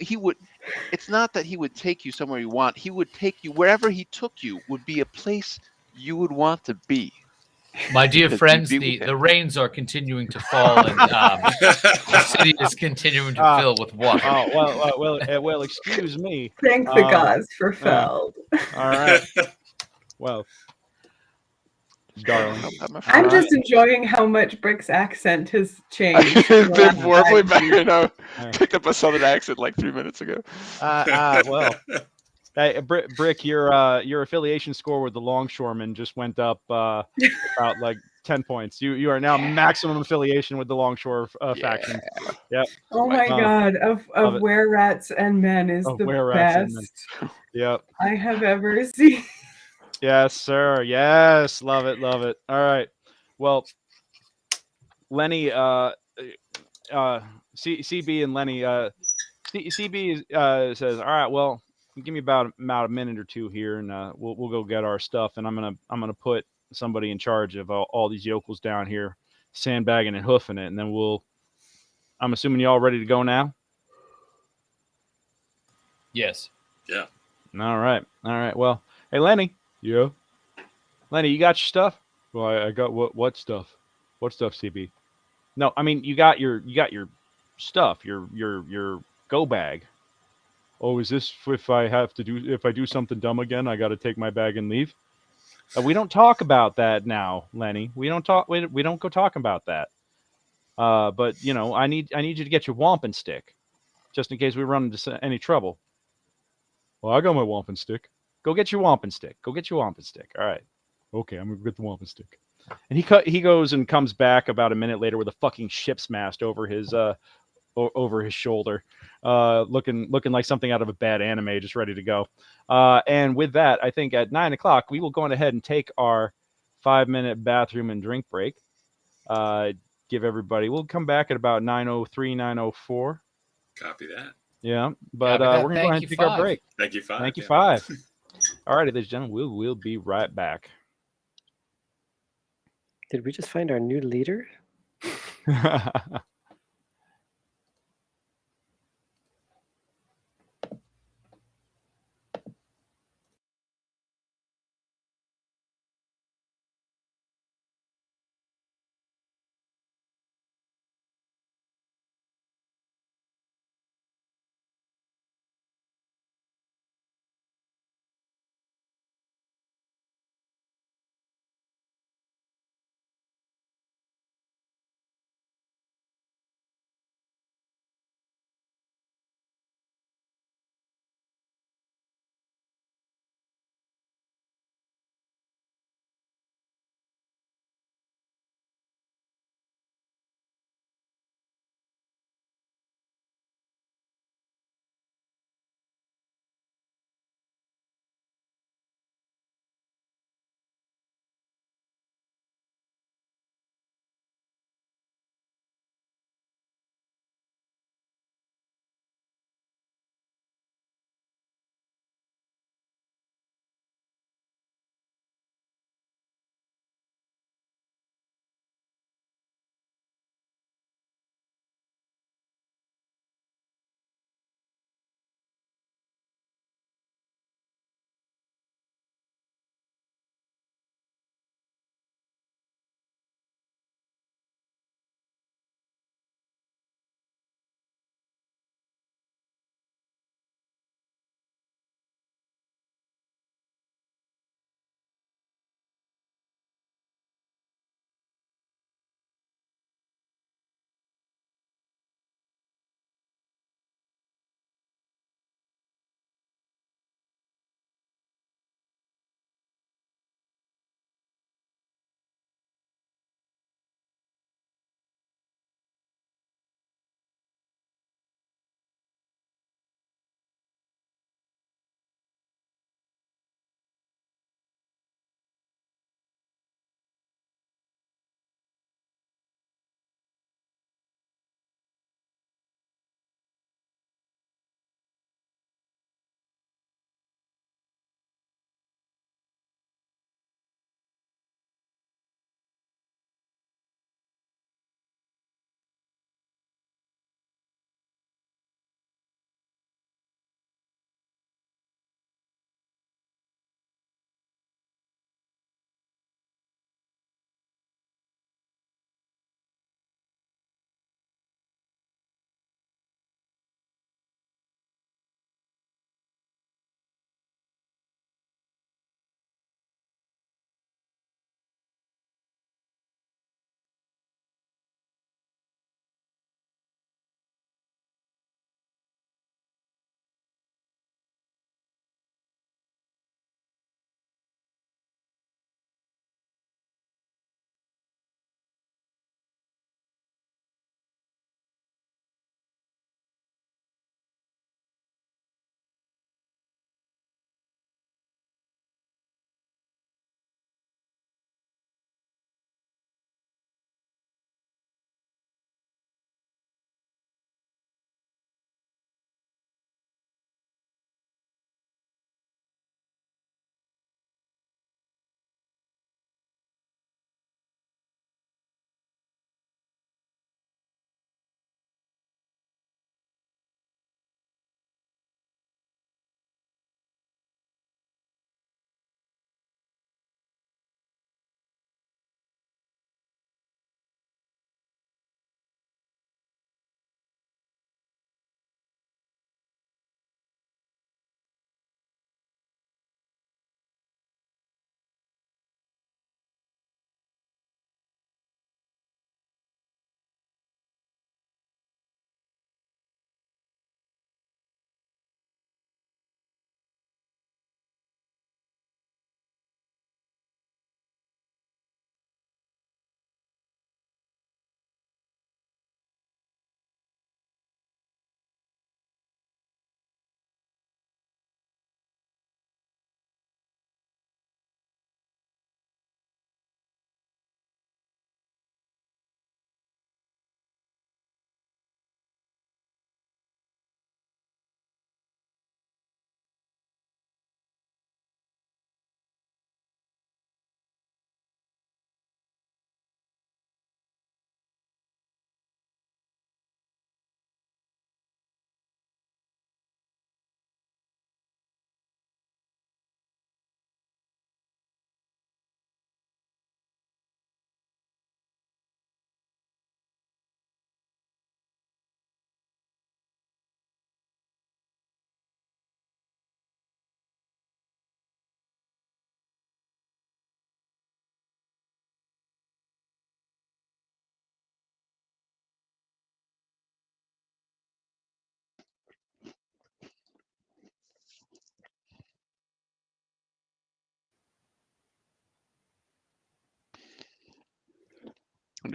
it's not that he would take you somewhere you want. He would take you wherever he took you would be a place you would want to be. My dear friends, the rains are continuing to fall, and the city is continuing to fill with water. Oh, well, excuse me. Thank the gods for Feld. All right. Well, darling. I'm just enjoying how much Brick's accent has changed. It's been horribly bad. You know, picked up a southern accent like 3 minutes ago. Well, hey, Brick, your affiliation score with the Longshoremen just went up about like 10 points. You are now maximum affiliation with the Longshore faction. Yep. Oh my god, of Were Rats and Men is the best yep. I have ever seen. Yes, sir. Yes, love it. All right. Well, Lenny, CB and Lenny, CB says, all right, well, give me about a minute or two here, and we'll go get our stuff, and I'm gonna put somebody in charge of all these yokels down here, sandbagging and hoofing it, and then I'm assuming y'all ready to go now. Yes. Yeah. All right. Well, hey, Lenny. Yeah. Lenny, you got your stuff? Well, I got what stuff? What stuff, CB? No, I mean you got your stuff, your go bag. Oh, is this if I do something dumb again, I got to take my bag and leave? We don't talk about that now, Lenny. We don't go talking about that. But you know, I need you to get your wampum stick, just in case we run into any trouble. Well, I got my wampum stick. Go get your wampum stick. All right. Okay, I'm gonna get the wampum stick. And he goes and comes back about a minute later with a fucking ship's mast over his shoulder, looking like something out of a bad anime, just ready to go. And with that, I think at 9 o'clock we will go on ahead and take our 5-minute bathroom and drink break. Give everybody. We'll come back at about 9:03, 9:04. Copy that. Yeah, but we're gonna go ahead and take our break. Thank you, 5. Thank you, 5. All righty, ladies and gentlemen, we'll be right back. Did we just find our new leader?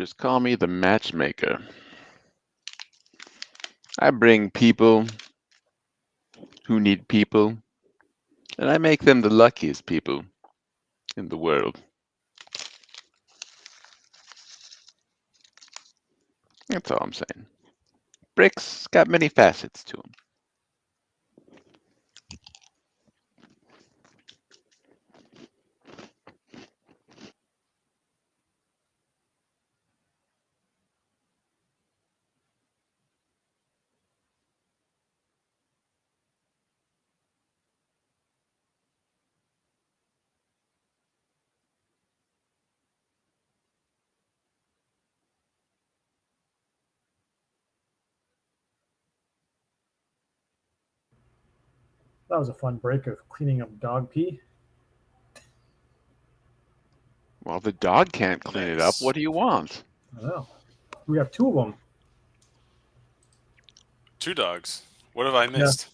just call me the matchmaker. I bring people who need people, and I make them the luckiest people in the world. That's all I'm saying. Brick's got many facets to him. That was a fun break of cleaning up dog pee. Well, the dog can't clean it up. Nice. What do you want? I don't know. We have two of them. 2 dogs. What have I missed?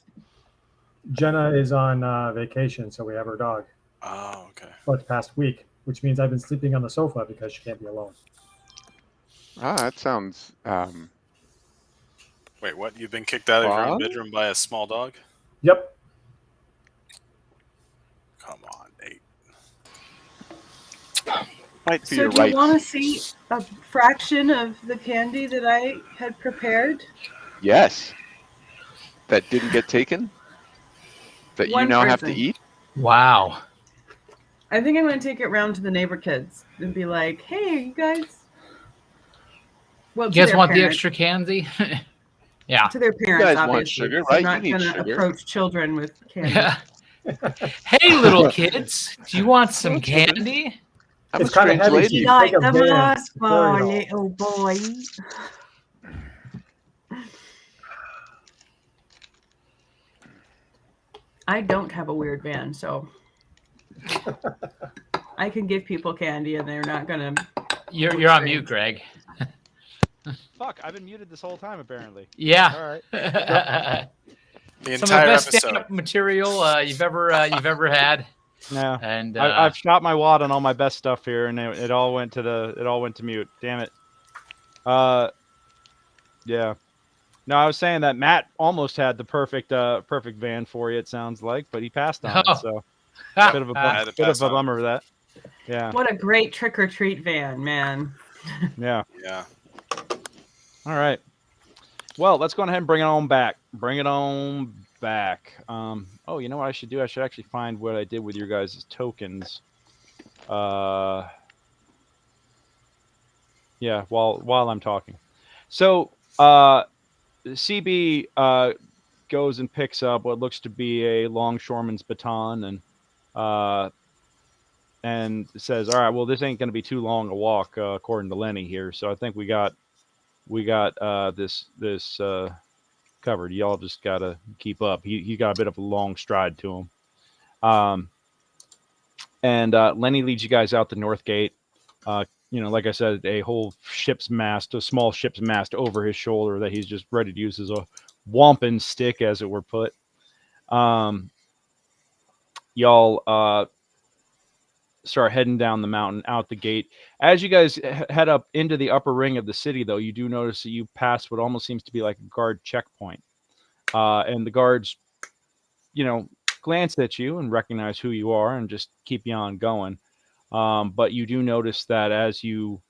Jenna is on vacation, so we have her dog Oh, okay. for the past week, which means I've been sleeping on the sofa because she can't be alone. Ah, that sounds Wait, what? You've been kicked out of your own What? bedroom by a small dog? Yep. Come on, Nate. fight for So your do you rights. want to see a fraction of the candy that I had prepared? Yes. That didn't get taken? That One you now have to person. eat? Wow. I think I'm going to take it round to the neighbor kids and be like, hey, you guys. Well, You to guys their want the parents. extra candy? Yeah. To their parents, guys want obviously. sugar, 'cause I'm right? not You need going to sugar. approach children with candy. Yeah. Hey, little kids, do you want some candy? I'm It's a kinda strange heavy. lady. You like the mask for little boy? I don't have a weird van, so I can give people candy and they're not going to. You're on mute, Greg. Fuck, I've been muted this whole time, apparently. Yeah. All right. The Some of the entire best episode. stand-up material you've ever had. No. And I've shot my wad on all my best stuff here, and it all went to mute. Damn it. Yeah. No, I was saying that Matt almost had the perfect van for you. It sounds like, but he passed on Oh. it. So bit of a I had to bit pass of a on it. bummer that. Yeah. What a great trick or treat van, man. Yeah. Yeah. All right. Well, let's go ahead and bring it on back. Bring it on back. Oh, you know what I should do? I should actually find what I did with your guys' tokens. Yeah, while I'm talking. So, CB goes and picks up what looks to be a longshoreman's baton and says, "All right, well, this ain't going to be too long a walk, according to Lenny here. So I think we got this covered. Y'all just gotta keep up. He got a bit of a long stride to him." And Lenny leads you guys out the north gate. Like I said, a whole small ship's mast over his shoulder that he's just ready to use as a wampum stick, as it were put. Y'all start heading down the mountain out the gate. As you guys head up into the upper ring of the city, though, you do notice that you pass what almost seems to be like a guard checkpoint. And the guards, glance at you and recognize who you are and just keep you on going. But you do notice that as you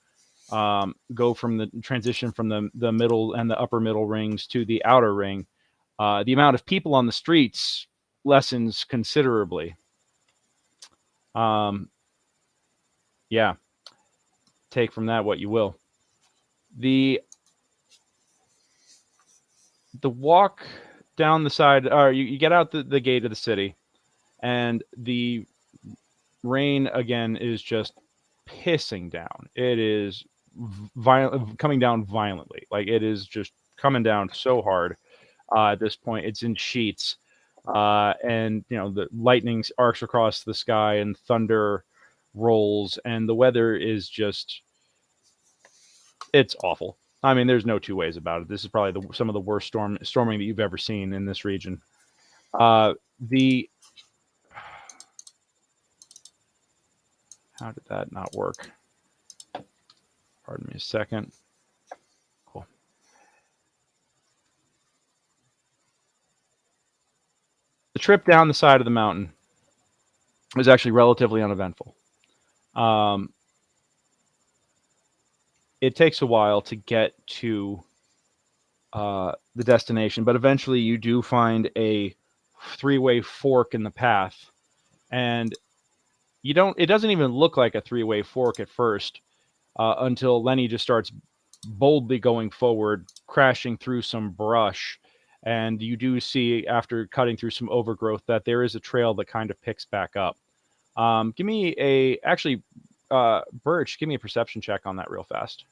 go from the transition from the middle and the upper middle rings to the outer ring, the amount of people on the streets lessens considerably. Yeah. Take from that what you will. The walk down the side, or you get out the gate of the city, and the rain again is just pissing down. It is coming down violently. Like, it is just coming down so hard. At this point, it's in sheets, and the lightning arcs across the sky, and thunder rolls, and the weather is it's awful. I mean, there's no two ways about it. This is probably some of the worst storming that you've ever seen in this region. How did that not work? Pardon me a second. Cool. The trip down the side of the mountain was actually relatively uneventful. It takes a while to get to the destination, but eventually you do find a three-way fork in the path, and it doesn't even look like a three-way fork at first until Lenny just starts boldly going forward, crashing through some brush, and you do see, after cutting through some overgrowth, that there is a trail that kind of picks back up. Give me Birch, give me a perception check on that real fast.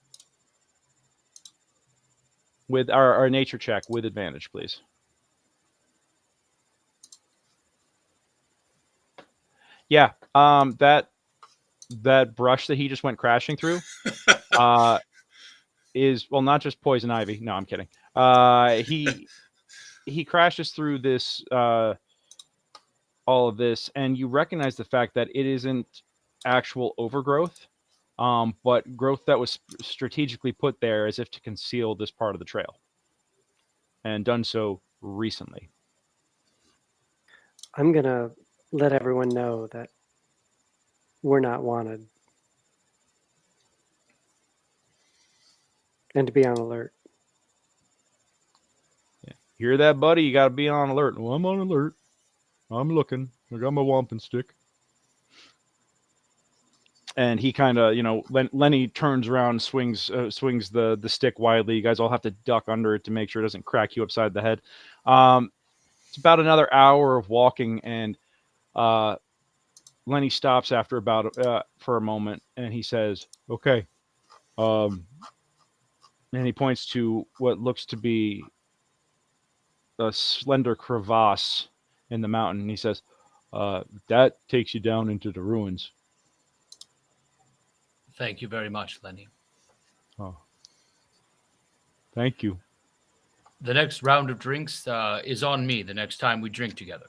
With our nature check with advantage, please. Yeah, that brush that he just went crashing through is, well, not just poison ivy. No, I'm kidding. He crashes through this all of this, and you recognize the fact that it isn't actual overgrowth, but growth that was strategically put there as if to conceal this part of the trail, and done so recently. I'm going to let everyone know that we're not wanted. And to be on alert. Yeah. Hear that, buddy? You got to be on alert. Well, I'm on alert. I'm looking. I got my wampum stick. And he kind of, Lenny turns around, swings the stick widely. You guys all have to duck under it to make sure it doesn't crack you upside the head. It's about another hour of walking, and Lenny stops after for a moment, and he says, "Okay." And he points to what looks to be a slender crevasse in the mountain. And he says, "That takes you down into the ruins." Thank you very much, Lenny. Oh, thank you. The next round of drinks is on me the next time we drink together.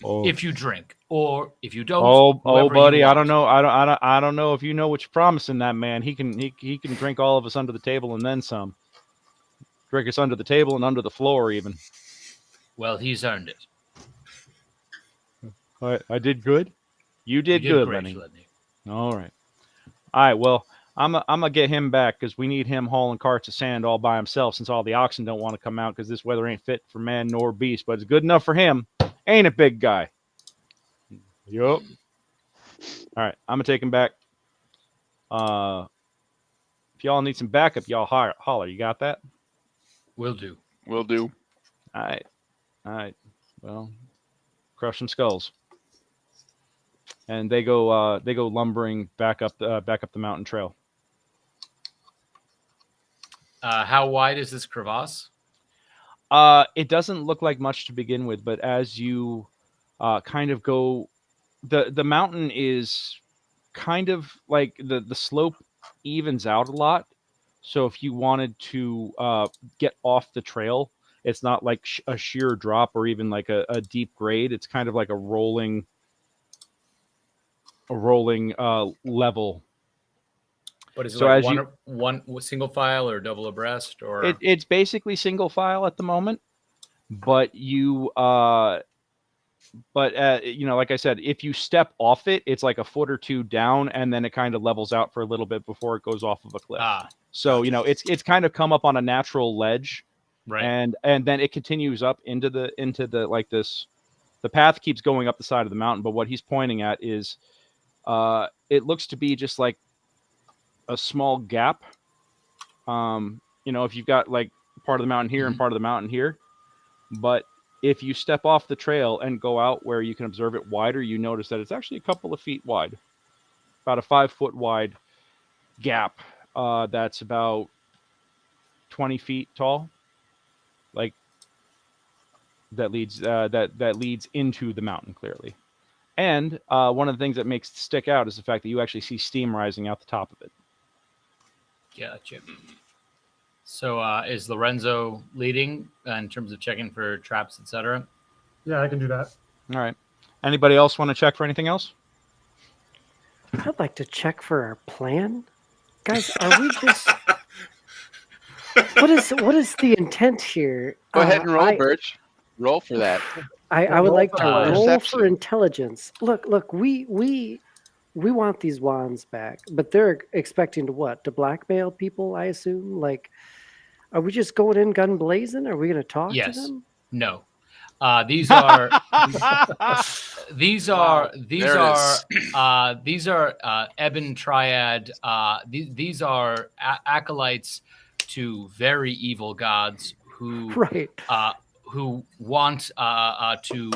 Oh. If you drink, or if you don't. Oh, buddy, I don't know. I don't know if you know what you're promising that man. He can drink all of us under the table and then some. Drink us under the table and under the floor even. Well, he's earned it. I did good. You did good, great, Lenny. All right. Well, I'm gonna get him back because we need him hauling carts of sand all by himself, since all the oxen don't want to come out because this weather ain't fit for man nor beast. But it's good enough for him, ain't it, big guy? Yup. All right, I'm gonna take him back. If y'all need some backup, y'all holler. You got that? Will do. Will do. All right. Well, crush some skulls. And they go lumbering back up the mountain trail. How wide is this crevasse? It doesn't look like much to begin with, but as you kind of go, the mountain is kind of like the slope evens out a lot. So if you wanted to get off the trail, it's not like a sheer drop or even like a deep grade. It's kind of like a rolling level. What is it, so like as one single file or double abreast, or it's basically single file at the moment, but like I said, if you step off it, it's like a foot or two down, and then it kind of levels out for a little bit before it goes off of a cliff. So it's kind of come up on a natural ledge, right? And then it continues up into the like this. The path keeps going up the side of the mountain, but what he's pointing at is, it looks to be just like a small gap. If you've got like part of the mountain here and part of the mountain here, but if you step off the trail and go out where you can observe it wider, you notice that it's actually a couple of feet wide, about a 5 foot wide gap. That's about 20 feet tall, like that leads into the mountain clearly. And one of the things that makes it stick out is the fact that you actually see steam rising out the top of it. Gotcha. So is Lorenzo leading in terms of checking for traps, etc.? Yeah, I can do that. All right. Anybody else want to check for anything else? I'd like to check for our plan. Guys, are we just? What is the intent here? Go ahead and roll, Birch. Roll for that. I would like to roll perception. for intelligence. Look, we want these wands back, but they're expecting to what? To blackmail people, I assume. Like, are we just going in gun blazing? Are we going to talk to them? No. These are Ebon Triad. These are acolytes to very evil gods who who want to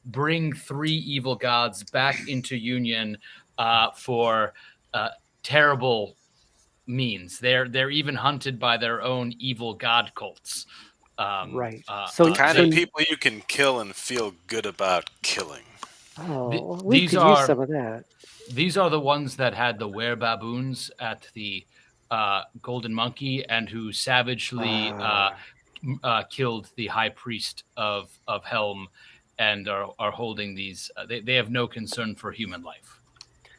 bring 3 evil gods back into union for terrible means. They're even hunted by their own evil god cults. So the kind of people you can kill and feel good about killing. Oh, we could use some of that. These are the ones that had the were-baboons at the Golden Monkey and who savagely killed the High Priest of Helm and are holding these. They have no concern for human life.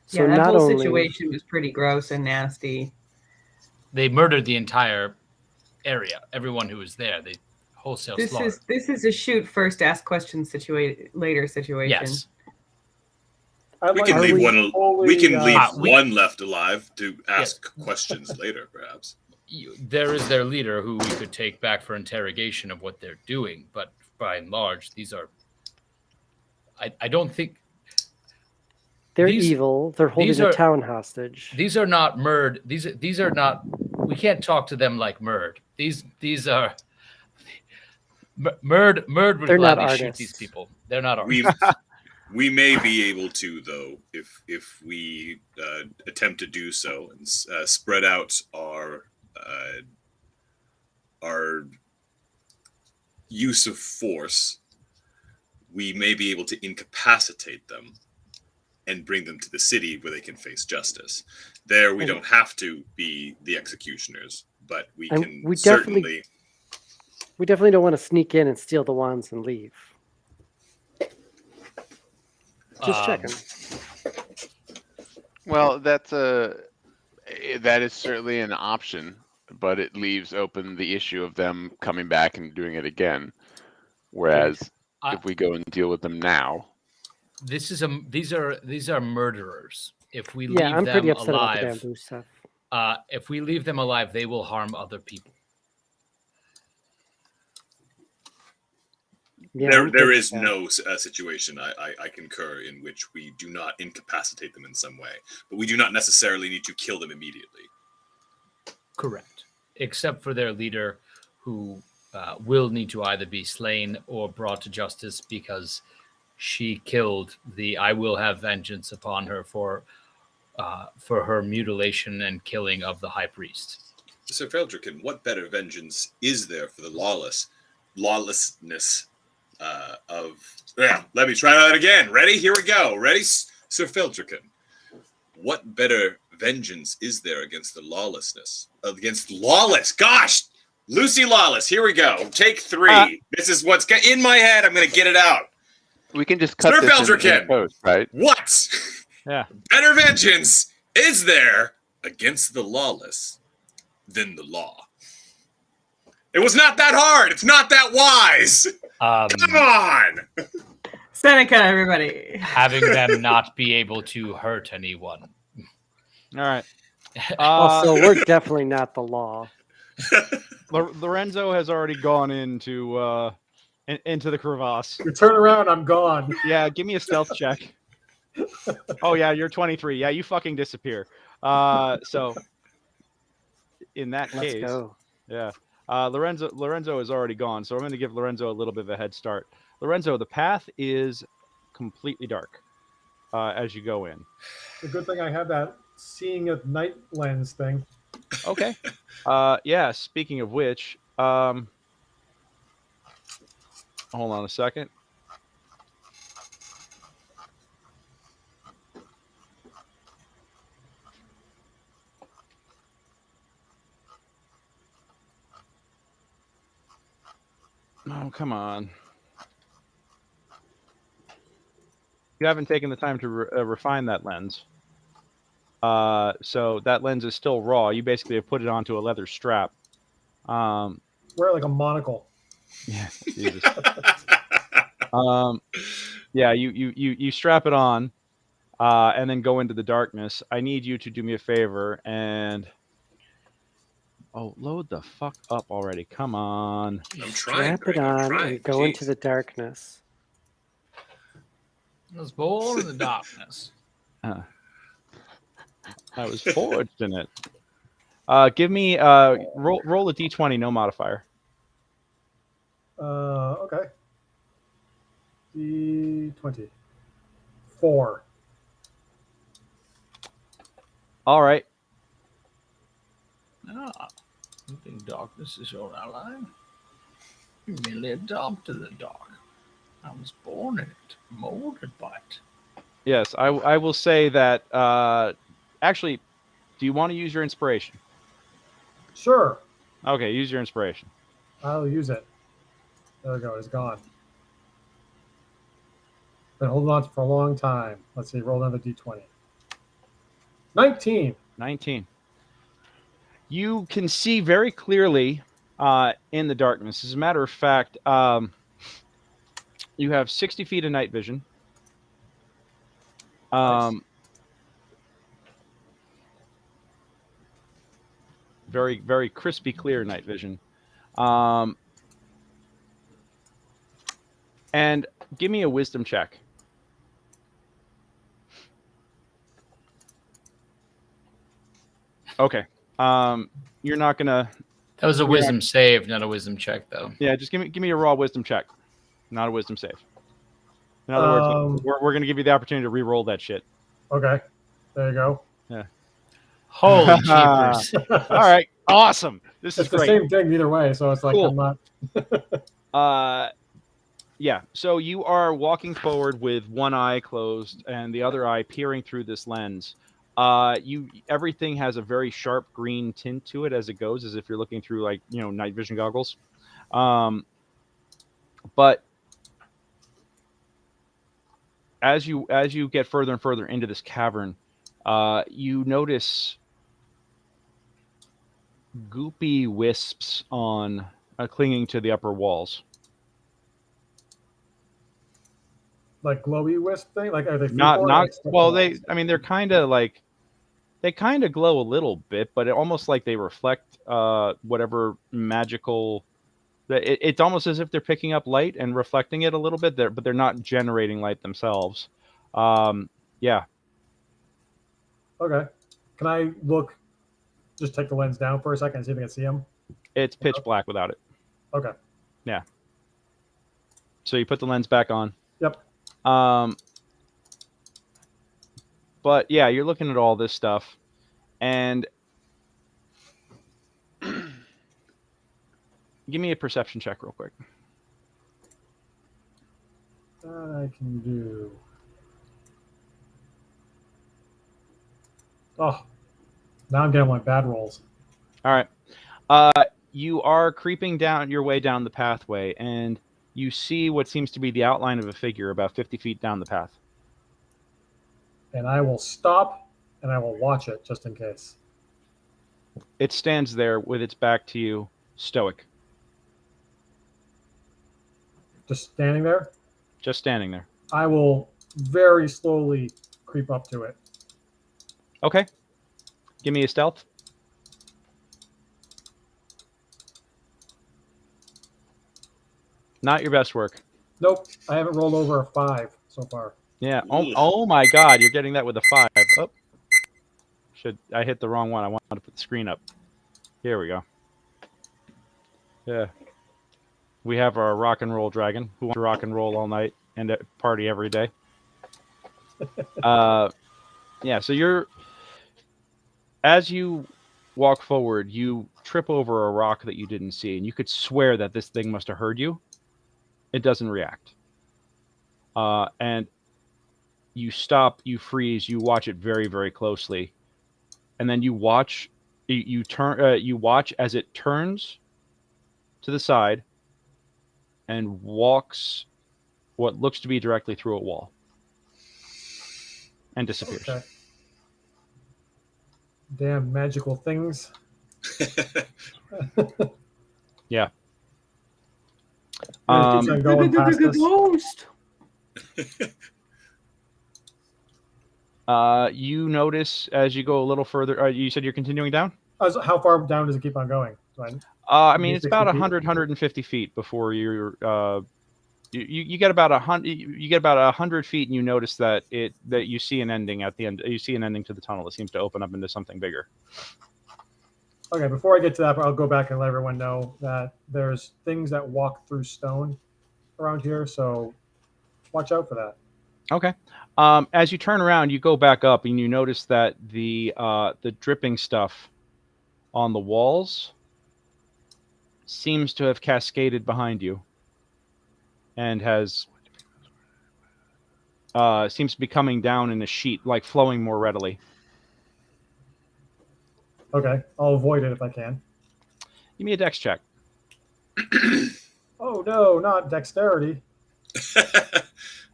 So that whole situation was pretty gross and nasty. They murdered the entire area, everyone who was there. They wholesale slaughter. This is a shoot first, ask questions later situation. Yes. We can leave one left alive to ask questions later, perhaps. There is their leader who we could take back for interrogation of what they're doing, but by and large, these are. I don't think they're evil. They're holding the town hostage. These are not murd. These are not. We can't talk to them like murd. These are. Murd would gladly shoot these people. They're not artists. We may be able to, though, if we attempt to do so and spread out our use of force. We may be able to incapacitate them and bring them to the city where they can face justice. There, we don't have to be the executioners, but we can certainly. We definitely don't want to sneak in and steal the wands and leave. Just checking. Well, that is certainly an option, but it leaves open the issue of them coming back and doing it again. Whereas if we go and deal with them now, these are murderers. If we I'm leave them pretty upset alive, about the bamboo stuff. If we leave them alive, they will harm other people. Yeah, there is no situation, I concur, in which we do not incapacitate them in some way, but we do not necessarily need to kill them immediately. Correct. Except for their leader, who will need to either be slain or brought to justice because she killed the I will have vengeance upon her for her mutilation and killing of the High Priest. Sir Feldruucan, what better vengeance is there for the lawlessness let me try that again. Ready? Here we go. Ready? Sir Feldruucan, what better vengeance is there against the lawlessness? Against lawless? Gosh! Lucy Lawless, here we go. Take 3. This is what's in my head. I'm going to get it out. We can just cut Sir this Feldruucan, in post, right? What better vengeance is there against the lawless than the law? It was not that hard. It's not that wise. Come on. Seneca, everybody. Having them not be able to hurt anyone. All right. Also, we're definitely not the law. Lorenzo has already gone into the crevasse. You turn around, I'm gone. Yeah, give me a stealth check. Oh yeah, you're 23. Yeah, you fucking disappear. So in that case, yeah. Lorenzo is already gone, so I'm going to give Lorenzo a little bit of a head start. Lorenzo, the path is completely dark as you go in. The good thing I have that seeing at night lens thing. Okay. Yeah, speaking of which, hold on a second. Oh, come on. You haven't taken the time to refine that lens. So that lens is still raw. You basically have put it onto a leather strap. Wear like a monocle. Yeah, Jesus. Yeah, you strap it on, and then go into the darkness. I need you to do me a favor and load the fuck up already. Come on. I'm trying. Strap it on and go into the darkness. I was born in the darkness. I was forged in it. Give me roll a d20, no modifier. Okay. D20. 4. All right. You think darkness is your ally? You merely adopted the dark. I was born in it, molded by it. Yes, I will say that. Actually, do you want to use your inspiration? Sure. Okay, use your inspiration. I'll use it. There we go. It's gone. Been holding on for a long time. Let's see. Roll another d20. 19. 19. You can see very clearly in the darkness. As a matter of fact, you have 60 feet of night vision. Nice. Very, very crispy, clear night vision. And give me a wisdom check. Okay. You're not gonna. That was a wisdom save, not a wisdom check, though. Yeah, just give me a raw wisdom check, not a wisdom save. In other words, we're gonna give you the opportunity to re-roll that shit. Okay. There you go. Yeah. Holy jeepers! All right. Awesome. This is It's the great. same thing either way, so it's like Cool. I'm not. Yeah. So you are walking forward with one eye closed and the other eye peering through this lens. Everything has a very sharp green tint to it as it goes, as if you're looking through night vision goggles. But as you get further and further into this cavern, you notice goopy wisps on clinging to the upper walls. Like glowy wisp thing? Like are they Not like well. They're kind of like they kind of glow a little bit, but almost like they reflect whatever magical. It's almost as if they're picking up light and reflecting it a little bit there, but they're not generating light themselves. Yeah. Okay. Can I look? Just take the lens down for a second and see if I can see them. It's pitch black without it. Okay. Yeah. So you put the lens back on. Yep. But yeah, you're looking at all this stuff, and give me a perception check real quick. I can do. Oh, now I'm getting my bad rolls. All right. You are creeping down your way down the pathway, and you see what seems to be the outline of a figure about 50 feet down the path. And I will stop and I will watch it just in case. It stands there with its back to you, stoic. Just standing there? Just standing there. I will very slowly creep up to it. Okay. Give me a stealth. Not your best work. Nope. I haven't rolled over a 5 so far. Yeah. Oh my God. You're getting that with a 5. Oh. I hit the wrong one. I wanted to put the screen up. Here we go. Yeah. We have our rock and roll dragon who wants to rock and roll all night and party every day. Yeah. So as you walk forward, you trip over a rock that you didn't see, and you could swear that this thing must have heard you. It doesn't react. And you stop, you freeze, you watch it very, very closely. And then you watch as it turns to the side and walks what looks to be directly through a wall and disappears. Okay. Damn magical things. Yeah. It keeps on going past us. Ghost. You notice as you go a little further. You said you're continuing down. How far down does it keep on going? I mean, it's 60 about feet? 100, 150 feet before you're. You get about 100. You get about 100 feet, and you notice that you see an ending at the end. You see an ending to the tunnel. It seems to open up into something bigger. Okay, before I get to that, I'll go back and let everyone know that there's things that walk through stone around here, so watch out for that. Okay. As you turn around, you go back up, and you notice that the dripping stuff on the walls seems to have cascaded behind you, and has seems to be coming down in a sheet, like flowing more readily. Okay, I'll avoid it if I can. Give me a dex check. Oh no, not dexterity.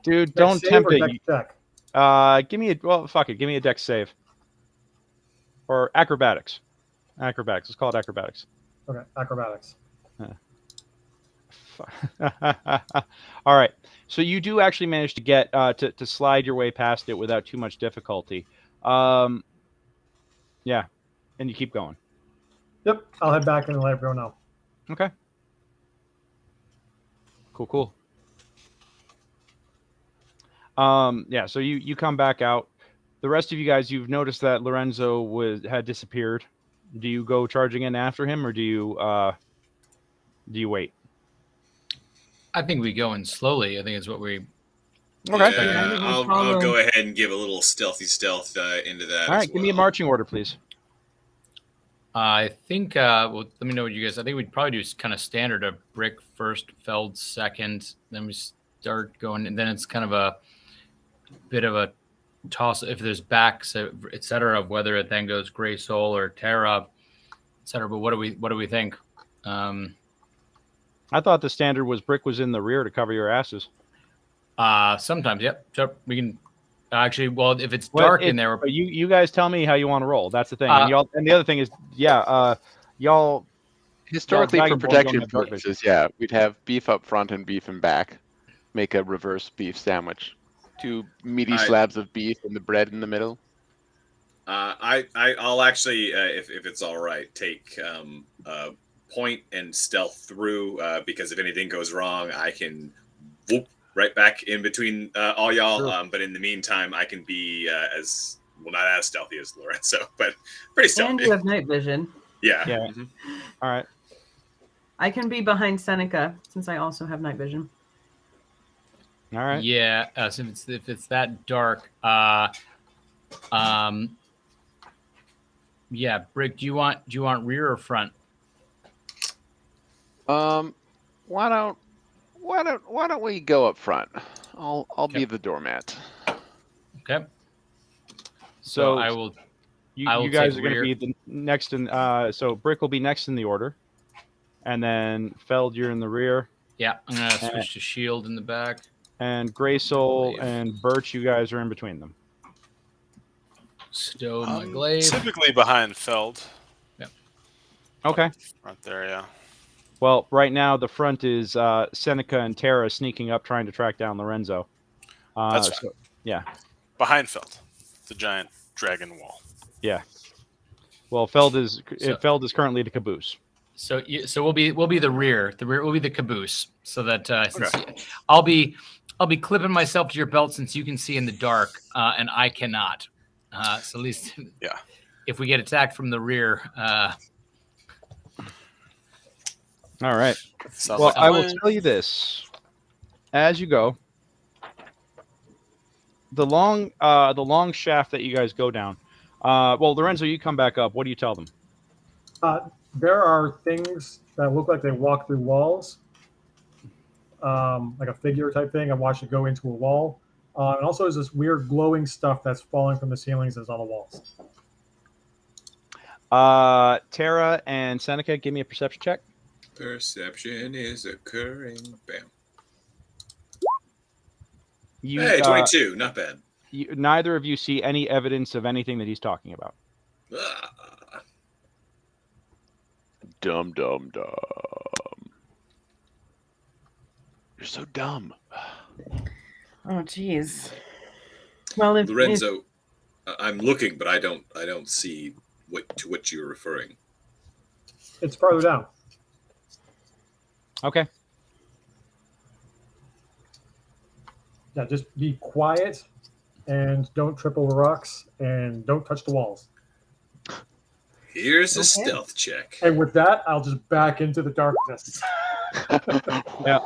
Dude, Dex don't save tempt or it. dex check? Give me fuck it. Give me a dex save. Or acrobatics. Acrobatics. Let's call it acrobatics. Okay, acrobatics. All right. So you do actually manage to get to slide your way past it without too much difficulty. Yeah. And you keep going. Yep, I'll head back and let everyone know. Okay. Cool. Yeah, so you come back out. The rest of you guys, you've noticed that Lorenzo had disappeared. Do you go charging in after him, or do you wait? I think we go in slowly. I think it's what we. Okay. Yeah, I'll go ahead and give a little stealth into that. All right, give me a marching order, please. I think. Well, let me know what you guys. I think we'd probably do kind of standard of Brick first, Feld second, then we start going, and then it's kind of a bit of a toss if there's backs, etc. Of whether it then goes Greysoul or Terra, etc. But what do we think? I thought the standard was Brick was in the rear to cover your asses. Sometimes, yep. So we can actually. Well, if it's dark in there, but you guys tell me how you want to roll. That's the thing. And the other thing is, y'all. Historically, for protection purposes, we'd have beef up front and beef in back. Make a reverse beef sandwich. 2 meaty slabs of beef and the bread in the middle. I'll actually, if it's all right, take point and stealth through because if anything goes wrong, I can whoop right back in between all y'all. Sure. But in the meantime, I can be not as stealthy as Lorenzo, but pretty stealthy. And you have night vision. Yeah. Mm-hmm. All right. I can be behind Seneca since I also have night vision. All right. Yeah. So if it's that dark, yeah, Brick. Do you want rear or front? Why don't we go up front? I'll be the doormat. Okay. So I will. You guys are going to be the next in. So Brick will be next in the order, and then Feld, you're in the rear. Yeah, I'm gonna switch to shield in the back. And Greysoul and Birch, you guys are in between them. Stow my glaive. Typically behind Feld. Yep. Okay. Right there, yeah. Well, right now the front is Seneca and Terra sneaking up, trying to track down Lorenzo. That's right. So, yeah. Behind Feld, the giant dragon wall. Yeah. Well, Feld is currently the caboose. So we'll be the rear. The rear will be the caboose. So that I'll be clipping myself to your belt since you can see in the dark and I cannot. So at least if we get attacked from the rear. All right. Sounds well, like I will tell you this: as you go, the long shaft that you guys go down. Well, Lorenzo, you come back up. What do you tell them? There are things that look like they walk through walls, like a figure type thing. I watched it go into a wall. And also there's this weird glowing stuff that's falling from the ceilings that's on the walls. Terra and Seneca, give me a perception check. Perception is occurring. Bam. Hey, 22. Not bad. Neither of you see any evidence of anything that he's talking about. Dumb, dumb, dumb. You're so dumb. Oh, geez. Well, if Lorenzo, I'm looking, but I don't see to what you're referring. It's farther down. Okay. Yeah, just be quiet and don't trip over rocks and don't touch the walls. Here's a stealth check. And with that, I'll just back into the darkness. Yeah.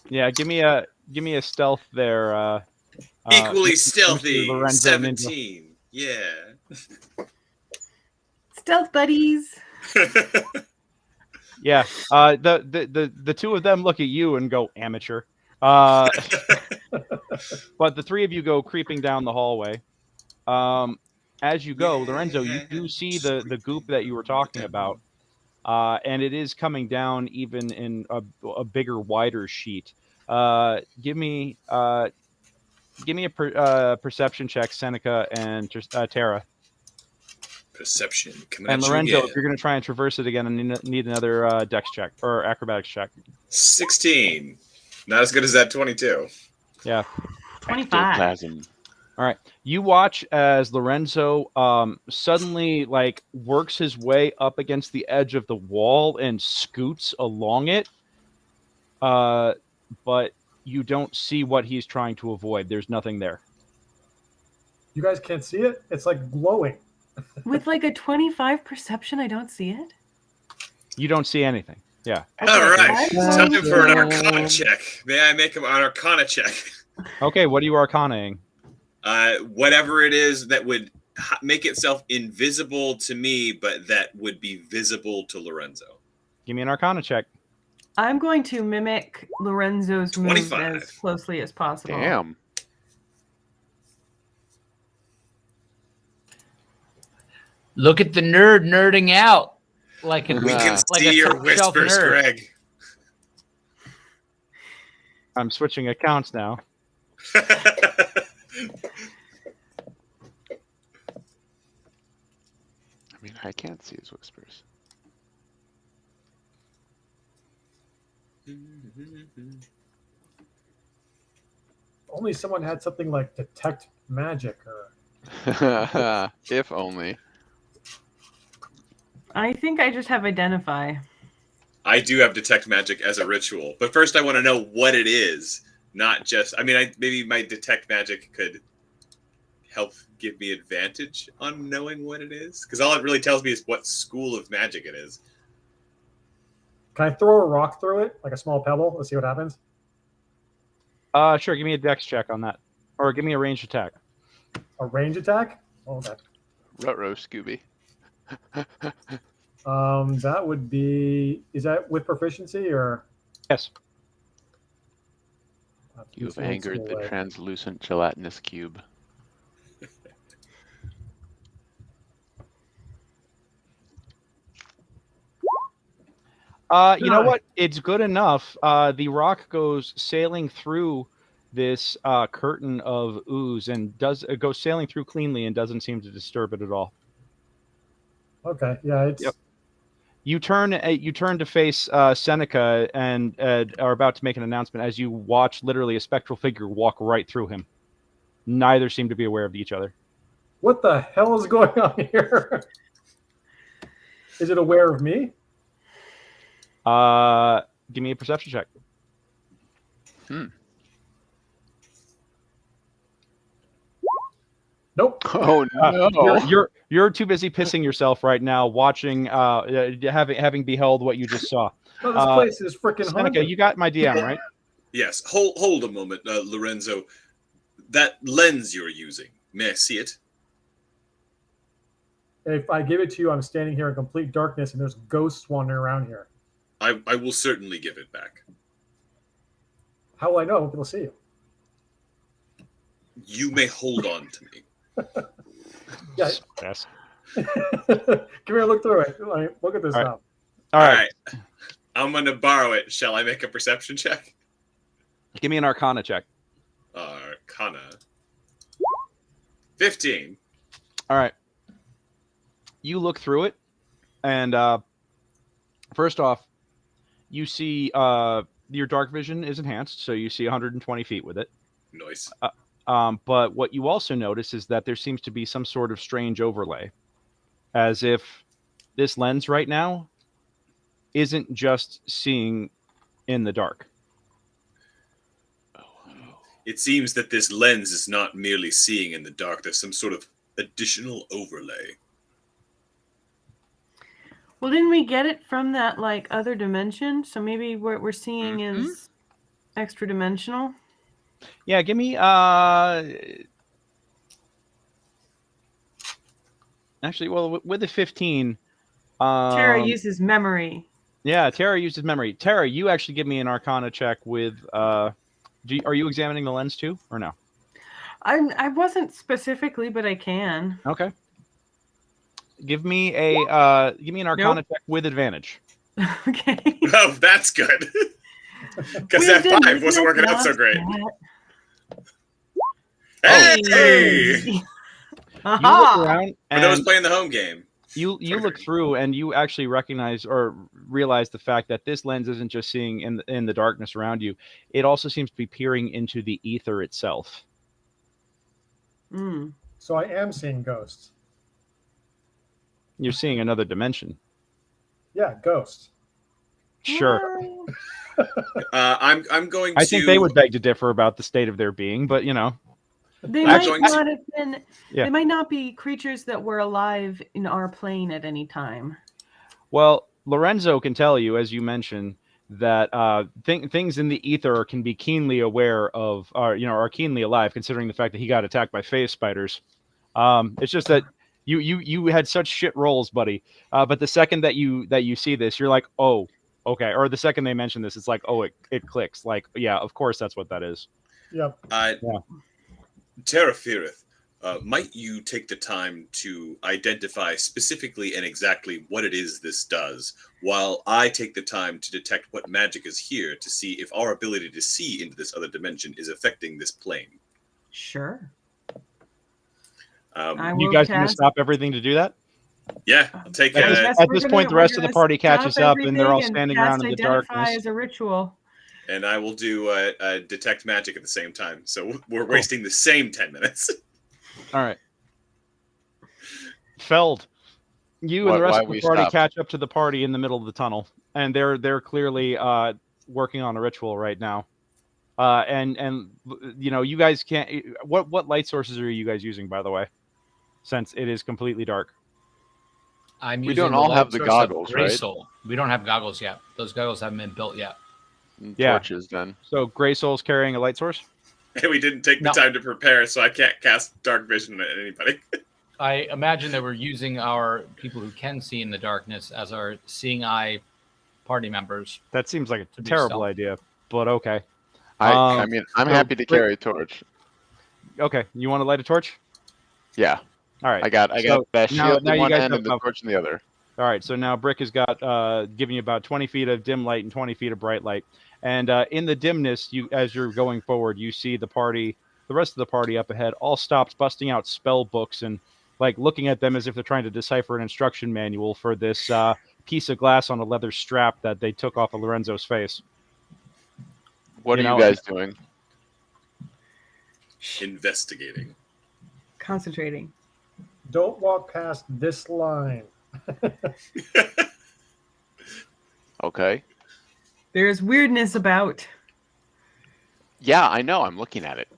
Yeah, give me a stealth there. Equally stealthy. Lorenzo 17. Yeah. stealth buddies. Yeah. The two of them look at you and go, amateur. But the three of you go creeping down the hallway. As you go, Lorenzo, you do see the goop that you were talking about. And it is coming down even in a bigger, wider sheet. Give me a perception check, Seneca and Tara. Perception. And Lorenzo, if you're going to try and traverse it again, I need another dex check or acrobatics check. 16. Not as good as that 22. Yeah. 25. Ectoplasm. All right. You watch as Lorenzo suddenly works his way up against the edge of the wall and scoots along it. But you don't see what he's trying to avoid. There's nothing there. You guys can't see it? It's like glowing. With a 25 perception, I don't see it. You don't see anything. Yeah. All right. Time for an Arcana check. May I make an Arcana check? Okay. What are you Arcanaing? Whatever it is that would make itself invisible to me, but that would be visible to Lorenzo. Give me an Arcana check. I'm going to mimic Lorenzo's move 25. as closely as possible. Damn. Look at the nerd nerding out. We can see your whispers, Greg. I'm switching accounts now. I mean, I can't see his whispers. Only someone had something like detect magic or. If only. I think I just have identify. I do have detect magic as a ritual, but first I want to know what it is, not just. I mean, maybe my detect magic could help give me advantage on knowing what it is, because all it really tells me is what school of magic it is. Can I throw a rock through it, like a small pebble? Let's see what happens. Sure. Give me a dex check on that, or give me a ranged attack. A range attack? Okay. Ruh-roh, Scooby. That would be. Is that with proficiency or? Yes. You have angered the translucent gelatinous cube. You know what? It's good enough. The rock goes sailing through this curtain of ooze and goes sailing through cleanly and doesn't seem to disturb it at all. Okay. Yeah. It's. Yep. You turn to face Seneca and are about to make an announcement as you watch literally a spectral figure walk right through him. Neither seem to be aware of each other. What the hell is going on here? Is it aware of me? Give me a perception check. Nope. Oh no! You're too busy pissing yourself right now, watching, having beheld what you just saw. No, this place is freaking Seneca, haunted. you got my DM, right? Yes. Hold a moment, Lorenzo. That lens you're using, may I see it? If I give it to you, I'm standing here in complete darkness, and there's ghosts wandering around here. I will certainly give it back. How will I know? People see you. You may hold on to me. Yeah. Yes. Come here, look through it. Look at this All right. now. All right. I'm going to borrow it. Shall I make a perception check? Give me an Arcana check. Arcana. 15. All right. You look through it, and first off, you see your dark vision is enhanced, so you see 120 feet with it. Nice. But what you also notice is that there seems to be some sort of strange overlay, as if this lens right now isn't just seeing in the dark. It seems that this lens is not merely seeing in the dark. There's some sort of additional overlay. Well, didn't we get it from that like other dimension? So maybe what we're seeing is extra dimensional. Yeah, give me actually, well, with the 15, Tara uses memory. Yeah, Tara uses memory. Tara, you actually give me an Arcana check with. Are you examining the lens too, or no? I wasn't specifically, but I can. Okay. Give me an Arcana check with advantage. Okay. Oh, that's good. Because that 5 wasn't working out so great. Hey! You look around, For those playing the home game. You look through and you actually recognize or realize the fact that this lens isn't just seeing in the darkness around you. It also seems to be peering into the ether itself. So I am seeing ghosts. You're seeing another dimension. Yeah, ghosts. Sure. I'm going to. I think they would beg to differ about the state of their being, but you know. They might not have been. Yeah. They might not be creatures that were alive in our plane at any time. Well, Lorenzo can tell you, as you mentioned, that things in the ether can be keenly aware of, are keenly alive, considering the fact that he got attacked by phase spiders. It's just that you had such shit rolls, buddy. But the second that you see this, you're like, oh, okay. Or the second they mention this, it's like, oh, it clicks. Like, yeah, of course that's what that is. Yep. Yeah. Tarafirith, might you take the time to identify specifically and exactly what it is this does, while I take the time to detect what magic is here to see if our ability to see into this other dimension is affecting this plane? Sure. You guys going to stop everything to do that? Yeah, I'll take at this point, the rest of the party catches up, and they're all standing around in the darkness. As a ritual. And I will do detect magic at the same time. So we're wasting the same 10 minutes. All right. Feld, you and the rest of the party catch up to the party in the middle of the tunnel, and they're clearly working on a ritual right now. And you guys can't. What light sources are you guys using, by the way? Since it is completely dark. We don't all have the goggles, right? We don't have goggles yet. Those goggles haven't been built yet. Torches then. So Greysoul's carrying a light source? And we didn't take the time to prepare, so I can't cast dark vision at anybody. I imagine that we're using our people who can see in the darkness as our seeing eye party members. That seems like a terrible idea, but okay. I mean, I'm happy to carry a torch. Okay, you want to light a torch? Yeah. All right. I got that shield in one end and the torch in the other. All right, so now Brick has got giving you about 20 feet of dim light and 20 feet of bright light. And in the dimness, as you're going forward, you see the rest of the party up ahead, all stopped, busting out spell books and like looking at them as if they're trying to decipher an instruction manual for this piece of glass on a leather strap that they took off of Lorenzo's face. What are you guys doing? Investigating. Concentrating. Don't walk past this line. Okay. There's weirdness about. Yeah, I know. I'm looking at it.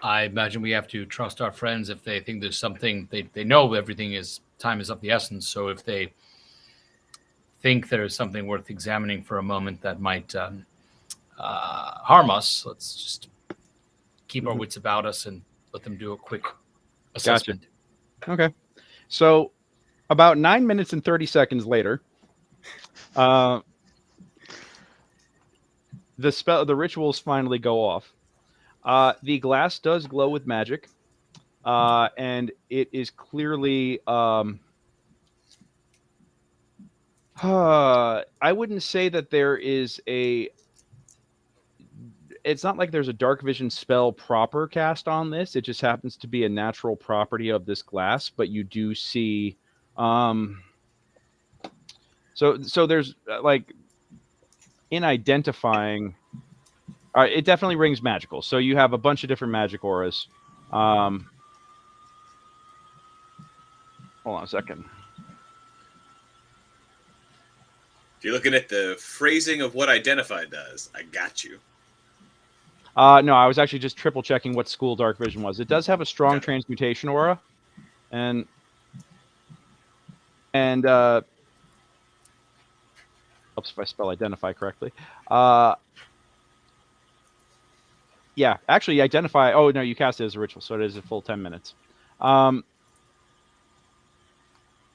I imagine we have to trust our friends if they think there's something. They know time is of the essence. So if they think there's something worth examining for a moment that might harm us, let's just keep our wits about us and let them do a quick assessment. Gotcha. Okay. So about 9 minutes and 30 seconds later, the rituals finally go off. The glass does glow with magic, and it is clearly I wouldn't say that there is a it's not like there's a dark vision spell proper cast on this. It just happens to be a natural property of this glass. But you do see, so there's like in identifying, it definitely rings magical. So you have a bunch of different magic auras. Hold on a second. If you're looking at the phrasing of what identify does, I got you. No, I was actually just triple checking what school dark vision was. It does have a strong transmutation aura, and oops, if I spell identify correctly. Yeah, actually identify. Oh no, you cast it as a ritual, so it is a full 10 minutes.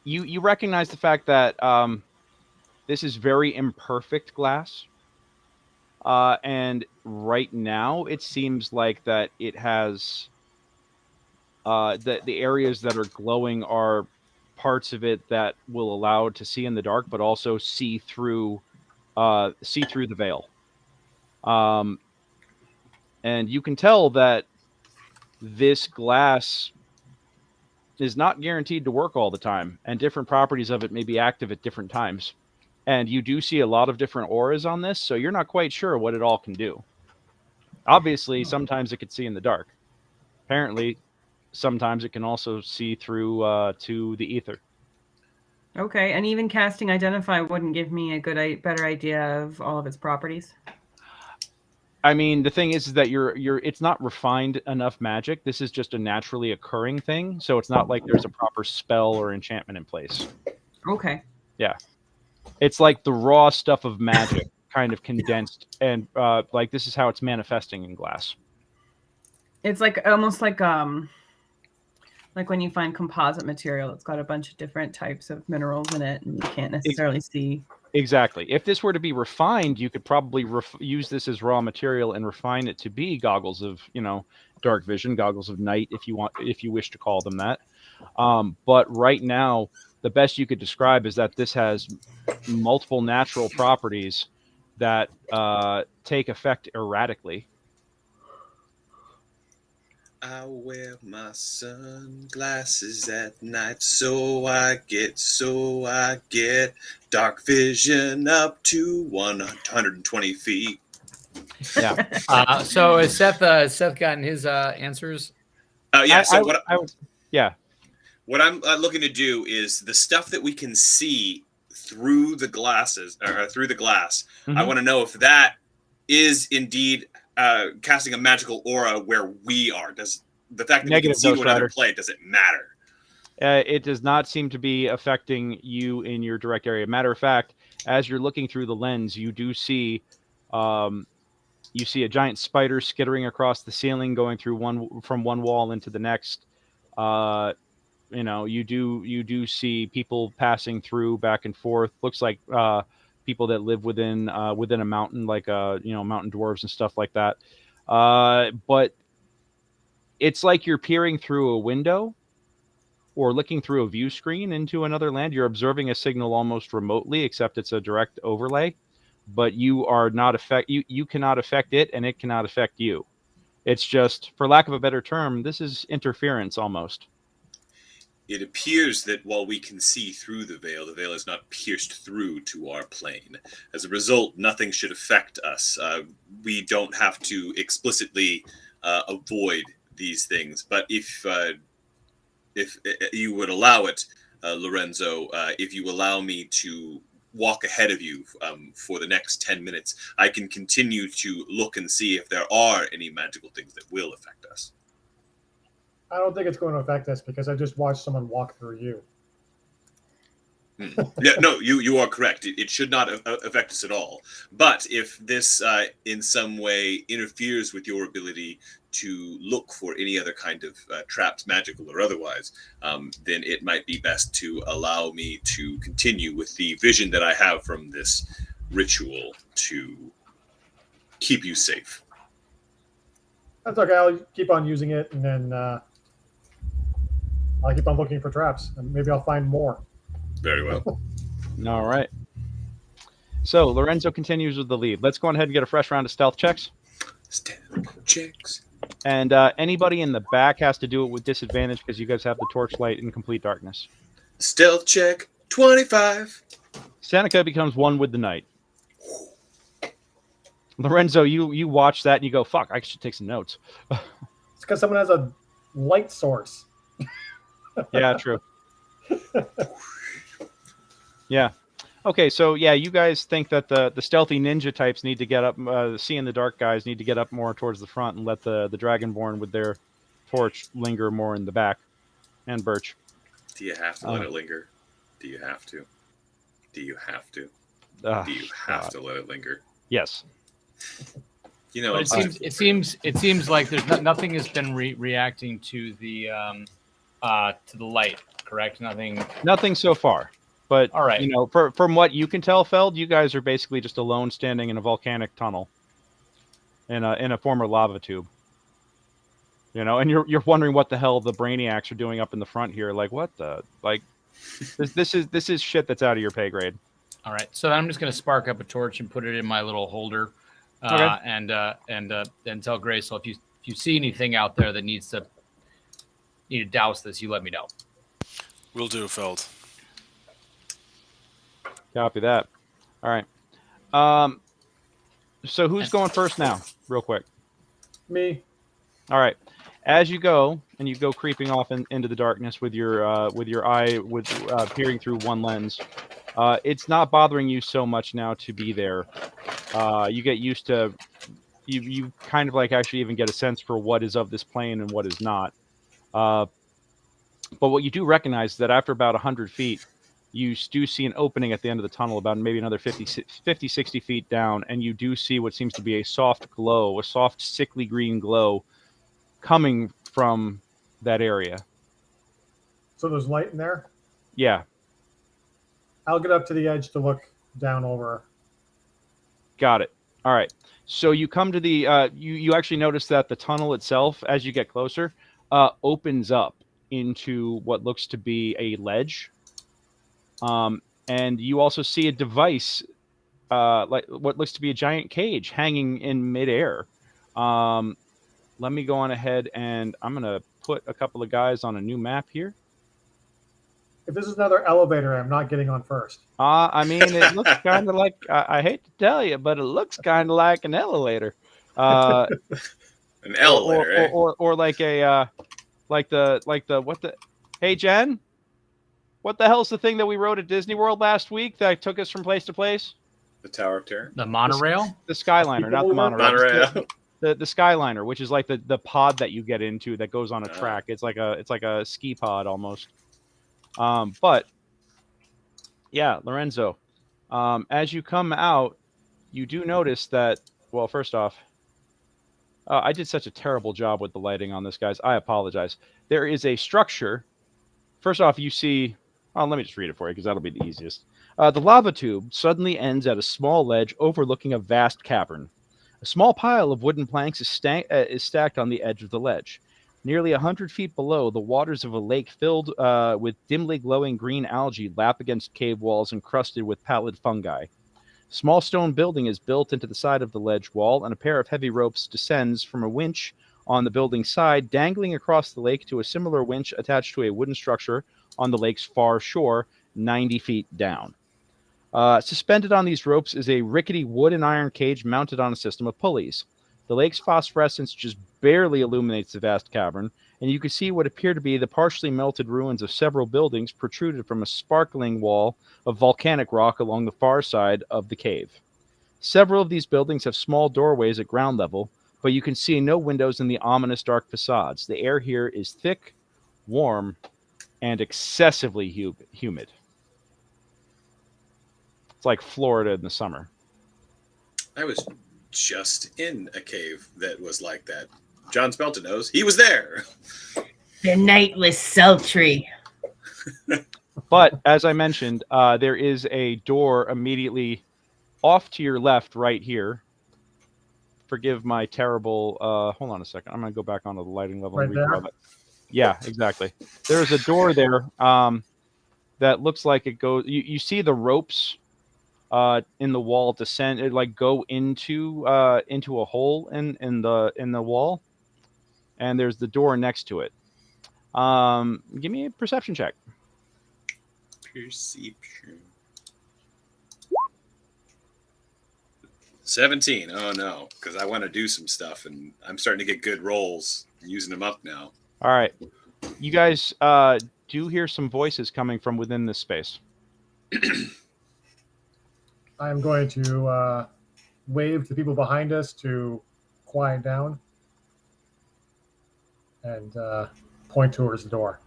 You recognize the fact that this is very imperfect glass. And right now, it seems like that it has the areas that are glowing are parts of it that will allow it to see in the dark, but also see through the veil. And you can tell that this glass is not guaranteed to work all the time, and different properties of it may be active at different times. And you do see a lot of different auras on this, so you're not quite sure what it all can do. Obviously, sometimes it could see in the dark. Apparently, sometimes it can also see through to the ether. Okay, and even casting Identify wouldn't give me a better idea of all of its properties. I mean, the thing is that it's not refined enough magic. This is just a naturally occurring thing, so it's not like there's a proper spell or enchantment in place. Okay. Yeah. It's like the raw stuff of magic kind of condensed, and like this is how it's manifesting in glass. It's like almost like when you find composite material, it's got a bunch of different types of minerals in it, and you can't necessarily see. Exactly. If this were to be refined, you could probably use this as raw material and refine it to be goggles of, dark vision, goggles of night, if you wish to call them that. But right now, the best you could describe is that this has multiple natural properties that take effect erratically. I wear my sunglasses at night, so I get dark vision up to 120 feet. Yeah. So has Seth gotten his answers? Yeah. So what I'm looking to do is the stuff that we can see through the glasses or through the glass. Mm-hmm. I want to know if that is indeed casting a magical aura where we are. Does the fact that we can see one other play, does it matter? It does not seem to be affecting you in your direct area. Matter of fact, as you're looking through the lens, you do see a giant spider skittering across the ceiling, going through from one wall into the next. You do see people passing through back and forth. Looks like people that live within a mountain, like mountain dwarves and stuff like that. But it's like you're peering through a window or looking through a view screen into another land. You're observing a signal almost remotely, except it's a direct overlay. But you are not you cannot affect it, and it cannot affect you. It's just, for lack of a better term, this is interference almost. It appears that while we can see through the veil is not pierced through to our plane. As a result, nothing should affect us. We don't have to explicitly avoid these things. But if you would allow it, Lorenzo, if you allow me to walk ahead of you for the next 10 minutes, I can continue to look and see if there are any magical things that will affect us. I don't think it's going to affect us because I just watched someone walk through you. Yeah, no, you are correct. It should not affect us at all. But if this in some way interferes with your ability to look for any other kind of traps, magical or otherwise, then it might be best to allow me to continue with the vision that I have from this ritual to keep you safe. That's okay. I'll keep on using it, and then I'll keep on looking for traps, and maybe I'll find more. Very well. All right. So Lorenzo continues with the lead. Let's go ahead and get a fresh round of stealth checks. Stealth checks. And anybody in the back has to do it with disadvantage because you guys have the torchlight in complete darkness. Stealth check 25. Seneca becomes one with the night. Lorenzo, you watch that and you go, fuck, I should take some notes. It's because someone has a light source. Yeah, true. Yeah. Okay, so yeah, you guys think that the stealthy ninja types need to get up, the see in the dark guys need to get up more towards the front and let the Dragonborn with their torch linger more in the back. And Birch. Do you have to let it linger? Do you have to? Do you have to? Do you have to let it linger? Yes. You know, it seems like there's nothing has been reacting to the light. Correct? Nothing so far. But all right. You know, from what you can tell, Feld, you guys are basically just alone standing in a volcanic tunnel in a former lava tube. You know, and you're wondering what the hell the brainiacs are doing up in the front here. Like, what the this is shit that's out of your pay grade. All right, so I'm just gonna spark up a torch and put it in my little holder, okay. and tell Greysoul if you see anything out there that need to douse this, you let me know. Will do, Feld. Copy that. All right. So who's going first now? Real quick. Me. All right. As you go and you go creeping off into the darkness with your eye peering through one lens, it's not bothering you so much now to be there. You get used to you kind of like actually even get a sense for what is of this plane and what is not. But what you do recognize is that after about 100 feet, you do see an opening at the end of the tunnel, about maybe another 50, 60 feet down, and you do see what seems to be a soft glow, a soft, sickly green glow coming from that area. So there's light in there? Yeah. I'll get up to the edge to look down over. Got it. All right. So you come to the, you actually notice that the tunnel itself, as you get closer, opens up into what looks to be a ledge. And you also see a device, like what looks to be a giant cage hanging in midair. Let me go on ahead and I'm going to put a couple of guys on a new map here. If this is another elevator, I'm not getting on first. I mean, it looks kind of like, I hate to tell you, but it looks kind of like an elevator. An elevator, or like a, what the, hey, Jen? What the hell's the thing that we rode at Disney World last week that took us from place to place? The Tower of Terror? The monorail? The Skyliner, not the monorail. Monorail. The Skyliner, which is like the pod that you get into that goes on a track. It's like a ski pod almost. But yeah, Lorenzo, as you come out, you do notice that, well, first off, I did such a terrible job with the lighting on this, guys. I apologize. There is a structure. First off, you see, let me just read it for you because that'll be the easiest. The lava tube suddenly ends at a small ledge overlooking a vast cavern. A small pile of wooden planks is stacked on the edge of the ledge. Nearly 100 feet below, the waters of a lake filled with dimly glowing green algae lap against cave walls encrusted with pallid fungi. A small stone building is built into the side of the ledge wall, and a pair of heavy ropes descends from a winch on the building's side, dangling across the lake to a similar winch attached to a wooden structure on the lake's far shore, 90 feet down. Suspended on these ropes is a rickety wood and iron cage mounted on a system of pulleys. The lake's phosphorescence just barely illuminates the vast cavern, and you can see what appear to be the partially melted ruins of several buildings protruded from a sparkling wall of volcanic rock along the far side of the cave. Several of these buildings have small doorways at ground level, but you can see no windows in the ominous dark facades. The air here is thick, warm, and excessively humid. It's like Florida in the summer. I was just in a cave that was like that. John Spelton knows. He was there. The night was sultry. But as I mentioned, there is a door immediately off to your left right here. Forgive my terrible... hold on a second. I'm going to go back onto the lighting level. Right and there? it. Yeah, exactly. There's a door there that looks like it goes... You see the ropes in the wall descend, like go into a hole in the wall, and there's the door next to it. Give me a perception check. Perception. 17. Oh no, because I want to do some stuff, and I'm starting to get good rolls. I'm using them up now. All right, you guys do hear some voices coming from within this space. I'm going to wave to people behind us to quiet down and point towards the door.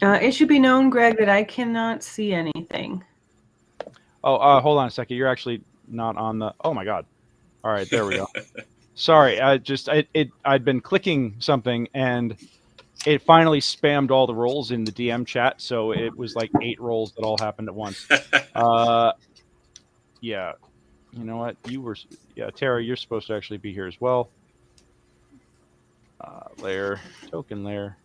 It should be known, Greg, that I cannot see anything. Oh, hold on a second. You're actually not on the. Oh my God! All right, there we go. Sorry, I'd been clicking something and it finally spammed all the rolls in the DM chat, so it was like 8 rolls that all happened at once. Yeah, you know what? Tara, you're supposed to actually be here as well. Layer, token layer.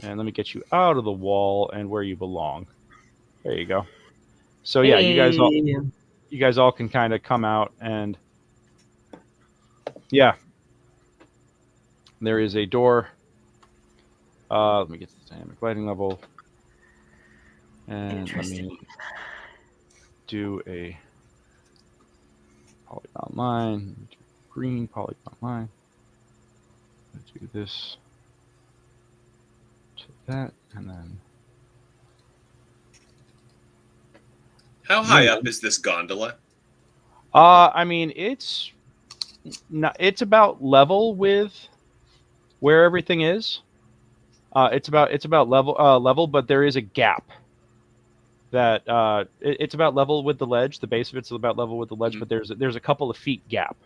And let me get you out of the wall and where you belong. There you go. So yeah, you guys all can kind of come out, and yeah, there is a door. Let me get to the dynamic lighting level, and let me do a polygon line. Green polygon line. Let's do this to that, and then. How high up is this gondola? I mean, it's about level with where everything is. It's about level, but there is a gap. That it's about level with the ledge. The base of it's about level with the ledge, but there's a couple of feet gap.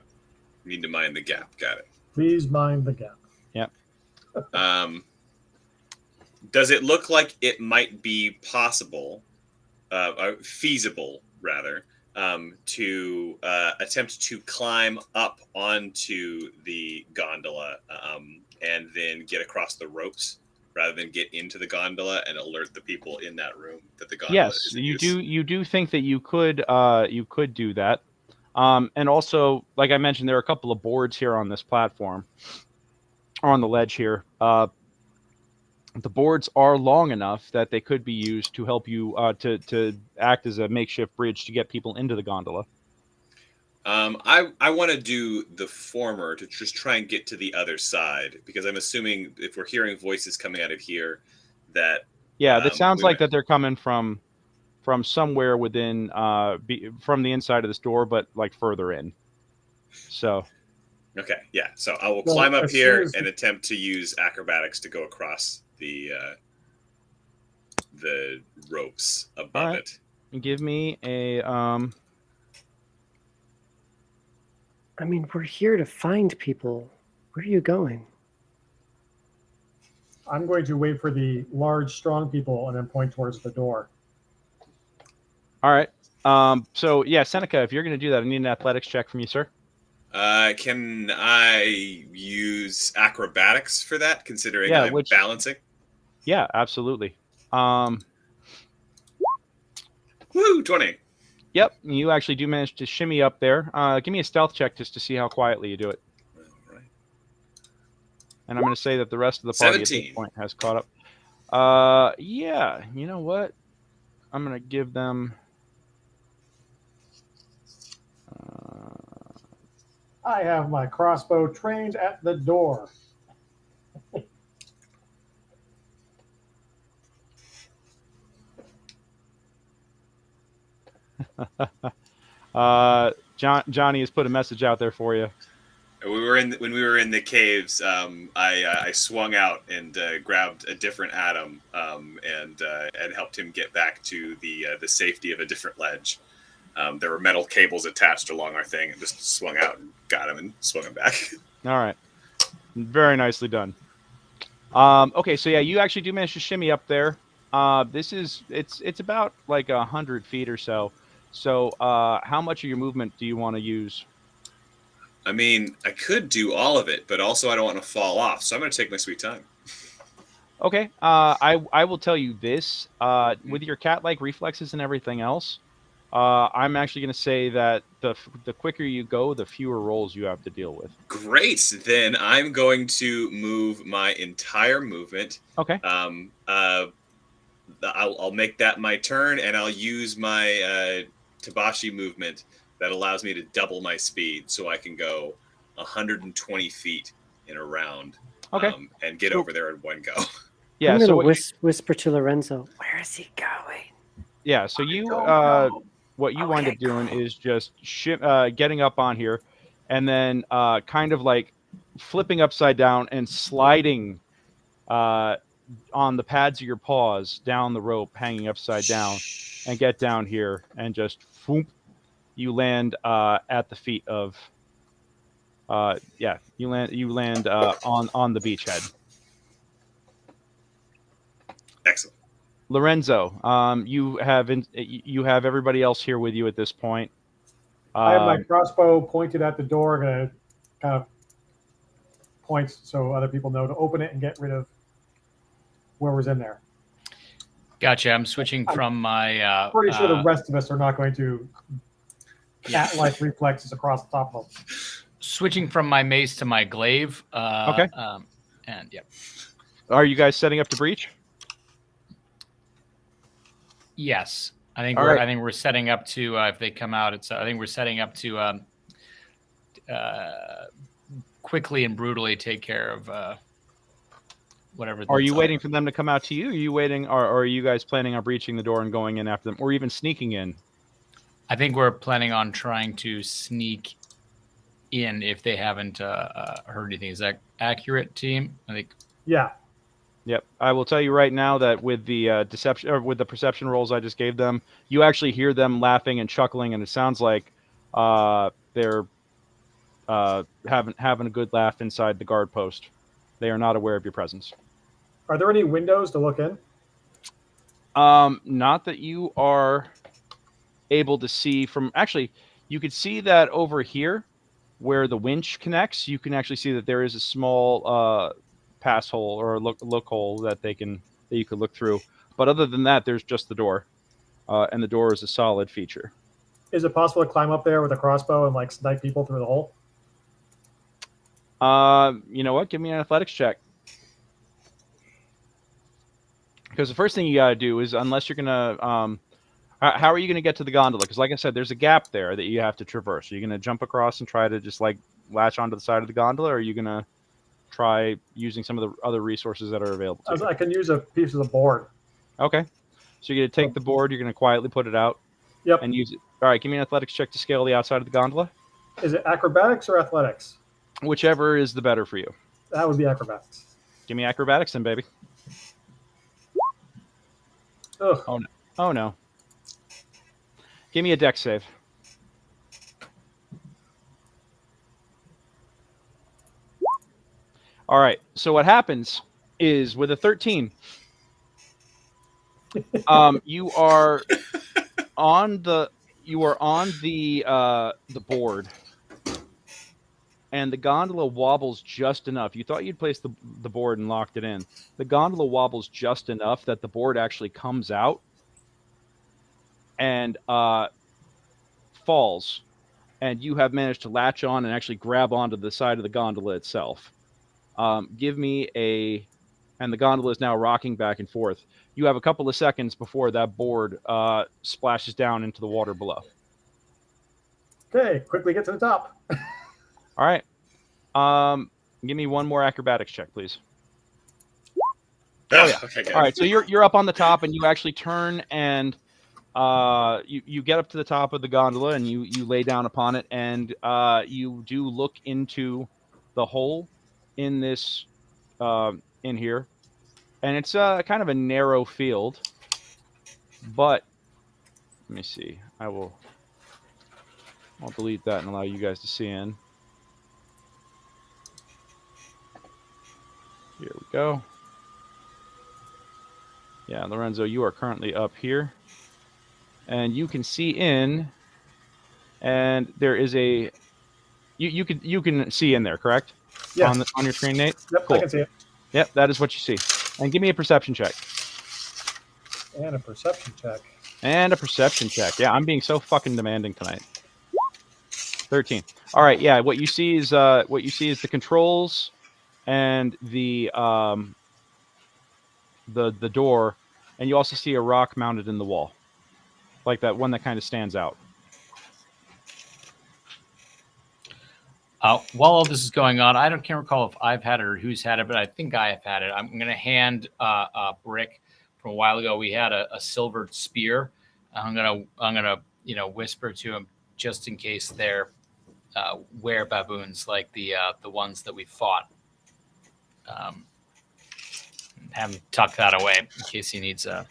Need to mind the gap. Got it. Please mind the gap. Yeah. Does it look like it might be possible? Feasible, rather, to attempt to climb up onto the gondola and then get across the ropes, rather than get into the gondola and alert the people in that room that the gondola is in use? You do think that you could do that, and also, like I mentioned, there are a couple of boards here on this platform, or on the ledge here. The boards are long enough that they could be used to help you to act as a makeshift bridge to get people into the gondola. I want to do the former, to just try and get to the other side, because I'm assuming if we're hearing voices coming out of here, that that sounds like that they're coming from somewhere within from the inside of this door, but like further in. So. Okay, yeah. So I will climb up here and attempt to use acrobatics to go across the ropes above it. Give me a. I mean, we're here to find people. Where are you going? I'm going to wait for the large, strong people and then point towards the door. All right. So yeah, Seneca, if you're going to do that, I need an athletics check from you, sir. Can I use acrobatics for that, considering I'm balancing? Yeah, absolutely. Woo, 20. Yep, you actually do manage to shimmy up there. Give me a stealth check just to see how quietly you do it. All right. And I'm going to say that the rest of the party 17. at this point has caught up. Yeah, you know what? I'm going to give them... I have my crossbow trained at the door. Johnny has put a message out there for you. When we were in the caves, I swung out and grabbed a different Adam and helped him get back to the safety of a different ledge. There were metal cables attached along our thing, and just swung out and got him and swung him back. All right, very nicely done. Okay, so yeah, you actually do manage to shimmy up there. It's about like 100 feet or so. So how much of your movement do you want to use? I mean, I could do all of it, but also I don't want to fall off, so I'm going to take my sweet time. Okay. I will tell you this. With your cat-like reflexes and everything else, I'm actually going to say that the quicker you go, the fewer rolls you have to deal with. Great. Then I'm going to move my entire movement. Okay. I'll make that my turn, and I'll use my Tabashi movement that allows me to double my speed, so I can go 120 feet in a round. Okay. And get over there in one go. Yeah. I'm gonna So whisper to Lorenzo, "Where is he going?" yeah. So you what you wind up doing is just getting up on here, and then kind of like flipping upside down and sliding on the pads of your paws down the rope, hanging upside down, and get down here and just whoop, you land at the feet of you land on the beachhead. Excellent. Lorenzo, you have everybody else here with you at this point. I have my crossbow pointed at the door. I'm gonna kind of point so other people know to open it and get rid of whoever's in there. Gotcha. I'm switching from my. Pretty sure the rest of us are not going to cat-like reflexes across the top of them. Switching from my mace to my glaive. Okay. And yep. Are you guys setting up to breach? Yes, I think All I think we're setting up to if they come out. I think we're setting up to quickly and brutally take care of whatever. Are you waiting for them to come out to you? Are you waiting, or are you guys planning on breaching the door and going in after them, or even sneaking in? I think we're planning on trying to sneak in if they haven't heard anything. Is that accurate, team? I think. Yeah. Yep. I will tell you right now that with the deception or with the perception rolls I just gave them, you actually hear them laughing and chuckling, and it sounds like they're having a good laugh inside the guard post. They are not aware of your presence. Are there any windows to look in? Not that you are able to see from. Actually, you could see that over here, where the winch connects. You can actually see that there is a small pass hole or look hole that you could look through. But other than that, there's just the door, and the door is a solid feature. Is it possible to climb up there with a crossbow and like snipe people through the hole? You know what? Give me an athletics check. Because the first thing you got to do is, unless you're gonna, how are you gonna get to the gondola? Because like I said, there's a gap there that you have to traverse. Are you gonna jump across and try to just like latch onto the side of the gondola, or are you gonna try using some of the other resources that are available to you? I can use a piece of the board. Okay. So you're going to take the board, you're going to quietly put it out. Yep. And use it. All right, give me an athletics check to scale the outside of the gondola. Is it acrobatics or athletics? Whichever is the better for you. That would be acrobatics. Give me acrobatics then, baby. Ugh. Oh, no. Oh, no. Give me a dex save. All right. So what happens is with a 13, you are on the board, and the gondola wobbles just enough. You thought you'd placed the board and locked it in. The gondola wobbles just enough that the board actually comes out and falls, and you have managed to latch on and actually grab onto the side of the gondola itself. Give me and the gondola is now rocking back and forth. You have a couple of seconds before that board splashes down into the water below. Okay, quickly get to the top. All right. Give me one more acrobatics check, please. Oh, yeah. Okay, good. All right, so you're up on the top, and you actually turn and you get up to the top of the gondola, and you lay down upon it, and you do look into the hole in this in here, and it's kind of a narrow field, but let me see. I'll delete that and allow you guys to see in. Here we go. Yeah, Lorenzo, you are currently up here, and you can see in, and there is a you can see in there, correct? Yes. On your screen, Nate. Yep, cool. I can see it. Yep, that is what you see. And give me a perception check. And a perception check. And a perception check. Yeah, I'm being so fucking demanding tonight. 13. All right. Yeah. What you see is the controls and the door, and you also see a rock mounted in the wall, like that one that kind of stands out. While all this is going on, I can't recall if I've had it or who's had it, but I think I have had it. I'm going to hand Brick from a while ago. We had a silvered spear. I'm gonna whisper to him just in case they're were baboons like the ones that we fought. Have him tuck that away in case he needs a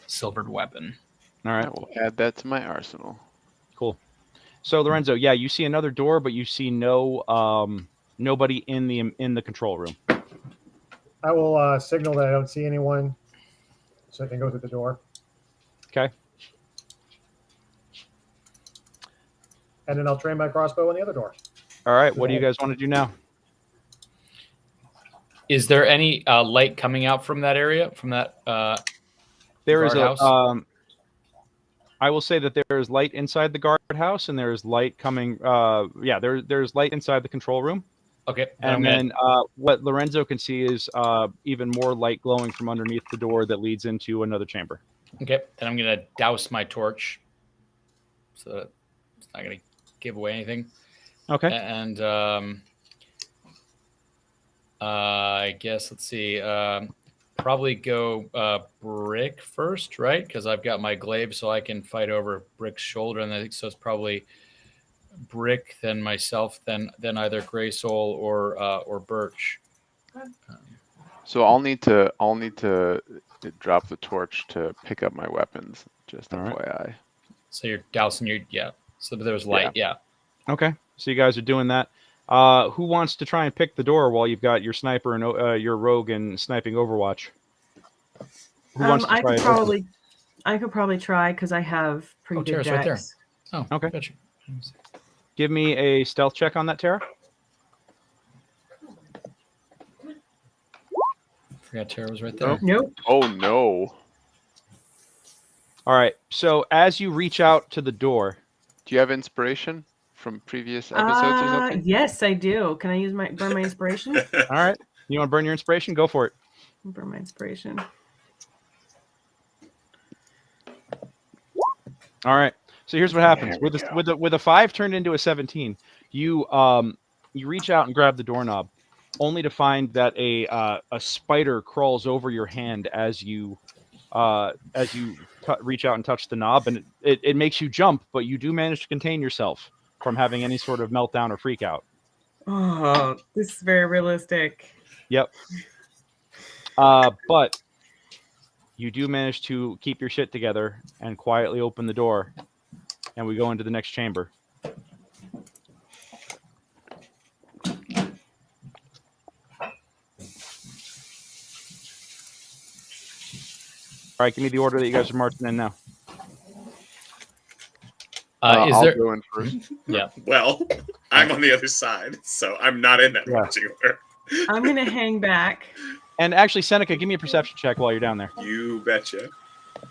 silvered weapon. All right, I will add that to my arsenal. Cool. So Lorenzo, yeah, you see another door, but you see nobody in the control room. I will signal that I don't see anyone, so I can go through the door. Okay. And then I'll train my crossbow on the other door. All right. What do you guys want to do now? Is there any light coming out from that area? From that there is guardhouse? I will say that there is light inside the guardhouse, and there is light coming. There's light inside the control room. Okay. And then what Lorenzo can see is even more light glowing from underneath the door that leads into another chamber. Okay. Then I'm going to douse my torch, so that it's not going to give away anything. Okay. And I guess, let's see, probably go Brick first, right? Because I've got my glaive, so I can fight over Brick's shoulder, and I think so. It's probably Brick, then myself, then either Greysoul or Birch. So I'll need to drop the torch to pick up my weapons. Just All FYI. Right. So you're dousing your So there's light, yeah. Okay. So you guys are doing that. Who wants to try and pick the door while you've got your sniper and your rogue and sniping Overwatch? Who wants to try I could probably try because I have pretty good Tara's right there. decks. Oh, okay. Gotcha. Give me a stealth check on that, Tara. Forgot Tara was right there. Nope. Oh no. All right. So as you reach out to the door, Do you have inspiration from previous episodes or something? Yes, I do. Can I burn my inspiration? all right. You want to burn your inspiration? Go for it. Burn my inspiration. All right. So here's what happens with a 5 turned into a 17. You reach out and grab the doorknob, only to find that a spider crawls over your hand as you reach out and touch the knob, and it makes you jump, but you do manage to contain yourself from having any sort of meltdown or freak out. Oh, this is very realistic. Yep. But you do manage to keep your shit together and quietly open the door, and we go into the next chamber. All right, give me the order that you guys are marching in now. I'll go in first. Yeah. Well, I'm on the other side, so I'm not in that marching order. I'm going to hang back. And actually, Seneca, give me a perception check while you're down there. You betcha.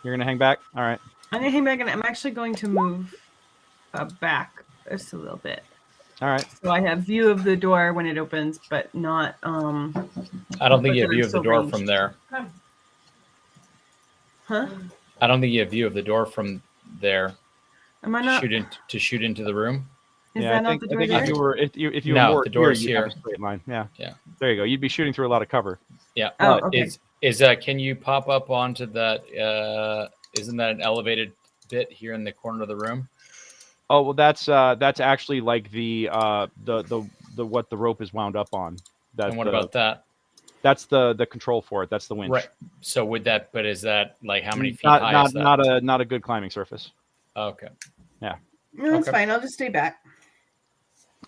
You're going to hang back? All right. I'm going to hang back, and I'm actually going to move back just a little bit. All right. So I have view of the door when it opens, but not... I don't think you have view of the door from there. Huh? I don't think you have view of the door from there. Am I not? Shoot into the room. Is that not the door? I think if you No, were more the door is here, you'd have here. a straight line. Yeah. Yeah. There you go. You'd be shooting through a lot of cover. Yeah. Oh, okay. Can you pop up onto that? Isn't that an elevated bit here in the corner of the room? Oh well, that's actually like the what the rope is wound up on. And what about that? That's the control for it. That's the winch. Right. So is that like how many feet high is that? Not a good climbing surface. Okay. Yeah. No, that's fine. I'll just stay back.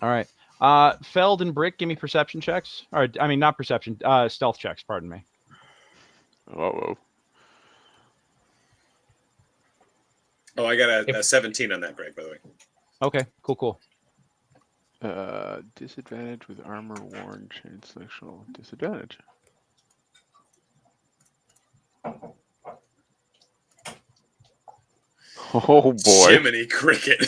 All right. Feld and Brick, give me perception checks. Or I mean, not perception. Stealth checks. Pardon me. Whoa. Oh, I got a 17 on that, Greg, by the way. Okay. Cool. Disadvantage with armor worn, chain selectional disadvantage. Oh boy. Jiminy Cricket.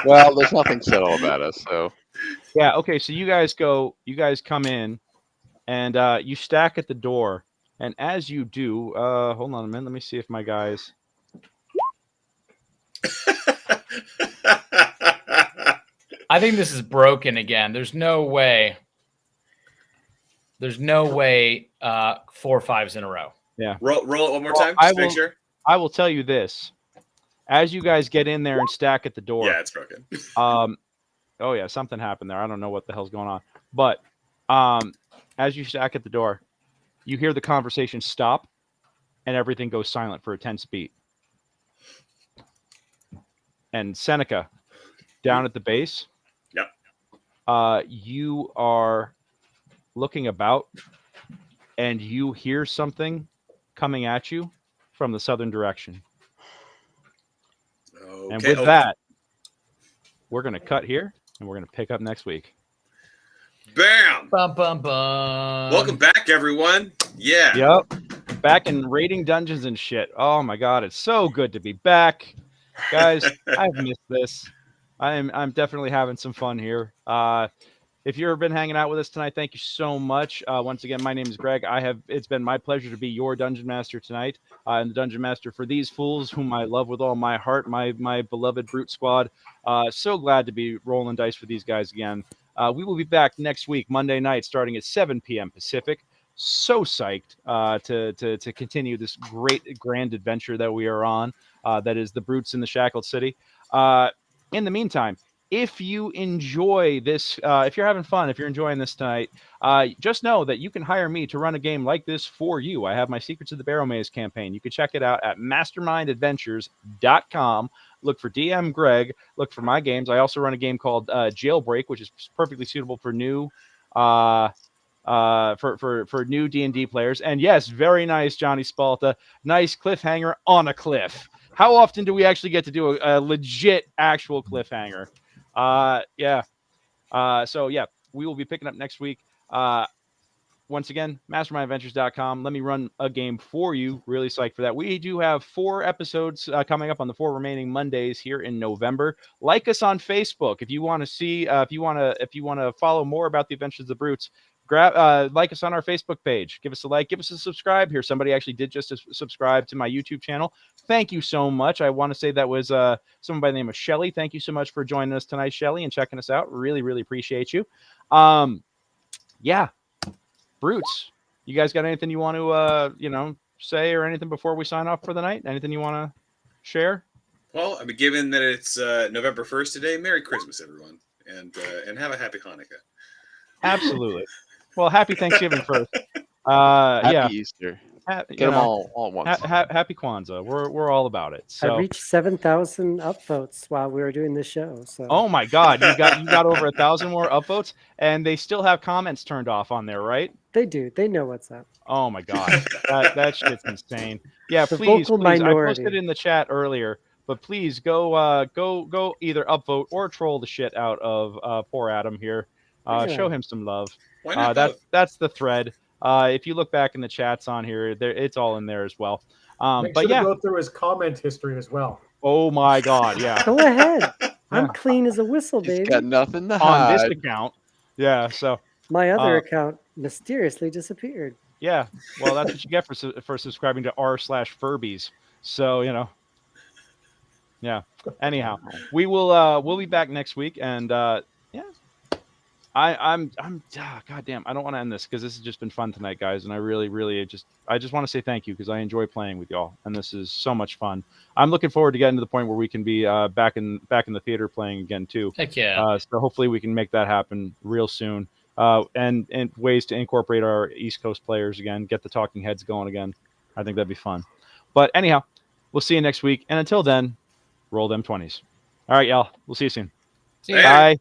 Well, there's nothing subtle about us, so. Yeah. Okay. So you guys come in, and you stack at the door. And as you do, hold on a minute. Let me see if my guys. I think this is broken again. There's no way. There's no way 4 5s in a row. Yeah. Roll it one more time. Just make sure. I will tell you this. As you guys get in there and stack at the door. Yeah, it's broken. Oh yeah, something happened there. I don't know what the hell's going on. But as you stack at the door, you hear the conversation stop, and everything goes silent for a tense beat. And Seneca, down at the base. Yep. You are looking about, and you hear something coming at you from the southern direction. Okay. And with that, we're going to cut here, and we're going to pick up next week. Bam! Bum, bum, bum. Welcome back, everyone. Yeah. Yep. Back in raiding dungeons and shit. Oh my god, it's so good to be back. Guys, I've missed this. I'm definitely having some fun here. If you've been hanging out with us tonight, thank you so much. Once again, my name is Greg. It's been my pleasure to be your dungeon master tonight, and the dungeon master for these fools whom I love with all my heart, my beloved brute squad. So glad to be rolling dice for these guys again. We will be back next week, Monday night, starting at 7 p.m. Pacific. So psyched to continue this great grand adventure that we are on. That is the Brutes in the Shackled City. In the meantime, if you enjoy this, if you're having fun, if you're enjoying this tonight, just know that you can hire me to run a game like this for you. I have my Secrets of the Barrow Maze campaign. You can check it out at mastermindadventures.com. Look for DM Greg. Look for my games. I also run a game called Jailbreak, which is perfectly suitable for new for new D&D players. And yes, very nice, Johnny Spalta. Nice cliffhanger on a cliff. How often do we actually get to do a legit actual cliffhanger? Yeah. So yeah, we will be picking up next week. Once again, mastermindadventures.com. Let me run a game for you. Really psyched for that. We do have 4 episodes coming up on the 4 remaining Mondays here in November. Like us on Facebook if you want to see. If you want to follow more about the Adventures of the Brutes. Like us on our Facebook page. Give us a like. Give us a subscribe here. Somebody actually did just subscribe to my YouTube channel. Thank you so much. I want to say that was someone by the name of Shelly. Thank you so much for joining us tonight, Shelly, and checking us out. Really, really appreciate you. Yeah. Brutes, you guys got anything you want to say or anything before we sign off for the night? Anything you want to share? Well, I mean, given that it's November 1st today, Merry Christmas, everyone, and have a happy Hanukkah. Absolutely. Well, happy Thanksgiving first. Happy Easter. Get them all at once. Happy Kwanzaa. We're all about it. So. I reached 7,000 upvotes while we were doing this show. So. Oh my God, you got over 1,000 more upvotes, and they still have comments turned off on there, right? They do. They know what's up. Oh my God, that shit's insane. Yeah, the please. Minority. I posted in the chat earlier, but please go either upvote or troll the shit out of poor Adam here. Show him some love. Why not? That's the thread. If you look back in the chats on here, it's all in there as well. Make sure to go through his comment history as well. Oh my God, yeah. Go ahead. I'm clean as a whistle, baby. He's got nothing to hide. On this account. Yeah, so. My other account mysteriously disappeared. Yeah, well, that's what you get for subscribing to r/Furbies. So, yeah. Anyhow, we'll be back next week, and yeah. I'm goddamn. I don't want to end this because this has just been fun tonight, guys, and I really I just want to say thank you because I enjoy playing with y'all, and this is so much fun. I'm looking forward to getting to the point where we can be back in the theater playing again too. Heck yeah! So hopefully we can make that happen real soon. And ways to incorporate our East Coast players again, get the talking heads going again. I think that'd be fun. But anyhow, we'll see you next week, and until then, roll them 20s. All right, y'all. We'll see you soon. See ya. Bye.